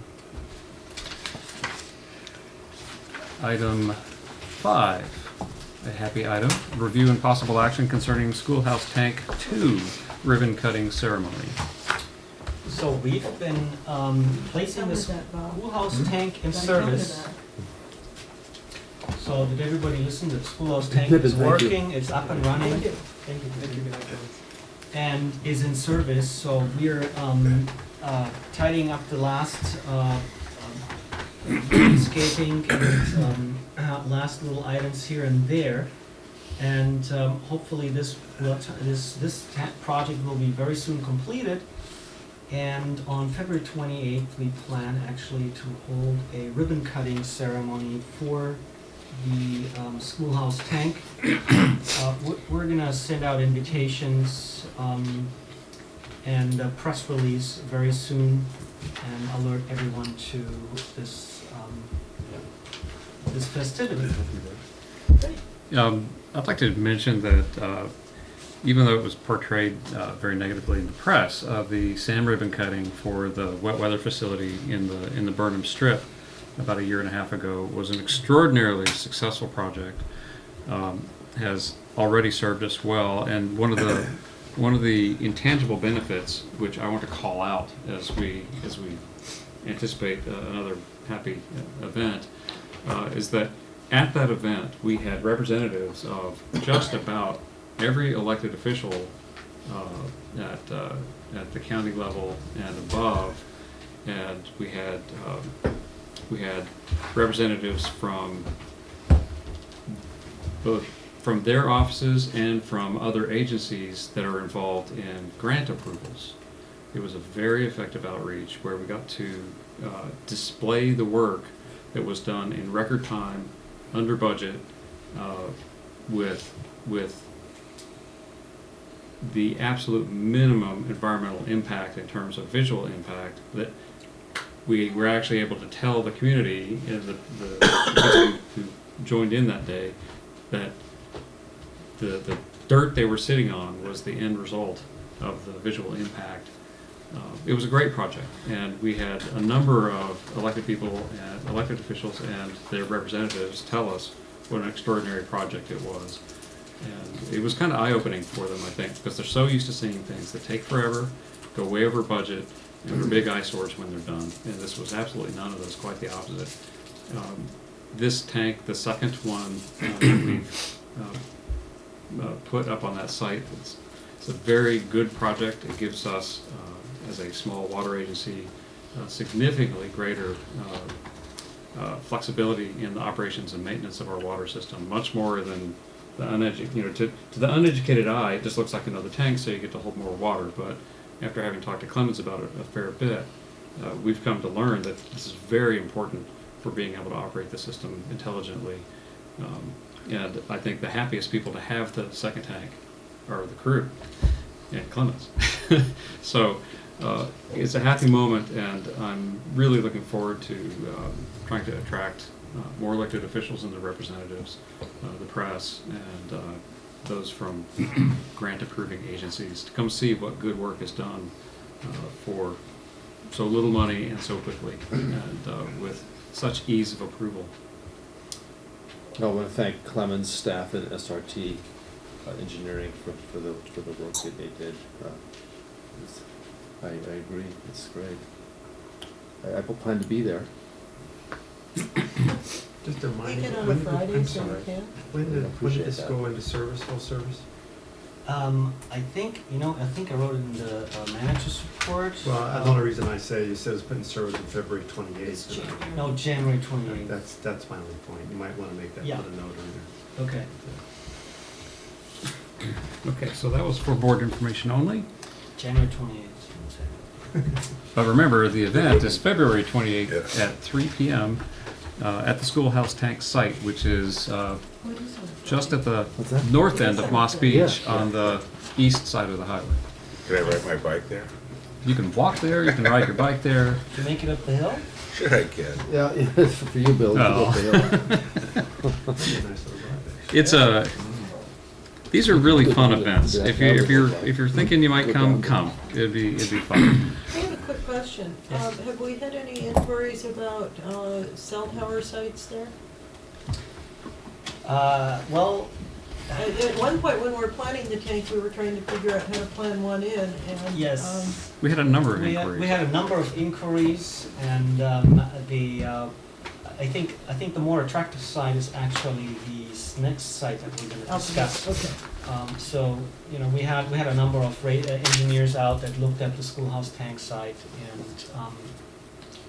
Item 5, a happy item. Review and possible action concerning Schoolhouse Tank 2 ribbon cutting ceremony. So we've been placing Covered this that, Bob. schoolhouse tank in I covered service. that. So did everybody listen? The schoolhouse tank Did, is thank you. working, it's up and running. Thank you. Thank you. And is in service, so we're tidying up the last landscaping and last little items here and there. And hopefully this project will be very soon completed. And on February 28th, we plan actually to hold a ribbon cutting ceremony for the schoolhouse tank. We're gonna send out invitations and a press release very soon and alert everyone to this this festivity. I'd like to mention that even though it was portrayed very negatively in the press, the sand ribbon cutting for the wet weather facility in the Burnham Strip about a year and a half ago was an extraordinarily successful project. Has already served us well, and one of the intangible benefits, which I want to call out as we anticipate another happy event, is that at that event we had representatives of just about every elected official at the county level and above, and we had representatives from both from their offices and from other agencies that are involved in grant approvals. It was a very effective outreach where we got to display the work that was done in record time, under budget, with the absolute minimum environmental impact in terms of visual impact, that we were actually able to tell the community and the people who joined in that day that the dirt they were sitting on was the end result of the visual impact. It was a great project, and we had a number of elected people and elected officials and their representatives tell us what an extraordinary project it was. And it was kind of eye-opening for them, I think, because they're so used to seeing things that take forever, go way over budget, and are big eyesores when they're done. And this was absolutely none of those, quite the opposite. This tank, the second one that we've put up on that site. It's a very good project. It gives us, as a small water agency, significantly greater flexibility in the operations and maintenance of our water system, much more than the uneducated, to the uneducated eye, it just looks like another tank, so you get to hold more water. But after having talked to Clemens about it a fair bit, we've come to learn that this is very important for being able to operate the system intelligently. And I think the happiest people to have the second tank are the crew and Clemens. So it's a happy moment, and I'm really looking forward to trying to attract more elected officials and their representatives, the press, and those from grant-approving agencies to come see what good work is done for so little money and so quickly, and with such ease of approval. I want to thank Clemens' staff and SRT Engineering for the work that they did. I agree, it's great. I plan to be there. Just a reminder. Make it on a Friday so you can. When did appreciate this that. go into service, full service? I think I wrote it in the manager's report. Well, the only reason I say, you said it was put in service on February 28th. No, January 28th. That's my only point. You might want to make that, Yeah. put a note on there. Okay. Okay, so that was for board information only. January 28th. But remember, the event is February 28th at 3 p.m. At the Schoolhouse Tank site, which is just at the north end of Moss Beach on the east side of the highway. Can I ride my bike there? You can walk there, you can ride your bike there. Did you make it up the hill? Sure I can. Yeah, for you, Bill. Oh. It's a. These are really fun events. If you're thinking you might come. It'd be fun. I have a quick question. Have we had any inquiries about cell tower sites there? Well, At one point, when we were planning the tank, we were trying to figure out how to plan one in, and yes. We had a number of We inquiries. had a number of inquiries, and I think the more attractive site is actually the next site that we're going to discuss. Okay. So we had a number of engineers out that looked at the schoolhouse tank site, and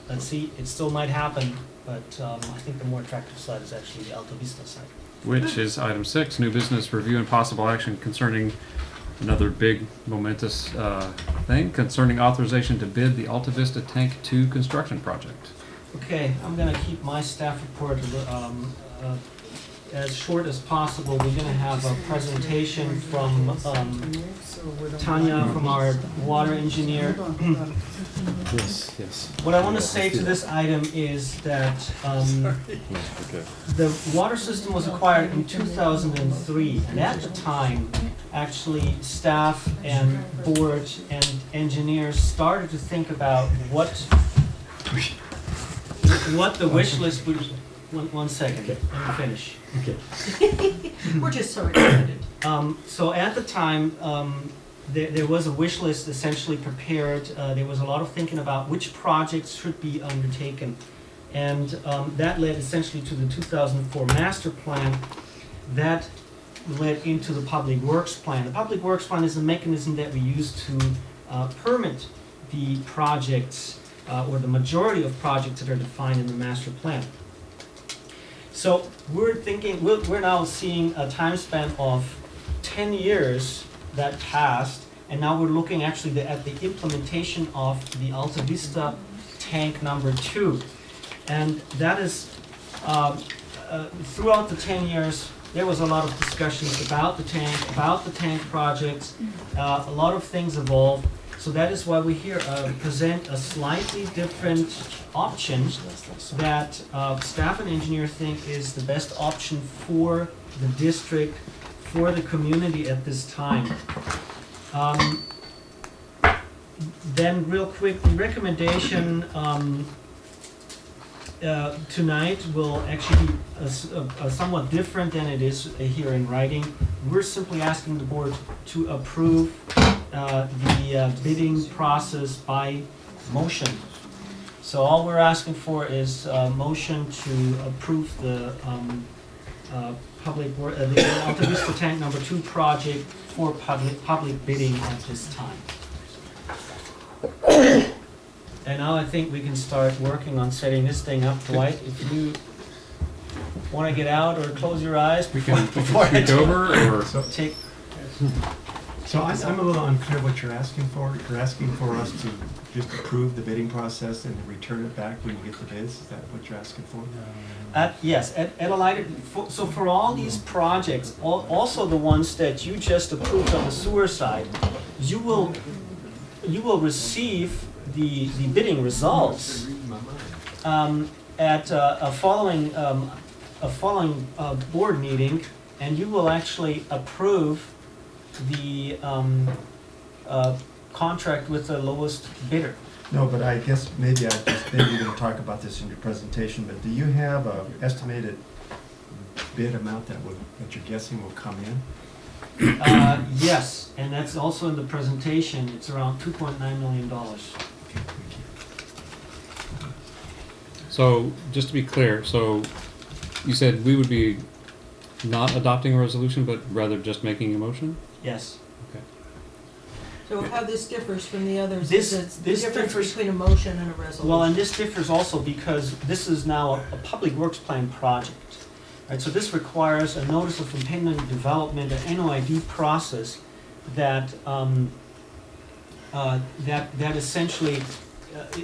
let's see, it still might happen, but I think the more attractive site is actually the Alta Vista site. Which is item 6, new business review and possible action concerning another big momentous thing concerning authorization to bid the Alta Vista Tank 2 construction project. Okay, I'm gonna keep my staff report as short as possible. We're gonna have a presentation from Tanya, from our water engineer. Yes. What I want to say to this item is that the water system was acquired in 2003, and at the time, actually, staff and board and engineers started to think about what the wish list would. One second, let me finish. Okay. we're just so excited. So at the time, there was a wish list essentially prepared. There was a lot of thinking about which projects should be undertaken. And that led essentially to the 2004 master plan. That led into the public works plan. The public works plan is a mechanism that we use to permit the projects or the majority of projects that are defined in the master plan. So we're now seeing a time span of 10 years that passed, and now we're looking actually at the implementation of the Alta Vista tank number 2. And that is, throughout the 10 years, there was a lot of discussions about the tank projects. A lot of things evolved. So that is why we here present a slightly different option that staff and engineer think is the best option for the district, for the community at this time. Then real quick, the recommendation tonight will actually be somewhat different than it is here in writing. We're simply asking the board to approve the bidding process by motion. So all we're asking for is a motion to approve the the Alta Vista Tank Number 2 project for public bidding at this time. And now I think we can start working on setting this thing up. Dwight, if you want to get out or close your eyes We can before I speak over, or take. So I'm a little unclear what you're asking for. You're asking for us to just approve the bidding process and then return it back when you get the bids? Is that what you're asking for? Yes, at a later, so for all these projects, also the ones that you just approved on the sewer side, you will receive the bidding results at a following board meeting, and you will actually approve the contract with the lowest bidder. No, but I guess maybe you're going to talk about this in your presentation, but do you have an estimated bid amount that you're guessing will come in? Yes, and that's also in the presentation. It's around $2.9 million. so just to be clear, so you said we would be not adopting a resolution, but rather just making a motion? Yes. Okay. So how this differs from the others This- is it's the this difference differs- between a motion and a resolution. Well, and this differs also because this is now a public works plan project. Right, so this requires a notice of impending development, an NOID process that that essentially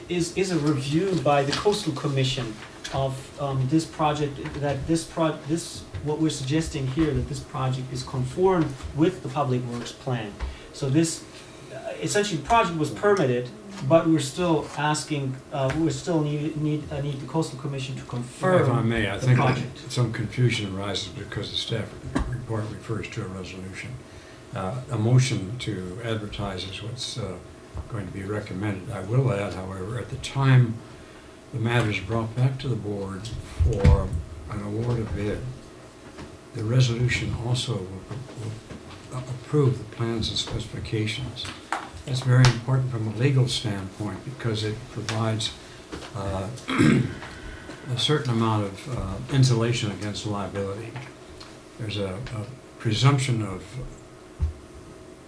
is a review by the Coastal Commission of this project, that what we're suggesting here, that this project is conformed with the public works plan. So this, essentially, the project was permitted, but we're still asking, we still need the Coastal Commission to confirm If I may, I the think project. that some confusion arises because the staff report refers to a resolution. A motion to advertise is what's going to be recommended. I will add, however, at the time the matter is brought back to the board for an award of bid, the resolution also will approve the plans and specifications. That's very important from a legal standpoint because it provides a certain amount of insulation against liability. There's a presumption of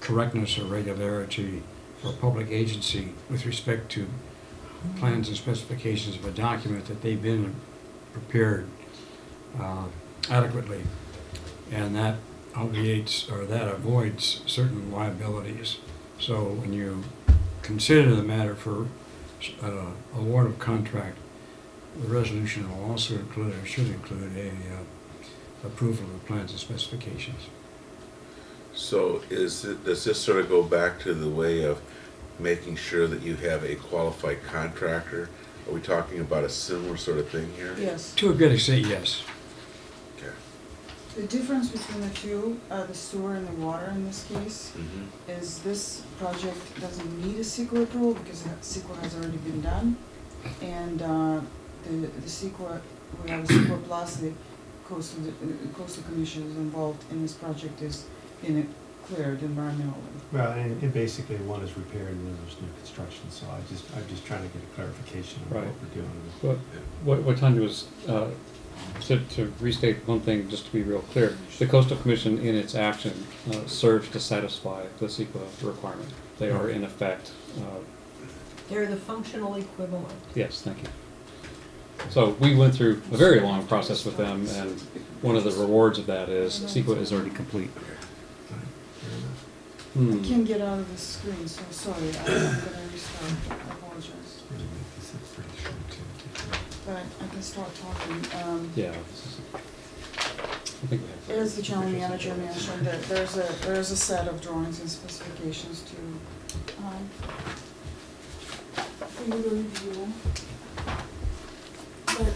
correctness or regularity for a public agency with respect to plans and specifications of a document that they've been prepared adequately, and that obviates or that avoids certain liabilities. So when you consider the matter for award of contract, the resolution will also include, or should include, a approval of plans and specifications. So does this sort of go back to the way of making sure that you have a qualified contractor? Are we talking about a similar sort of thing here? Yes. To a good extent, yes. Okay. The difference between the two, the sewer and the water in this case, Mm-hmm. is this project doesn't need a CEQA approval because the CEQA has already been done. And the CEQA, we have a CEQA plus the Coastal Commission is involved in this project is in it cleared environmentally. Well, and basically one is repaired and the other is new construction, so I'm just trying to get a clarification on Right. what we're doing. What Tanya was, to restate one thing, just to be real clear, the Coastal Commission in its action serves to satisfy the CEQA requirement. They are in effect, They're the functional equivalent. yes, thank you. So we went through a very long process with them, and one of the rewards of that is CEQA is already complete. I can't get out of the screen, so sorry, I'm gonna restart, I apologize. But I can start talking. Yeah. I think we have. As the general manager mentioned, that there's a set of drawings and specifications to, for you to review. But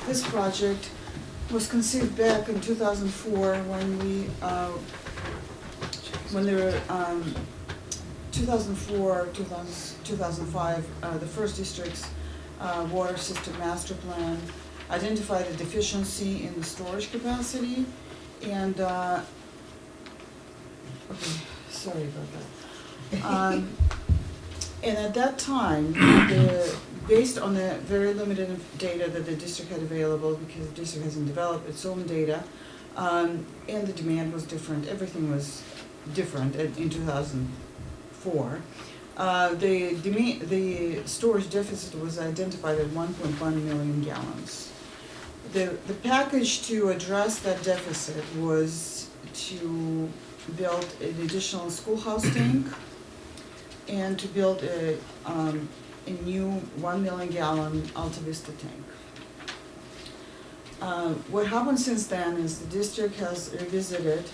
this project was conceived back in 2004 when there were 2004, 2005, the first district's water system master plan identified a deficiency in the storage capacity, and okay, sorry about that. And at that time, based on the very limited data that the district had available, because the district hasn't developed its own data, and the demand was different, everything was different in 2004. The storage deficit was identified at 1.1 million gallons. The package to address that deficit was to build an additional schoolhouse tank and to build a new 1 million gallon Alta Vista tank. What happened since then is the district has revisited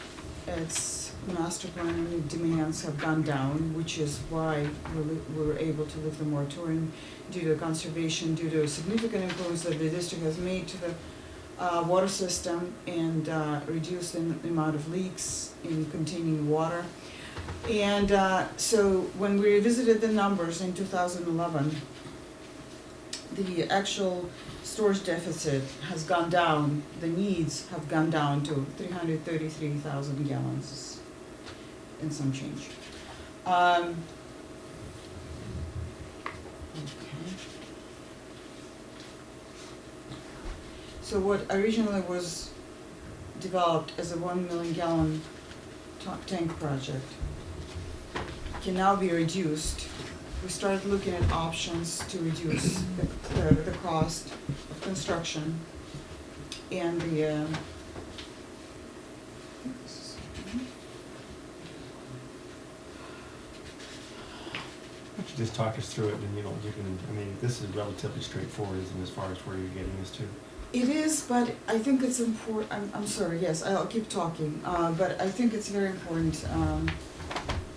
its master plan, and the demands have gone down, which is why we were able to lift the moratorium due to conservation, due to significant improvements that the district has made to the water system and reduce the amount of leaks in containing water. And so when we revisited the numbers in 2011, the actual storage deficit has gone down, the needs have gone down to 333,000 gallons and some change. Okay. So what originally was developed as a 1 million gallon tank project can now be reduced. We started looking at options to reduce the cost of construction and the Why don't you just talk us through it, and you know, you can, I mean, this is relatively straightforward, isn't it, as far as where you're getting us to? It is, but I think it's important, I'm sorry, yes, I'll keep talking, but I think it's very important,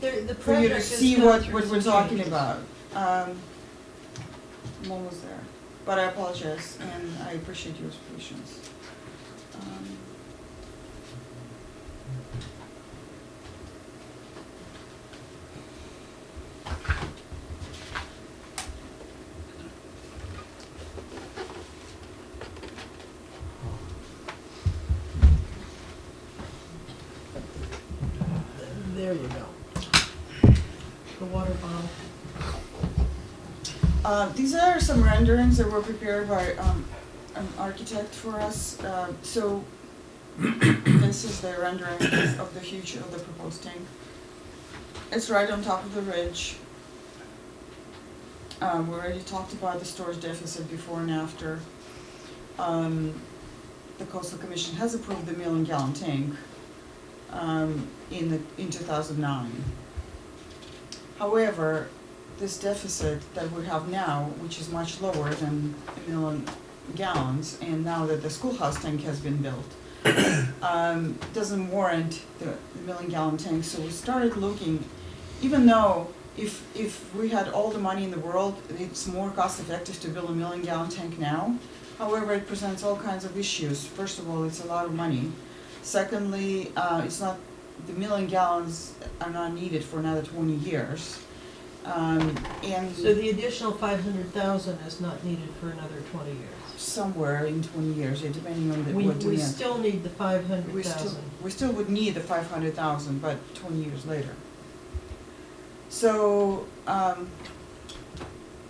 The for you to project is see going what through we're some talking changes. about. I'm almost there, but I apologize, and I appreciate your patience. There you go. The water bottle. These are some renderings that were prepared by an architect for us. So this is the rendering of the future of the proposed tank. It's right on top of the ridge. We already talked about the storage deficit before and after. The Coastal Commission has approved the 1 million gallon tank in 2009. However, this deficit that we have now, which is much lower than 1 million gallons, and now that the schoolhouse tank has been built, doesn't warrant the 1 million gallon tank. So we started looking, even though if we had all the money in the world, it's more cost effective to build a 1 million gallon tank now. However, it presents all kinds of issues. First of all, it's a lot of money. Secondly, it's not, the 1 million gallons are not needed for another 20 years. And So the additional 500,000 is not needed for another 20 years. somewhere in 20 years, yeah, depending on We what demand. still need the 500,000. We still would need the 500,000, but 20 years later. So, the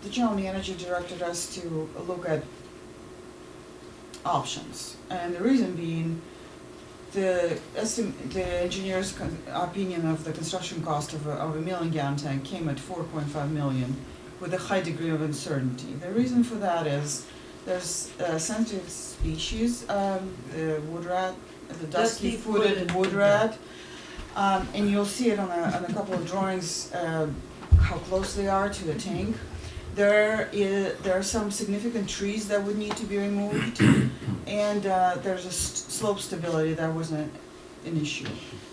general manager directed us to look at options. And the reason being, the engineer's opinion of the construction cost of a 1 million gallon tank came at 4.5 million with a high degree of uncertainty. The reason for that is there's sensitive species, the wood rat, the dusky-footed wood rat, and you'll see it on a couple of drawings how close they are to the tank. There are some significant trees that would need to be removed, and there's a slope stability that wasn't an issue.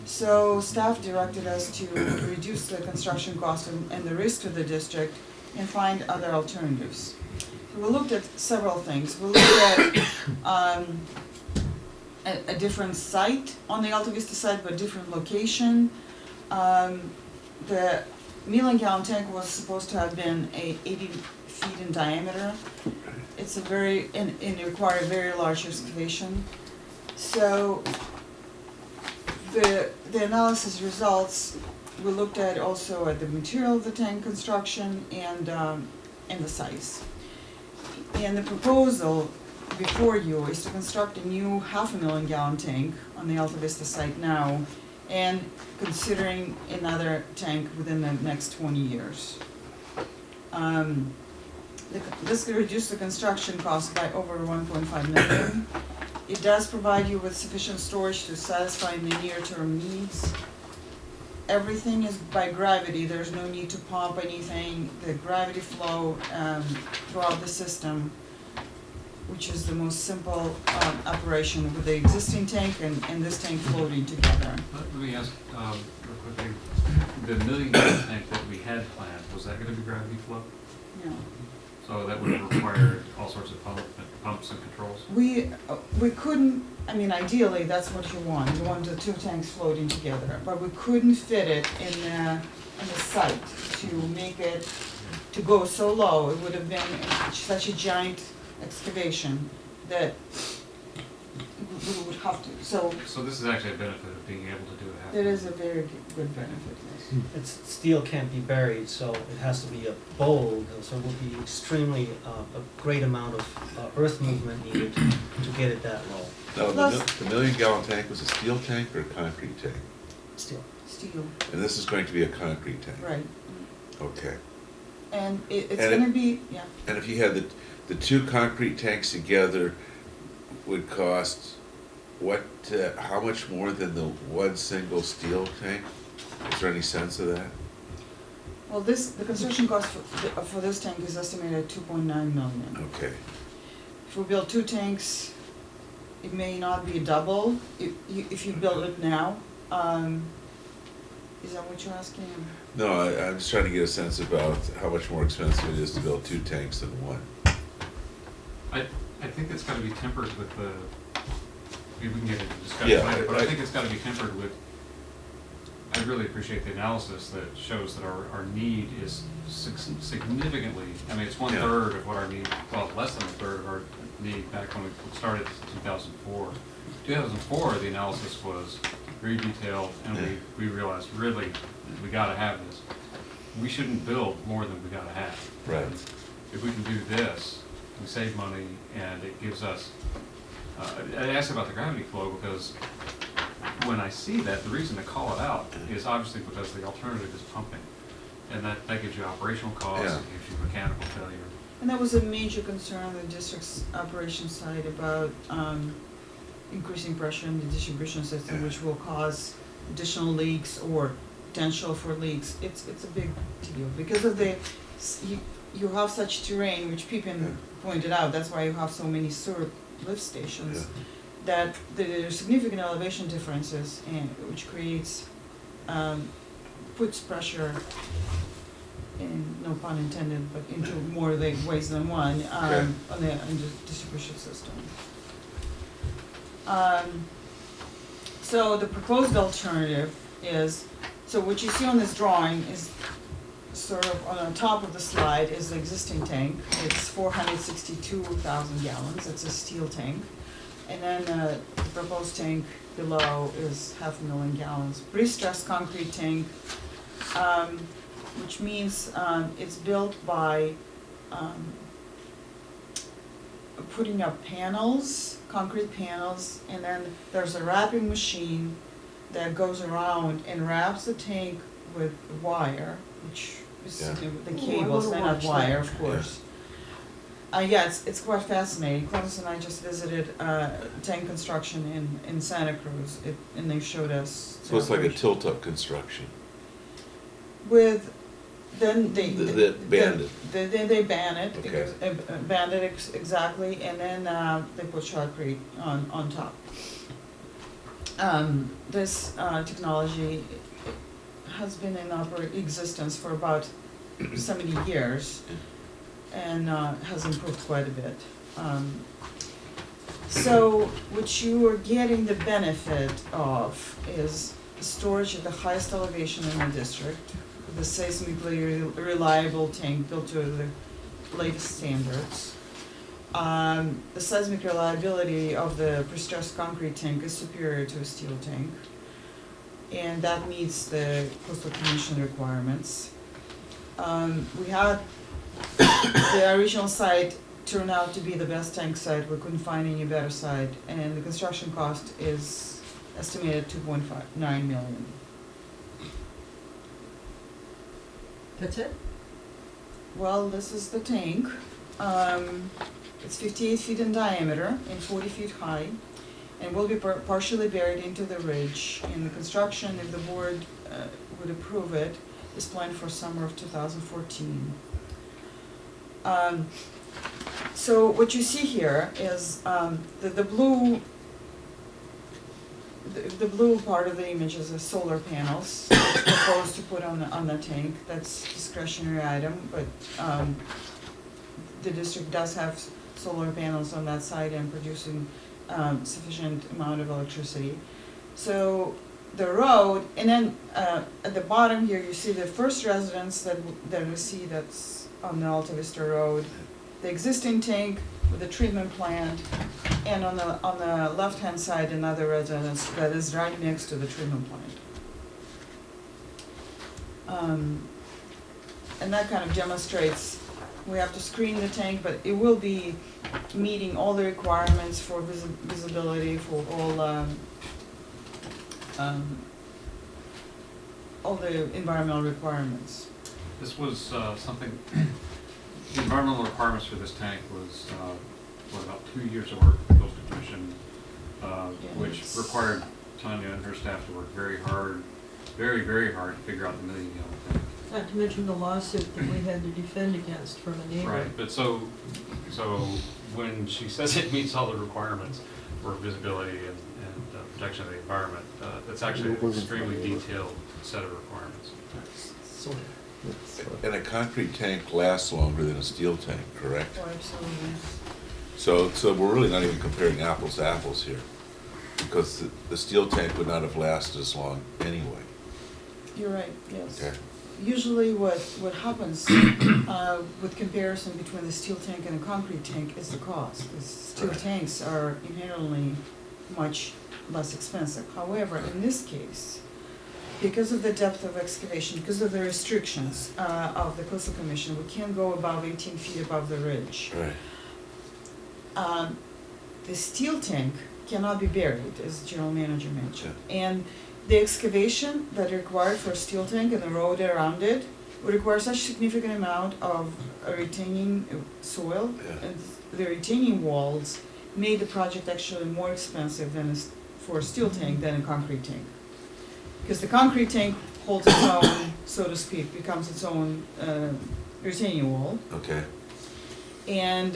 So staff directed us to reduce the construction cost and the risk to the district and find other alternatives. So we looked at several things. We looked at a different site on the Alta Vista site, but different location. The 1 million gallon tank was supposed to have been 80 feet in diameter. It's and it required a very large excavation. So the analysis results, we looked at also at the material of the tank construction and the size. And the proposal before you is to construct a new 500,000 gallon tank on the Alta Vista site now, and considering another tank within the next 20 years. This could reduce the construction cost by over 1.5 million. It does provide you with sufficient storage to satisfy the near-term needs. Everything is by gravity, there's no need to pump anything. The gravity flow throughout the system, which is the most simple operation with the existing tank and this tank floating together. Let me ask real quickly, the 1 million gallon tank that we had planned, was that going to be gravity flow? No. So that would have required all sorts of pumps and controls? We couldn't, I mean, ideally, that's what you want. You want the two tanks floating together, but we couldn't fit it in the site to make it, to go so low. It would have been such a giant excavation that we would have to, so. So this is actually a benefit of being able to do it. It is a very good benefit, yes. It's, steel can't be buried, so it has to be a bowl, so it will be extremely, a great amount of earth movement needed to get it that low. Now, the 1 million gallon tank was a steel tank or a concrete tank? Steel. Steel, And this is going to be a concrete tank? right. Okay. And it's And gonna be, yeah. And if you had the two concrete tanks together, would cost what, how much more than the one single steel tank? Is there any sense of that? Well, the construction cost for this tank is estimated at 2.9 million. Okay. If we build two tanks, it may not be double if you build it now. Is that what you're asking? No, I'm just trying to get a sense about how much more expensive it is to build two tanks than one. I think it's got to be tempered with the, maybe we can get into discussion Yeah, later, but I think it's got to be tempered with, I really appreciate the analysis that shows that our need is significantly, I mean, it's 1/3 of what our need, well, less than 1/3 of our need back when we started in 2004. 2004, the analysis was very detailed, and we realized, really, we got to have this. We shouldn't build more than we got to have. Right. If we can do this, we save money, and it gives us, I asked about the gravity flow because when I see that, the reason to call it out is obviously because the alternative is pumping. And that gives you operational costs, it gives you mechanical failure. And that was a major concern on the district's operations side about increasing pressure in the distribution system, which will cause additional leaks or potential for leaks. It's a big deal because of you have such terrain, which Pippin pointed out. That's why you have so many sewer lift stations. That there are significant elevation differences, which creates puts pressure, in no pun intended, but into more ways than one on the distribution system. So the proposed alternative is, so what you see on this drawing is sort of on the top of the slide is the existing tank. It's 462,000 gallons. It's a steel tank. And then the proposed tank below is 500,000 gallons. Pre-stressed concrete tank, which means it's built by putting up panels, concrete panels, and then there's a wrapping machine that goes around and wraps the tank with wire, which is the cables, they're not wire, of course. It's quite fascinating. Clovis and I just visited tank construction in Santa Cruz, and they showed us. So it's like a tilt-up construction. Then they ban it. They ban it, exactly, and then they put shotcrete on top. This technology has been in existence for about 70 years and has improved quite a bit. So what you are getting the benefit of is storage at the highest elevation in the district, the seismically reliable tank built to the latest standards. The seismic reliability of the pre-stressed concrete tank is superior to a steel tank, and that meets the coastal commission requirements. We had the original site turned out to be the best tank site. We couldn't find any better site, and the construction cost is estimated 2.9 million. That's it? Well, this is the tank. It's 58 feet in diameter and 40 feet high, and will be partially buried into the ridge. And the construction, if the board would approve it, is planned for summer of 2014. So what you see here is the blue. The blue part of the image is the solar panels proposed to put on the tank. That's discretionary item, but the district does have solar panels on that site and producing sufficient amount of electricity. So the road, and then at the bottom here you see the first residence that we see that's on the Alta Vista Road, the existing tank with the treatment plant, and on the left-hand side another residence that is right next to the treatment plant. And that kind of demonstrates we have to screen the tank, but it will be meeting all the requirements for visibility for all the environmental requirements. This was something, the environmental requirements for this tank was, about 2 years of work with the Coastal Commission, which required Tanya and her staff to work very hard, very hard to figure out the million-gallon tank. Not to mention the lawsuit that we had to defend against from a neighbor. Right, but so when she says it meets all the requirements for visibility and protection of the environment, that's actually an extremely detailed set of requirements. And a concrete tank lasts longer than a steel tank, correct? Oh, absolutely. So we're really not even comparing apples to apples here, because the steel tank would not have lasted as long anyway. You're right, yes. Okay. Usually what happens with comparison between the steel tank and a concrete tank is the cost. The steel tanks are inherently much less expensive. However, in this case, because of the depth of excavation, because of the restrictions of the Coastal Commission, we can't go above 18 feet above the ridge. Right. The steel tank cannot be buried, as the general manager mentioned. And the excavation that required for a steel tank and the road around it would require such significant amount of retaining soil, and the retaining walls made the project actually more expensive for a steel tank than a concrete tank. Because the concrete tank holds its own, so to speak, becomes its own retaining wall. Okay. And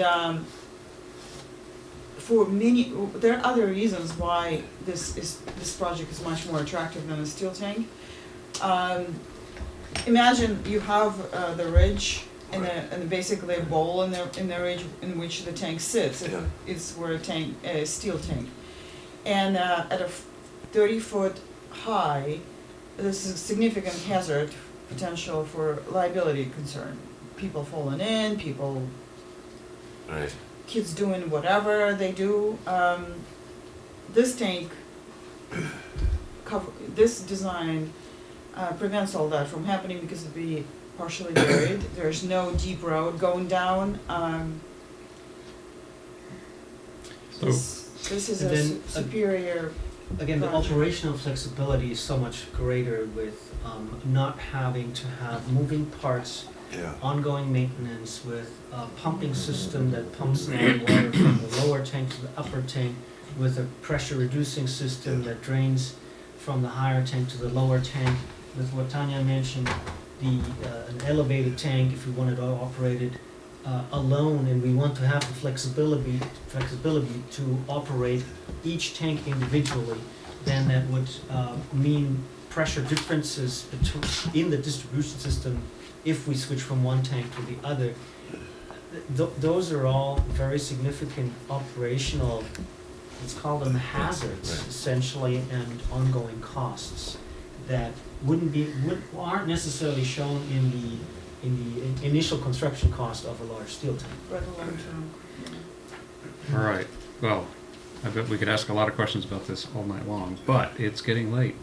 there are other reasons why this project is much more attractive than a steel tank. Imagine you have the ridge and basically a bowl in the ridge in which the tank sits. It's where a steel tank, and at a 30-foot high, this is a significant hazard potential for liability concern. People falling in, kids doing whatever they do. This tank, this design prevents all that from happening because it'd be partially buried. There's no deep road going down. This is a superior. Again, the project. operational flexibility is so much greater with not having to have moving parts, ongoing maintenance, with a pumping system that pumps now water from the lower tank to the upper tank, with a pressure reducing system that drains from the higher tank to the lower tank, with what Tanya mentioned, an elevated tank if we wanted to operate it alone, and we want to have the flexibility to operate each tank individually, then that would mean pressure differences in the distribution system if we switch from one tank to the other. Those are all very significant operational, let's call them hazards, essentially, and ongoing costs that aren't necessarily shown in the initial construction cost of a large steel tank. But long-term. All right, well, I bet we could ask a lot of questions about this all night long, but it's getting late.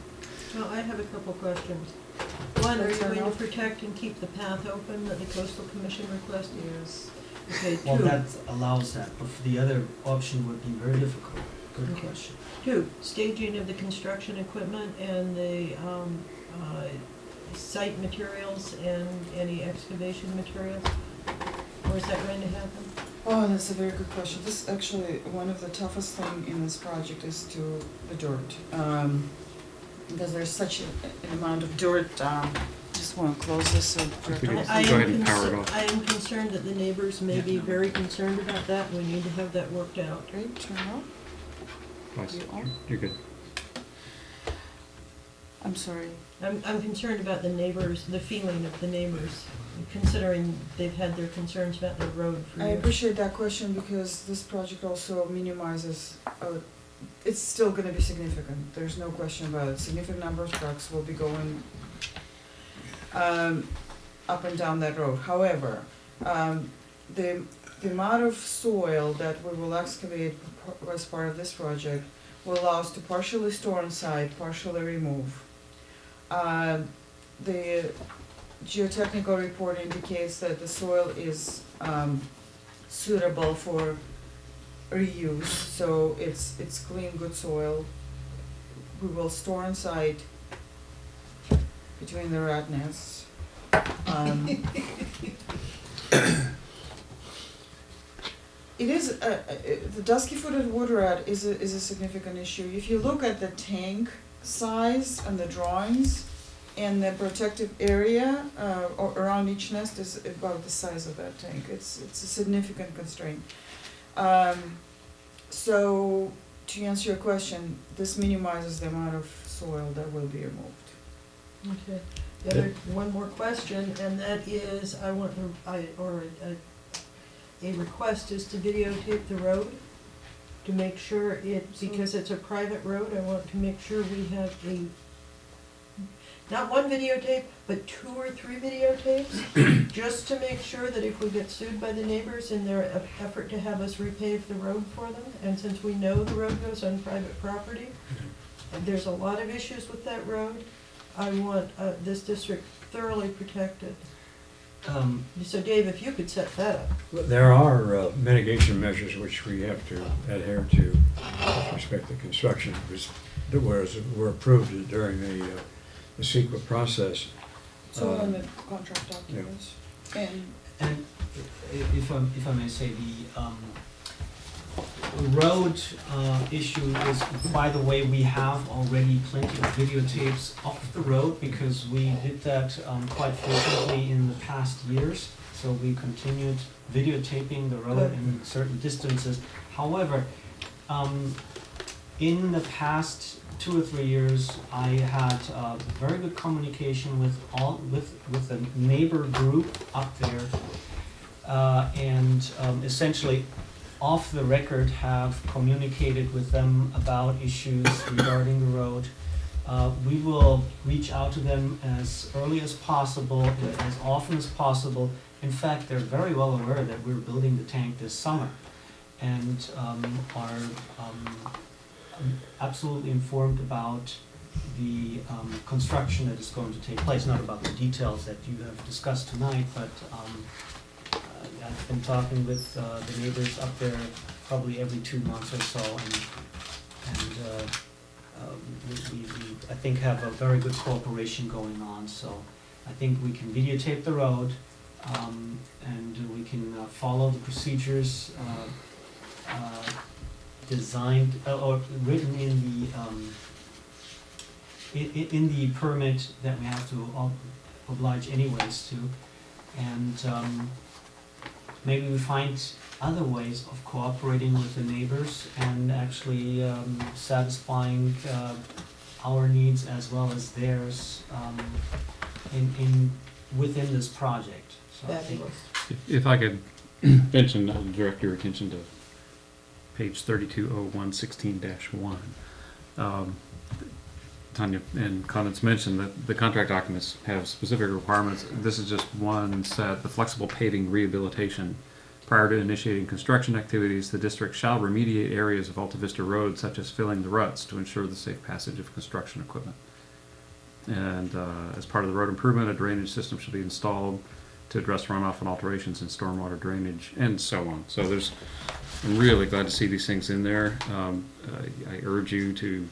Well, I have a couple questions. One, are you going to protect and keep the path open that the Coastal Commission requested? Yes. Okay, Well, two. that allows that, but the other option would be very difficult. Good Okay. question. Two, staging of the construction equipment and the site materials and any excavation materials? Or is that going to happen? Oh, that's a very good question. This actually, one of the toughest thing in this project is to the dirt. Because there's such an amount of dirt, just wanna close this so dirt we can don't- I go am ahead and power it concer- off. I am concerned that the neighbors may be very concerned about that. We need to have that worked out. Okay, turn off. Nice. You on? You're good. I'm sorry. I'm concerned about the neighbors, the feeling of the neighbors, considering they've had their concerns about the road for I years. appreciate that question because this project also minimizes, it's still gonna be significant, there's no question about it. Significant number of trucks will be going up and down that road. However, the amount of soil that we will excavate as part of this project will allow us to partially store on site, partially remove. The geotechnical report indicates that the soil is suitable for reuse, so it's clean, good soil. We will store on site between the rat nests. It is, the dusky-footed wood rat is a significant issue. If you look at the tank size and the drawings, and the protective area around each nest is about the size of that tank. It's a significant constraint. So to answer your question, this minimizes the amount of soil that will be removed. Okay. The other, one more question, and that is, a request is to videotape the road to make sure because it's a private road, I want to make sure we have not one videotape, but 2 or 3 videotapes, just to make sure that if we get sued by the neighbors in their effort to have us repave the road for them, and since we know the road goes on private property, and there's a lot of issues with that road, I want this district thoroughly protected. So Dave, if you could set that up. There are mitigation measures which we have to adhere to with respect to construction, which were approved during the CEQA process. So on the contract documents. Yeah. And if I may say, the road issue is, by the way, we have already plenty of videotapes of the road because we did that quite frequently in the past years. So we continued videotaping the road in certain distances. However, in the past 2 or 3 years, I had very good communication with the neighbor group up there, and essentially off the record have communicated with them about issues regarding the road. We will reach out to them as early as possible, as often as possible. In fact, they're very well aware that we're building the tank this summer, and are absolutely informed about the construction that is going to take place, not about the details that you have discussed tonight, but I've been talking with the neighbors up there probably every 2 months or so, and we I think have a very good cooperation going on. So I think we can videotape the road, and we can follow the procedures designed or written in the permit that we have to oblige anyways to, and maybe we find other ways of cooperating with the neighbors and actually satisfying our needs as well as theirs within this project. So I think If I could mention, direct your attention to page 320116-1. Tanya and Constance mentioned that the contract documents have specific requirements. This is just one set. The flexible paving rehabilitation. Prior to initiating construction activities, the district shall remediate areas of Alta Vista Road, such as filling the ruts, to ensure the safe passage of construction equipment. And as part of the road improvement, a drainage system shall be installed to address runoff and alterations in stormwater drainage, and so on. So I'm really glad to see these things in there. I urge you to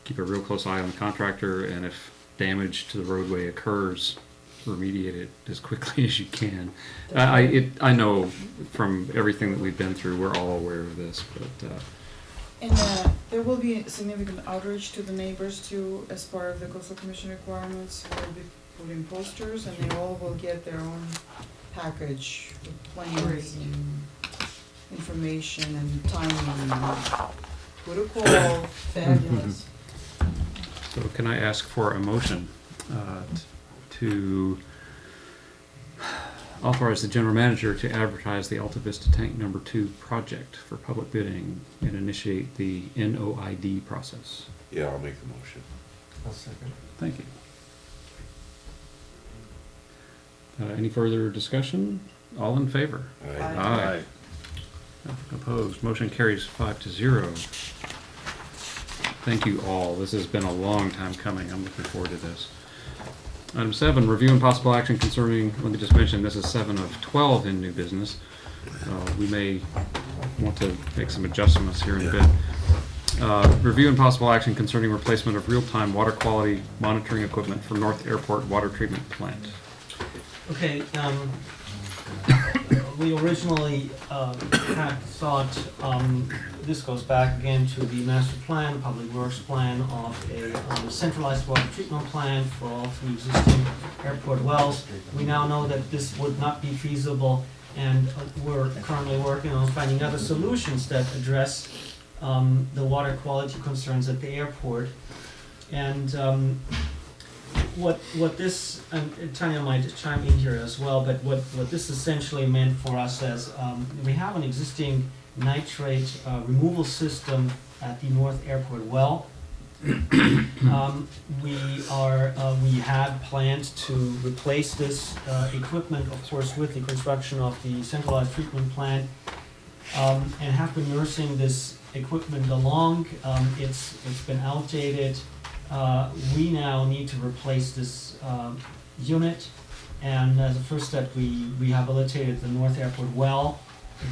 keep a real close eye on the contractor, and if damage to the roadway occurs, remediate it as quickly as you can. I know from everything that we've been through, we're all aware of this, but And there will be significant outreach to the neighbors too, as part of the coastal commission requirements. We'll be putting posters, and they all will get their own package with plans and information and timing and who to call. Fabulous. so can I ask for a motion to authorize the general manager to advertise the Alta Vista Tank Number 2 project for public bidding and initiate the NOID process? Yeah, I'll make the motion. I'll second. Thank you. Any further discussion? All in favor? Aye. Aye. Opposed? Motion carries 5-0. Thank you all. This has been a long time coming. I'm looking forward to this. Item 7, review and possible action concerning, let me just mention, this is 7 of 12 in new business. We may want to make some adjustments here in a bit. Review and possible action concerning replacement of real-time water quality monitoring equipment for North Airport Water Treatment Plant. Okay, we originally had thought, this goes back again to the master plan, public works plan of a centralized water treatment plant for all 3 existing airport wells. We now know that this would not be feasible, and we're currently working on finding other solutions that address the water quality concerns at the airport. And what this, and Tanya might chime in here as well, but what this essentially meant for us as, we have an existing nitrate removal system at the North Airport well. We had planned to replace this equipment, of course, with the construction of the centralized treatment plant, and have been nursing this equipment along. It's been outdated. We now need to replace this unit, and as a first step, we rehabilitated the North Airport well.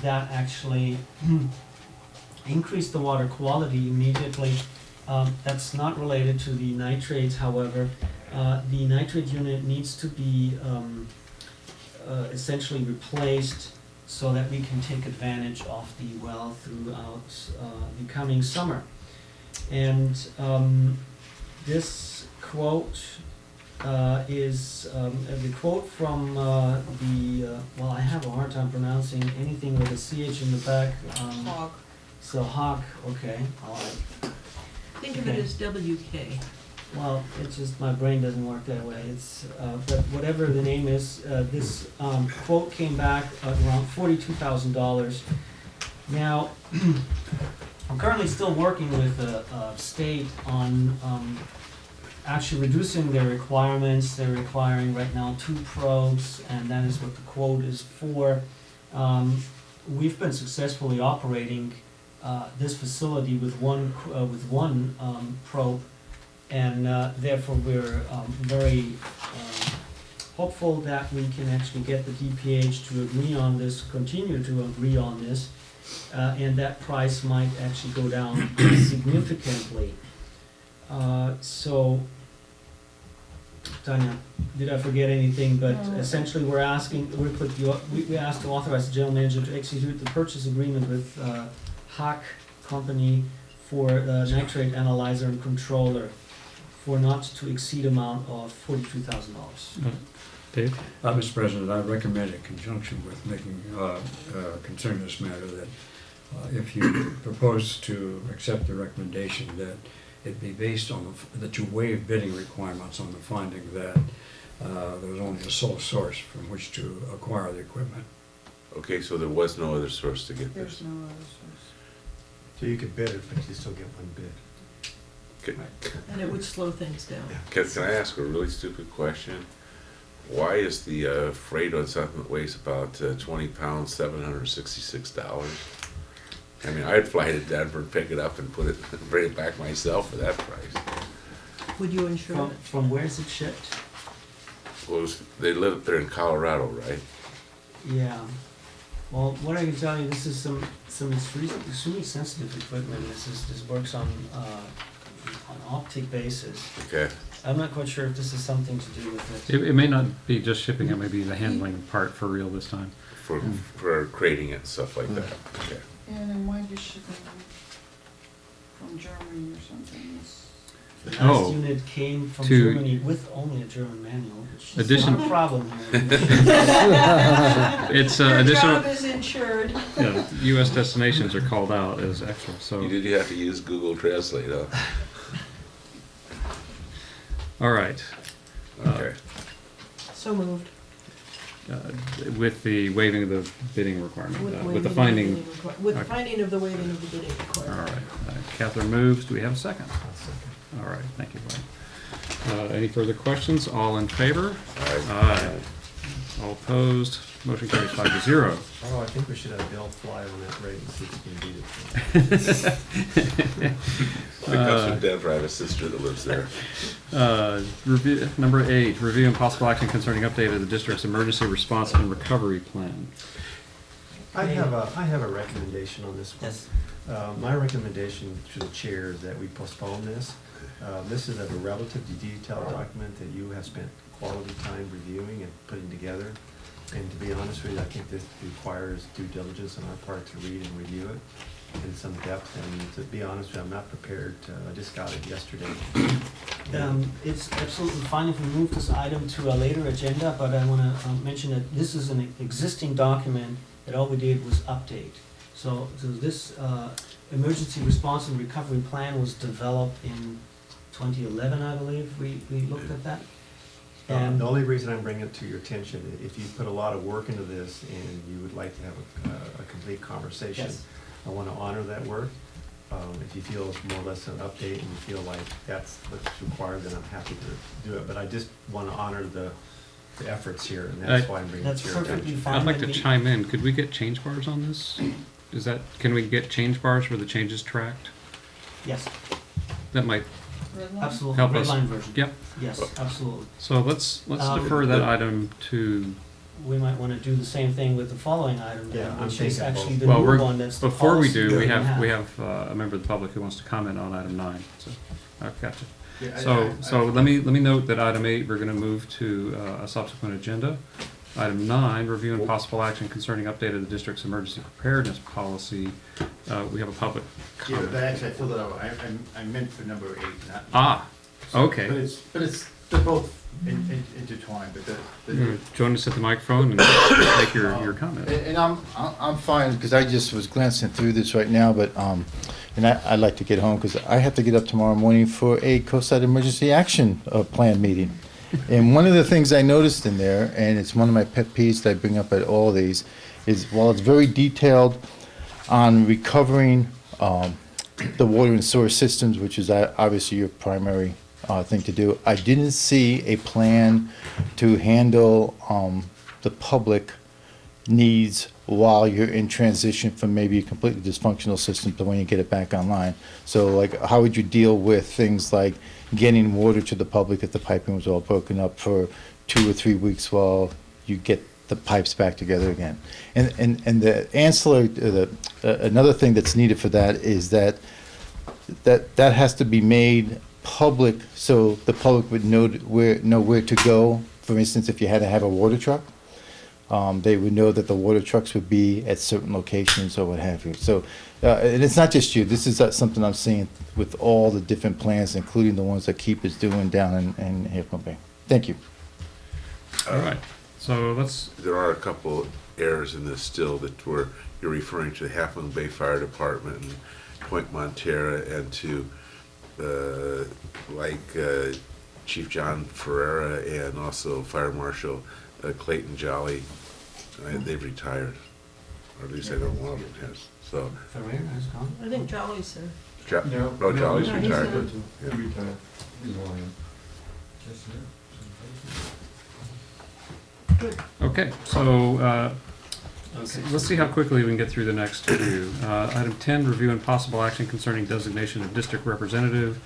That actually increased the water quality immediately. That's not related to the nitrates, however. The nitrate unit needs to be essentially replaced so that we can take advantage of the well throughout the coming summer. And this quote is the quote from well, I have a hard time pronouncing anything with a CH in the back. Hawk. So Hawk, okay, all right. Think of it as WK. Well, it's just my brain doesn't work that way. It's but whatever the name is, this quote came back at around $42,000. Now, I'm currently still working with the state on actually reducing their requirements. They're requiring right now 2 probes, and that is what the quote is for. We've been successfully operating this facility with one probe, and therefore we're very hopeful that we can actually get the DPH to agree on this, continue to agree on this, and that price might actually go down significantly. So, Tanya, did I forget anything? But essentially, we asked to authorize the general manager to execute the purchase agreement with Hack Company for the nitrate analyzer and controller for not to exceed amount of $42,000. Dave? Mr. President, I recommend in conjunction with making concerning this matter that if you propose to accept the recommendation, that it be based on that you waive bidding requirements on the finding that there was only a sole source from which to acquire the equipment. Okay, so there was no other source to get There's this. no other source. So you could bid it, but you still get one bid. And it would slow things down. Can I ask a really stupid question? Why is the freight on something that weighs about 20 pounds, $766? I mean, I'd fly to Denver and pick it up and bring it back myself for that price. Would you insure it? From where is it shipped? They live up there in Colorado, right? Yeah. Well, what I can tell you, this is some extremely sensitive equipment. This works on optic basis. Okay. I'm not quite sure if this is something to do with it. It may not be just shipping it, maybe the handling part for real this time. For creating it and stuff like that. Okay. And it might be shipping from Germany or something. The last Oh. unit came from To- Germany with only a German manual, which is Addition- not a problem here. It's Your additional. job is insured. Yeah, U.S. destinations are called out as extra. So Did you have to use Google Translate, huh? all right. Okay. So moved. With the waiving of the bidding requirement, with the waiving of finding. bidding with the Okay. finding of the waiving of the bidding All requirement. right. Catherine moves. Do we have a second? All right. Thank you, Brian. Any further questions? All in favor? Aye. All opposed? Motion carries 5-0. Oh, I think we should have Bill fly on that rate and see if we can beat it. It comes from Denver. I have a sister that lives there. Review, number 8, review and possible action concerning update of the district's emergency response and recovery plan. I have a recommendation on this one. Yes. My recommendation to the chair is that we postpone this. This is a relatively detailed document that you have spent quality time reviewing and putting together. And to be honest with you, I think this requires due diligence on our part to read and review it in some depth. And to be honest with you, I'm not prepared to, I just got it yesterday. It's absolutely fine if we move this item to a later agenda, but I want to mention that this is an existing document that all we did was update. So this emergency response and recovery plan was developed in 2011, I believe. We looked at that. And The only reason I'm bringing it to your attention, if you put a lot of work into this and you would like to have a complete conversation, Yes. I want to honor that work. If you feel it's more or less an update and you feel like that's what's required, then I'm happy to do it. But I just want to honor the efforts here, and that's why I'm bringing it That's to your perfectly attention. fine. I'd like to with me. chime in. Could we get change bars on this? Can we get change bars where the change is tracked? Yes, That might Red line? absolutely. help Red us. line version. Yep. Yes, absolutely. So let's defer that item to. We might want to do the same thing with the following item, then, Yeah, I'm which is thinking actually both. the Well, new we're, one. That's the before we policy do, we that have a member of the public who wants to comment on item 9. So I've got you. Yeah, So let me note that item 8 we're going to move to a subsequent agenda. Item 9, review and possible action concerning update of the district's emergency preparedness policy. We have a public Yeah, comment. but actually, I filled it out. I meant for number 8, not. Ah, okay. But they're both intertwined, but Join us at the microphone and make your comment. And I'm fine, because I just was glancing through this right now, but, and I'd like to get home, because I have to get up tomorrow morning for a Coastside Emergency Action Plan meeting. And one of the things I noticed in there, and it's one of my pet peeves that I bring up at all these, is while it's very detailed on recovering the water and sewer systems, which is obviously your primary thing to do, I didn't see a plan to handle the public needs while you're in transition from maybe a completely dysfunctional system to when you get it back online. So like, how would you deal with things like getting water to the public if the piping was all broken up for 2 or 3 weeks while you get the pipes back together again? And the ancillary, another thing that's needed for that is that has to be made public, so the public would know where to go. For instance, if you had to have a water truck, they would know that the water trucks would be at certain locations or what have you. So, and it's not just you. This is something I'm seeing with all the different plans, including the ones that Keep is doing down in Haverhill Bay. Thank you. All right. So There are a couple errors in this still that you're referring to the Half Moon Bay Fire Department and Point Montara, and to Chief John Ferreira and also Fire Marshal Clayton Jolly. They've retired, or at least I know one of them has. So Ferreira has gone. I think Jolly's there. Jolly's No, he's retired. not. Yeah. Retired. Good. okay. So let's see how quickly we can get through the next two. Item 10, review and possible action concerning designation of district representative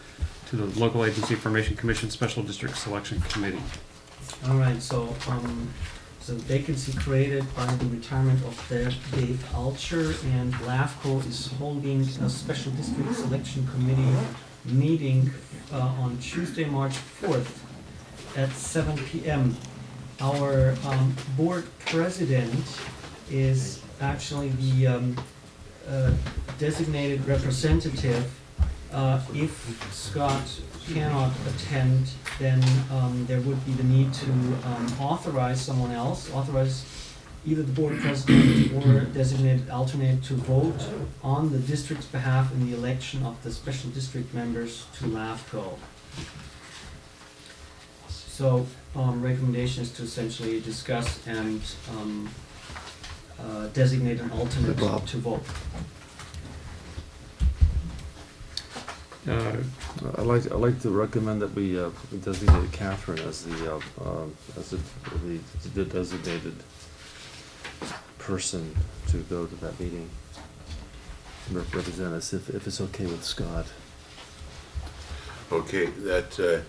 to the Local Agency Formation Commission Special District Selection Committee. All right, so, the vacancy created by the retirement of Dave Alcher, and LAFCO is holding a special district selection committee meeting on Tuesday, March 4th at 7 p.m. Our board president is actually the designated representative. If Scott cannot attend, then there would be the need to authorize someone else, authorize either the board president or designated alternate to vote on the district's behalf in the election of the special district members to LAFCO. So, recommendation is to essentially discuss and designate an alternate to vote. I'd like to recommend that we designate Catherine as the designated person to go to that meeting. Represent us if it's okay with Scott. Okay, that,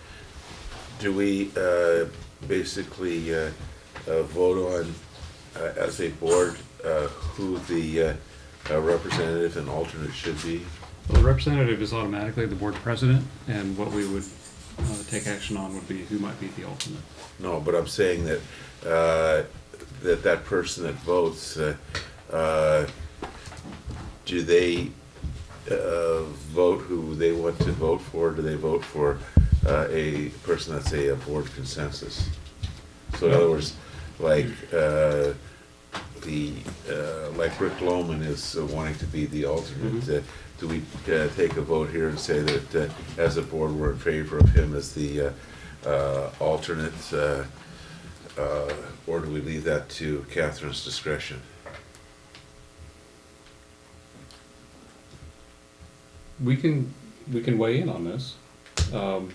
do we basically vote on, as a board, who the representative and alternate should be? Well, the representative is automatically the board president, and what we would take action on would be who might be the alternate. No, but I'm saying that, that person that votes, do they vote who they want to vote for? Do they vote for a person that's a board consensus? So in other words, like like Rick Lohman is wanting to be the alternate. Do we take a vote here and say that as a board we're in favor of him as the alternate, or do we leave that to Catherine's discretion? We can weigh in on this and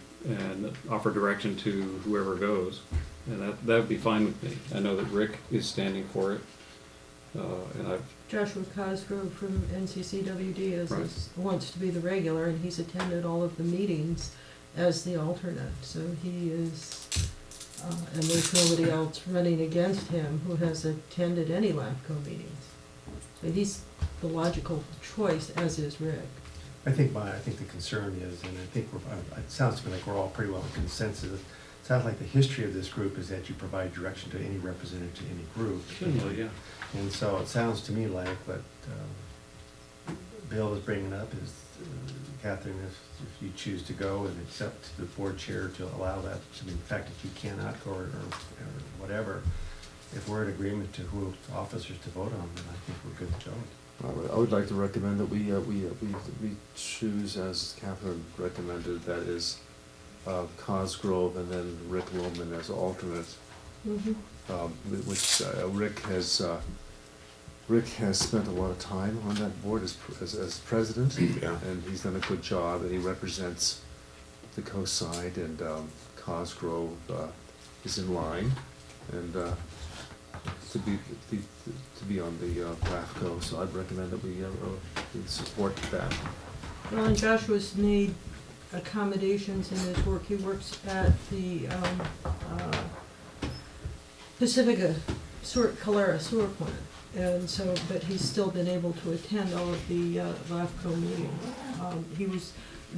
offer direction to whoever goes, and that would be fine with me. I know that Rick is standing for it, and I've Joshua Cosgrove from NCCWD Right. wants to be the regular, and he's attended all of the meetings as the alternate. So he is, and there's nobody else running against him who has attended any LAFCO meetings. So he's the logical choice, as is Rick. I think the concern is, and I think it sounds to me like we're all pretty well in consensus. It sounds like the history of this group is that you provide direction to any representative to any group. Certainly, yeah. And so it sounds to me like what Bill is bringing up is, Catherine, if you choose to go and accept the board chair to allow that, I mean, in fact, if you cannot go or whatever, if we're in agreement to who officers to vote on, then I think we're good to go. I would like to recommend that we choose, as Catherine recommended, that is Cosgrove and then Rick Lohman as alternate. Which Rick has spent a lot of time on that board as president, and he's done a good job, and he represents the coast side, and Cosgrove is in line, and to be on the LAFCO, so I'd recommend that we support that. Well, and Joshua's made accommodations in his work. He works at the Pacifica Calera sewer plant, and so, but he's still been able to attend all of the LAFCO meetings. He was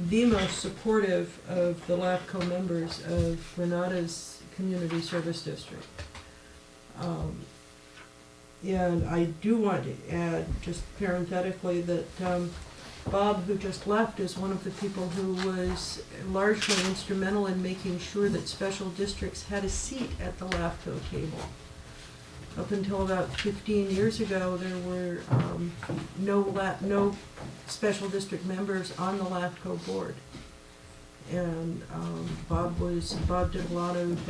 the most supportive of the LAFCO members of Renata's Community Service District. And I do want to add, just parenthetically, that Bob, who just left, is one of the people who was largely instrumental in making sure that special districts had a seat at the LAFCO table. Up until about 15 years ago, there were no special district members on the LAFCO board. And Bob did a lot of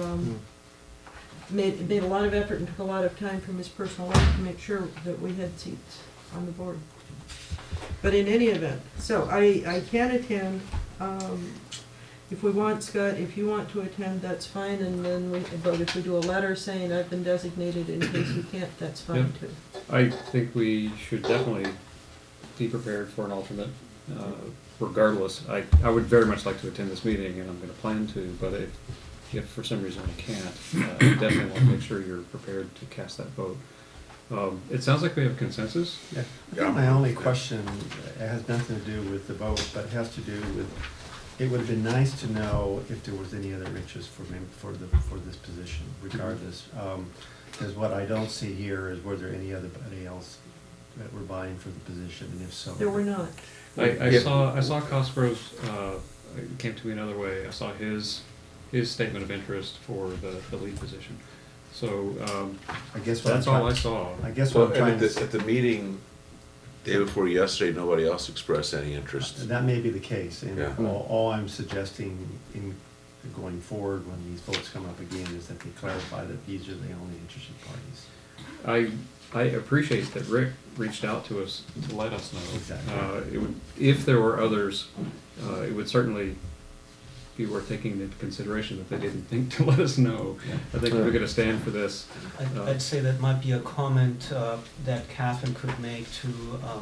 made a lot of effort and took a lot of time from his personal life to make sure that we had seats on the board. But in any event, so I can attend. If we want, Scott, if you want to attend, that's fine, and then but if we do a letter saying I've been designated in case you can't, that's fine too. I think we should definitely be prepared for an alternate, regardless. I would very much like to attend this meeting, and I'm going to plan to, but if for some reason I can't, definitely want to make sure you're prepared to cast that vote. It sounds like we have consensus. Yeah. I think my only question, it has nothing to do with the vote, but it has to do with, it would have been nice to know if there was any other interest for this position regardless. Because what I don't see here is were there anybody else that were vying for the position, and if so. There were not. I saw Cosgrove's, it came to me another way. I saw his statement of interest for the lead position. So I guess that's all I saw. I guess Well, what I'm and trying at the meeting, day before yesterday, nobody else expressed any interest. that may be the case, and Yeah. all I'm suggesting in going forward when these votes come up again is that they clarify that these are the only interested parties. I appreciate that Rick reached out to us to let us know. Exactly. It would, if there were others, it would certainly be worth taking into consideration that they didn't think to let us know. I think we're going to stand for this. I'd say that might be a comment that Catherine could make to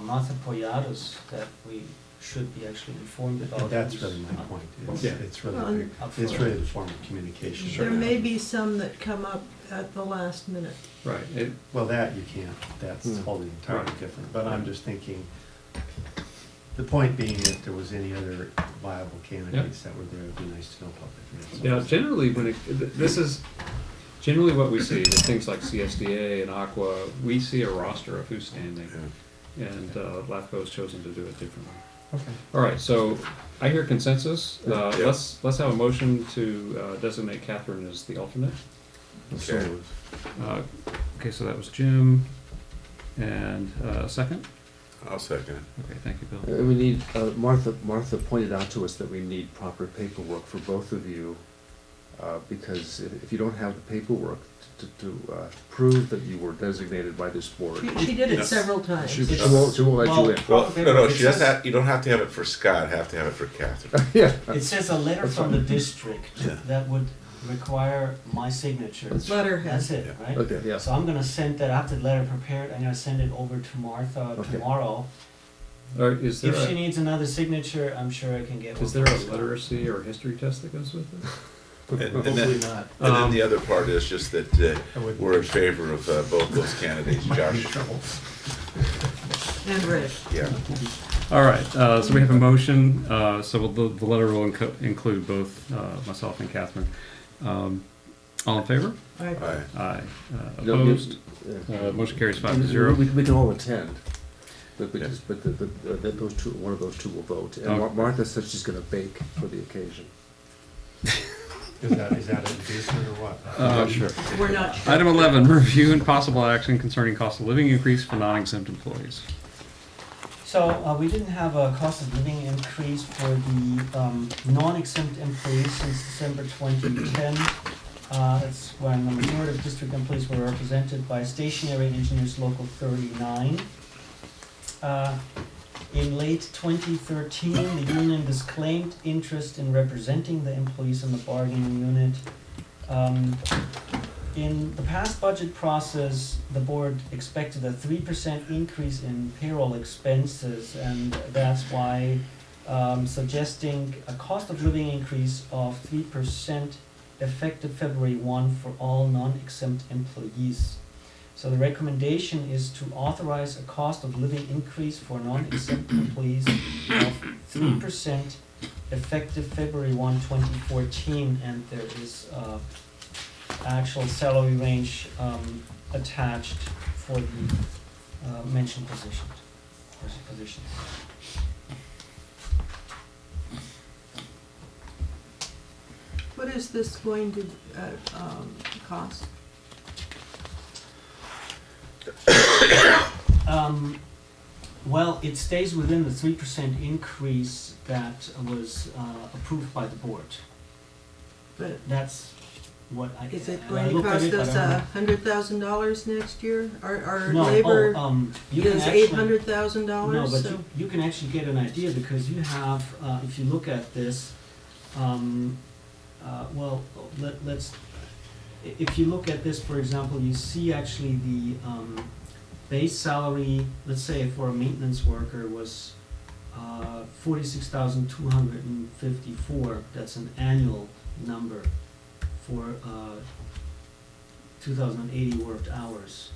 Martha Poyados, that we should be actually informed about. That's really my point. It's really the form of communication. There may be some that come up at the last minute. Right. Well, that you can't, that's wholly entirely different, but I'm just thinking, the point being if there was any other viable candidates that were there, it'd be nice to know publicly. Yeah, generally this is generally what we see with things like CSDA and Aqua, we see a roster of who's standing. And LAFCO's chosen to do it differently. Okay. All right, so I hear consensus. Let's have a motion to designate Catherine as the alternate. Okay. Okay, so that was Jim. And second? I'll second it. Okay, thank you, Bill. We need, Martha pointed out to us that we need proper paperwork for both of you, because if you don't have the paperwork to prove that you were designated by this board. She did it several times. She won't let you in. Well, no, she doesn't have, you don't have to have it for Scott, have to have it for Catherine. Yeah. It says a letter from the district that would require my signature. Letterhead. That's it, right? Okay, yeah. So I'm gonna send that, I have the letter prepared, I'm gonna send it over to Martha tomorrow. All right, is there If she needs another signature, I'm sure I can get one. is there a literacy or history test that goes with it? Hopefully not. And then the other part is just that we're in favor of both those candidates, Josh. And Rick. Yeah. All right, so we have a motion, so the letter will include both myself and Catherine. All in favor? Aye. Aye. Opposed? Motion carries 5-0. We can all attend, but those two, one of those two will vote. And Martha said she's gonna bake for the occasion. Is that an inducement or what? Not sure. We're not sure. Item 11, review and possible action concerning cost of living increase for non-exempt employees. So we didn't have a cost of living increase for the non-exempt employees since December 2010. That's when the majority of district employees were represented by Stationary Engineers Local 39. In late 2013, the union disclaimed interest in representing the employees in the bargaining unit. In the past budget process, the board expected a 3% increase in payroll expenses, and that's why suggesting a cost of living increase of 3% effective February 1 for all non-exempt employees. So the recommendation is to authorize a cost of living increase for non-exempt employees of 3% effective February 1, 2014, and there is actual salary range attached for the mentioned positions. What is this going to cost? Well, it stays within the 3% increase that was approved by the board. But that's what I. is it I going to looked at cost it, but us I don't know. $100,000 next year? Our No, labor you can is actually- $800,000. No, but so you can actually get an idea because you have, if you look at this, well, let's, if you look at this, for example, you see actually the base salary, let's say for a maintenance worker was 46,254, that's an annual number. for 2,080 worked hours.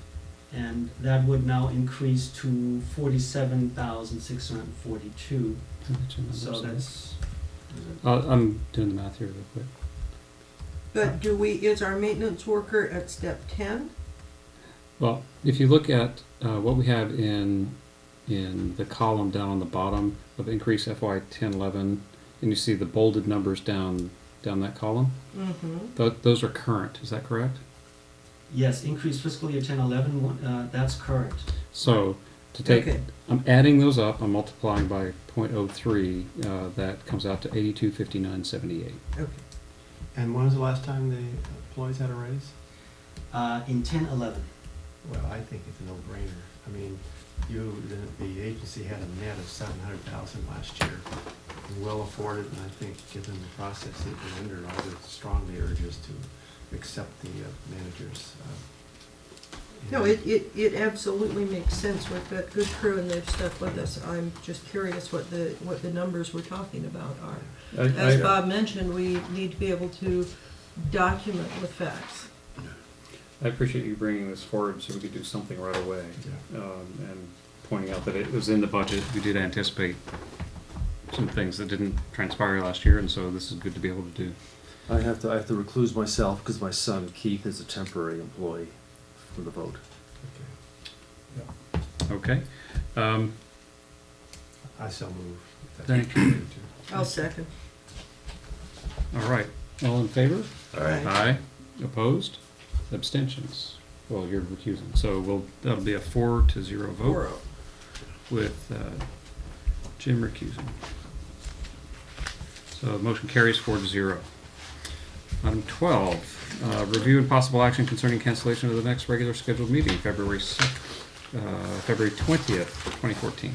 And that would now increase to 47,642. So that's, I'm doing the math here real quick. But is our maintenance worker at step 10? Well, if you look at what we have in the column down on the bottom of increase FY 1011, and you see the bolded numbers down that column, those are current. Is that correct? yes, increase fiscal year 1011, that's current. So to take, I'm adding those up. I'm multiplying by 0.03. That comes out to 8259.78. Okay. And when was the last time the employees had a raise? In 1011. Well, I think it's a no-brainer. I mean, the agency had a net of 700,000 last year. Well afforded, and I think given the process they've been under, I would strongly urge us to accept the manager's. No, it absolutely makes sense. We've got good crew and they've stuck with us. I'm just curious what the numbers we're talking about are. As Bob mentioned, we need to be able to document with facts. I appreciate you bringing this forward so we could do something right away, and pointing out that it was in the budget. We did anticipate some things that didn't transpire last year, and so this is good to be able to do. I have to recluse myself because my son Keith is a temporary employee from the vote. Okay. I so move. Thank you. I'll second. All right. All in favor? Aye. Aye. Opposed? Abstentions? Well, you're recusing. So that'll be a 4-0 vote with Jim recusing. So motion carries 4-0. Item 12, review and possible action concerning cancellation of the next regular scheduled meeting, February 20th, 2014.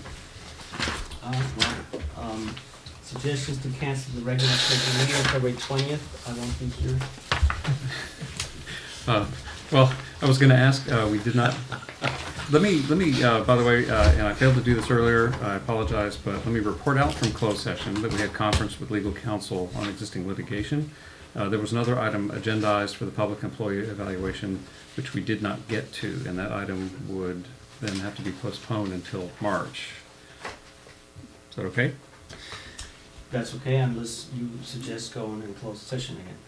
Suggestions to cancel the regular scheduled meeting on February 20th. I don't think you're. Well, I was going to ask. We did not. Let me. By the way, and I failed to do this earlier. I apologize, but let me report out from closed session that we had conference with legal counsel on existing litigation. There was another item agendized for the public employee evaluation, which we did not get to, and that item would then have to be postponed until March. Is that okay? That's okay, unless you suggest going in closed session again.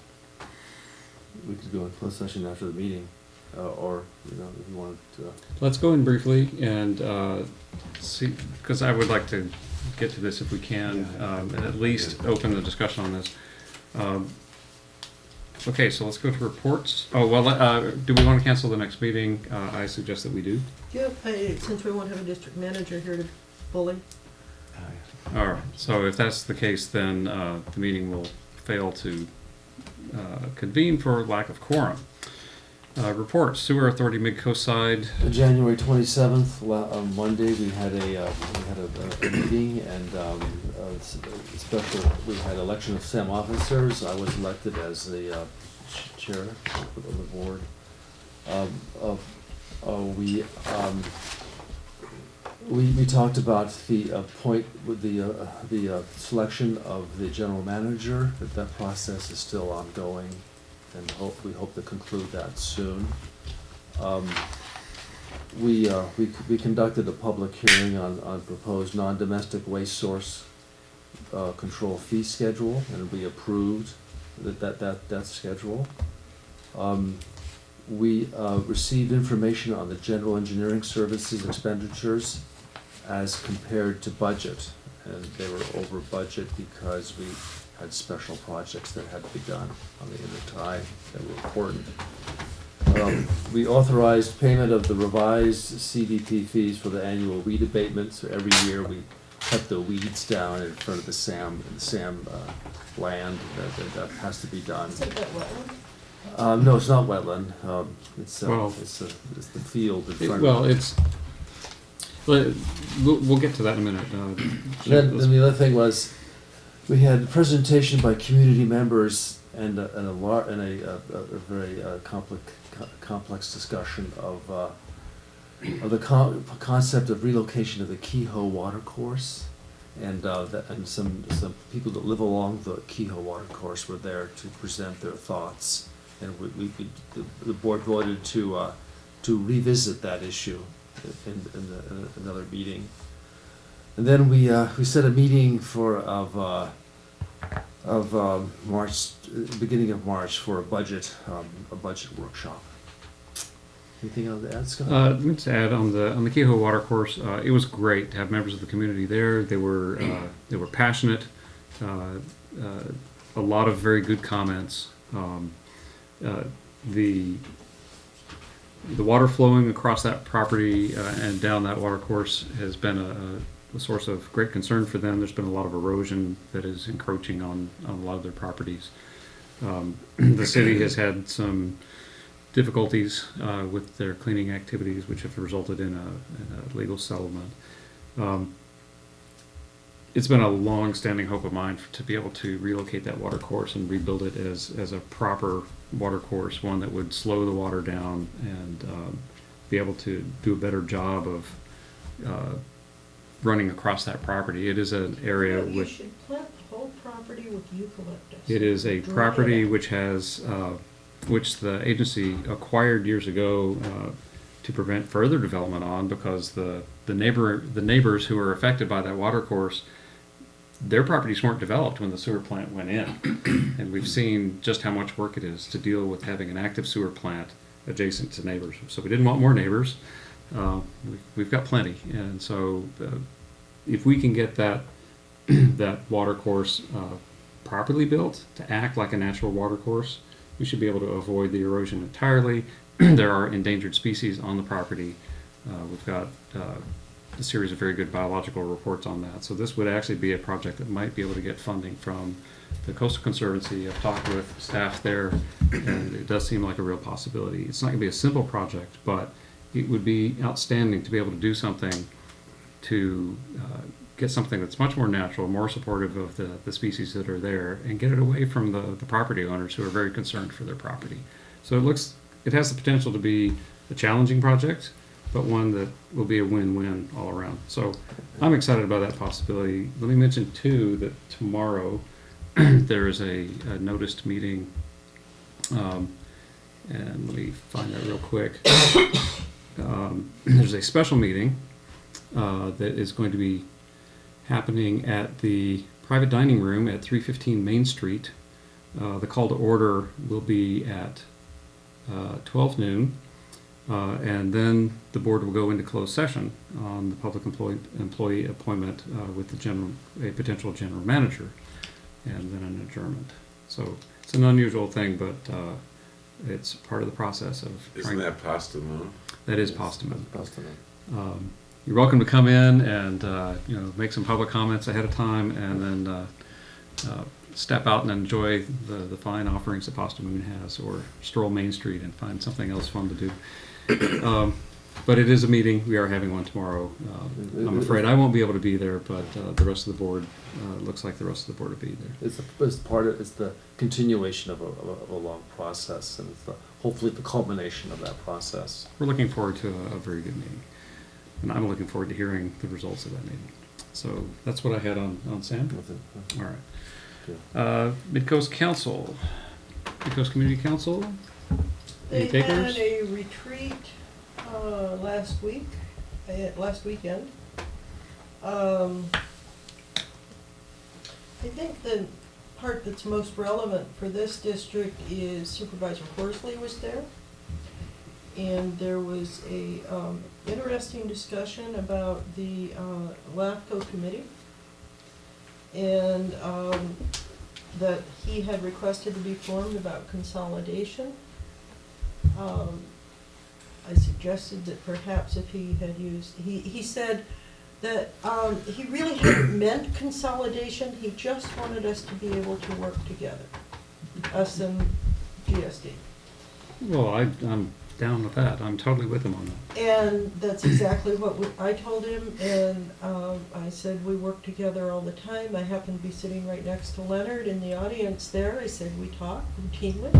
We could go in closed session after the meeting, or if you wanted to. Let's go in briefly and see, because I would like to get to this if we can, and at least open the discussion on this. Okay, so let's go to reports. Oh, well, do we want to cancel the next meeting? I suggest that we do. Yeah, since we won't have a district manager here to bully. All right, so if that's the case, then the meeting will fail to convene for lack of quorum. Reports, Sewer Authority Mid-Coast Side. January 27th, on Monday, we had a meeting, and we had election of SAM officers. I was elected as the chair of the board. We talked about the the selection of the general manager. That process is still ongoing, and we hope to conclude that soon. We conducted a public hearing on proposed non-domestic waste source control fee schedule, and we approved that schedule. We received information on the general engineering services expenditures as compared to budget, and they were over budget because we had special projects that had to be done on the intertie that were important. We authorized payment of the revised CDP fees for the annual weed abatement. So every year we cut the weeds down in front of the SAM land. That has to be done. Is it that wetland? No, it's not wetland. It's the field in front of it. We'll get to that in a minute. Then the other thing was, we had a presentation by community members and a very complex discussion of the concept of relocation of the Kehoe watercourse, and some people that live along the Kehoe watercourse were there to present their thoughts. And the board voted to revisit that issue in another meeting. And then we set a meeting of March, beginning of March, for a budget workshop. Anything on that, Scott? Let me just add on the Kehoe Watercourse. It was great to have members of the community there. They were passionate. A lot of very good comments. The water flowing across that property and down that watercourse has been a source of great concern for them. There's been a lot of erosion that is encroaching on a lot of their properties. The city has had some difficulties with their cleaning activities, which have resulted in a legal settlement. It's been a long-standing hope of mine to be able to relocate that water course and rebuild it as a proper water course, one that would slow the water down and be able to do a better job of running across that property. It is an area You with... should plant the whole property with eucalyptus. It is a Dry property it. which has, which the agency acquired years ago to prevent further development on, because the neighbors who are affected by that water course, their properties weren't developed when the sewer plant went in. And we've seen just how much work it is to deal with having an active sewer plant adjacent to neighbors. So we didn't want more neighbors. We've got plenty. And so if we can get that that water course properly built to act like a natural water course, we should be able to avoid the erosion entirely. There are endangered species on the property. We've got a series of very good biological reports on that. So this would actually be a project that might be able to get funding from the Coastal Conservancy. I've talked with staff there, and it does seem like a real possibility. It's not going to be a simple project, but it would be outstanding to be able to do something to get something that's much more natural, more supportive of the species that are there, and get it away from the property owners who are very concerned for their property. So it has the potential to be a challenging project, but one that will be a win-win all around. So I'm excited about that possibility. Let me mention too that tomorrow there is a noticed meeting, and let me find that real quick. There's a special meeting that is going to be happening at the private dining room at 315 Main Street. The call to order will be at 12 noon. And then the board will go into closed session on the public employee appointment with a potential general manager, and then an adjournment. So it's an unusual thing, but it's part of the process of Isn't that posthumous? That is posthumous. You're welcome to come in and make some public comments ahead of time, and then step out and enjoy the fine offerings that Pasta Moon has, or stroll Main Street and find something else fun to do. But it is a meeting. We are having one tomorrow. I'm afraid I won't be able to be there, but the rest of the board looks like the rest of the board will be there. It's the continuation of a long process, and it's hopefully the culmination of that process. We're looking forward to a very good meeting, and I'm looking forward to hearing the results of that meeting. So that's what I had on Sam. All right. Midcoast Council, Midcoast Community Council. They Any takers? had a retreat last weekend. I think the part that's most relevant for this district is Supervisor Horsley was there. And there was a interesting discussion about the LAFCO committee. And that he had requested to be formed about consolidation. I suggested that perhaps if he had used, he said that he really hadn't meant consolidation, he just wanted us to be able to work together, us and GSD. Well, I'm down with that. I'm totally with him on that. And that's exactly what I told him, and I said we work together all the time. I happened to be sitting right next to Leonard in the audience there. I said we talk routinely.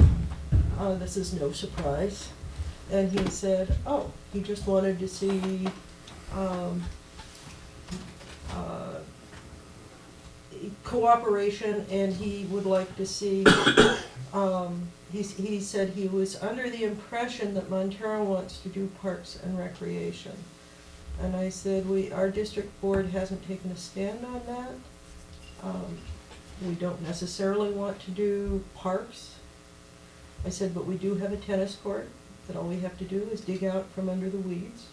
This is no surprise. And he said, oh, he just wanted to cooperation, and he would like to see, he said he was under the impression that Montara wants to do parks and recreation. And I said, our district board hasn't taken a stand on that. We don't necessarily want to do parks. I said, but we do have a tennis court that all we have to do is dig out from under the weeds.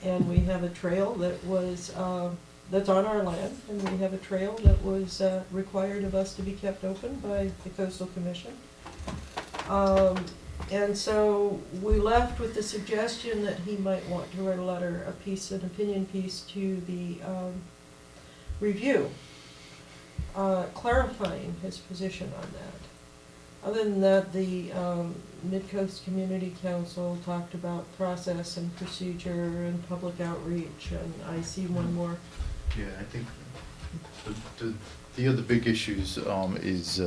And we have a trail that was, that's on our land, and we have a trail that was required of us to be kept open by the Coastal Commission. And so we left with the suggestion that he might want to write a letter, an opinion piece to the review, clarifying his position on that. Other than that, the Mid-Coast Community Council talked about process and procedure and public outreach, and I see one more. Yeah, I think the other big issues is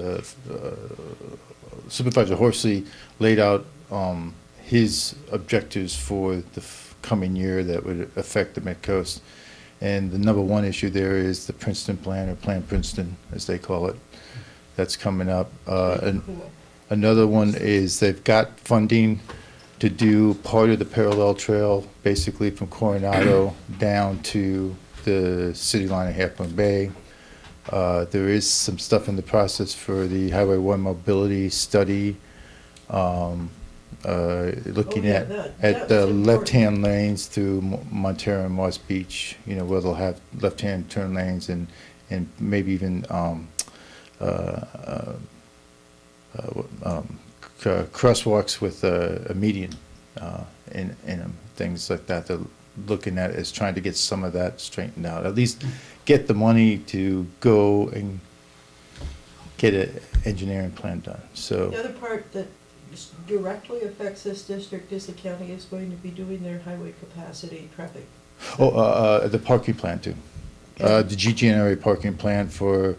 Supervisor Horsley laid out his objectives for the coming year that would affect the Mid-Coast. And the number one issue there is the Princeton Plan, or Plan Princeton, as they call it. That's coming up. And another one is they've got funding to do part of the parallel trail, basically from Coronado down to the city line of Half Moon Bay. There is some stuff in the process for the Highway 1 mobility study, looking at the left-hand lanes through Montara and Moss Beach, you know, where they'll have left-hand turn lanes and maybe even crosswalks with a median in them, things like that. They're looking at is trying to get some of that straightened out. At least get the money to go and get an engineering plan done. So The other part that directly affects this district is the county is going to be doing their highway capacity traffic. the parking plan too. The GGNRA parking plan for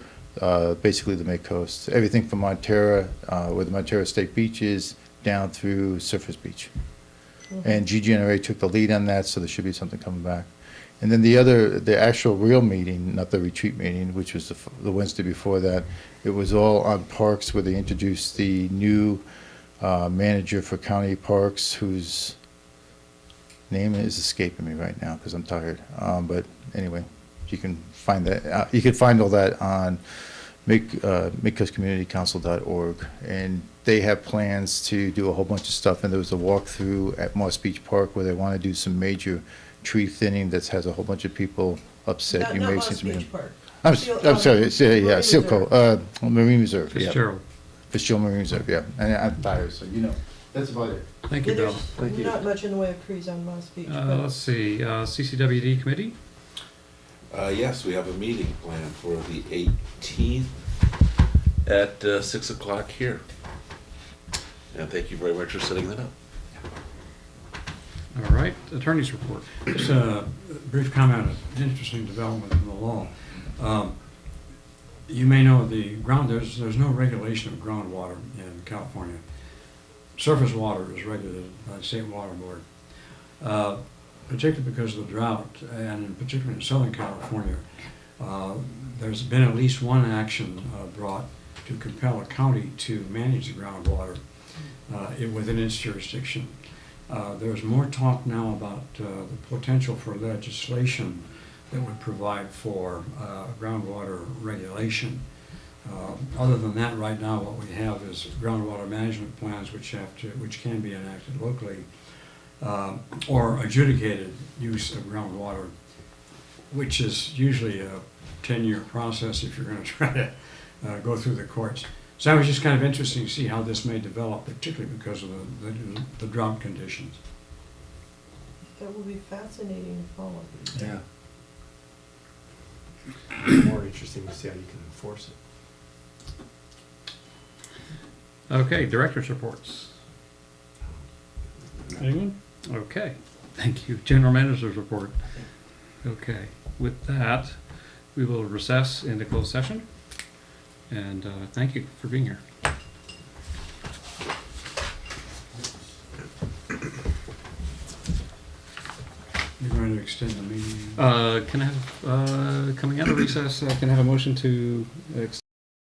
basically the Mid-Coast. Everything from Montara, where the Montara State Beach is, down through Surface Beach. And GGNRA took the lead on that, so there should be something coming back. And then the actual real meeting, not the retreat meeting, which was the Wednesday before that, it was all on parks, where they introduced the new manager for county parks, whose name is escaping me right now because I'm tired. But anyway, you can find that. You can find all that on midcoastcommunitycouncil.org, and they have plans to do a whole bunch of stuff. And there was a walkthrough at Moss Beach Park where they want to do some major tree thinning that has a whole bunch of people upset. Not Moss Beach Park. I'm sorry, yeah, Silco, Marine Reserve. Fitzgerald. Fitzgerald Marine Reserve, yeah. And I'm tired, so you know. That's about it. Thank you, Bill. There's not much in the way of trees on Moss Beach. but Let's see, CCWD committee? Yes, we have a meeting planned for the 18th at 6 o'clock here. And thank you very much for setting that up. All right, attorney's report. Just a brief comment, an interesting development in the law. You may know there's no regulation of groundwater in California. Surface water is regulated by the State Water Board, particularly because of the drought, and particularly in Southern California. There's been at least one action brought to compel a county to manage the groundwater within its jurisdiction. There's more talk now about the potential for legislation that would provide for groundwater regulation. Other than that, right now what we have is groundwater management plans which can be enacted locally, or adjudicated use of groundwater, which is usually a 10-year process if you're going to try to go through the courts. So that was just kind of interesting to see how this may develop, particularly because of the drought conditions. That will be fascinating to follow. Yeah. More interesting to see how you can enforce it. Okay, director's reports. Anyone? Okay, thank you. General manager's report. Okay, with that, we will recess into closed session. And thank you for being here. You're going to extend the meeting. Can I have, coming out of recess, can I have a motion to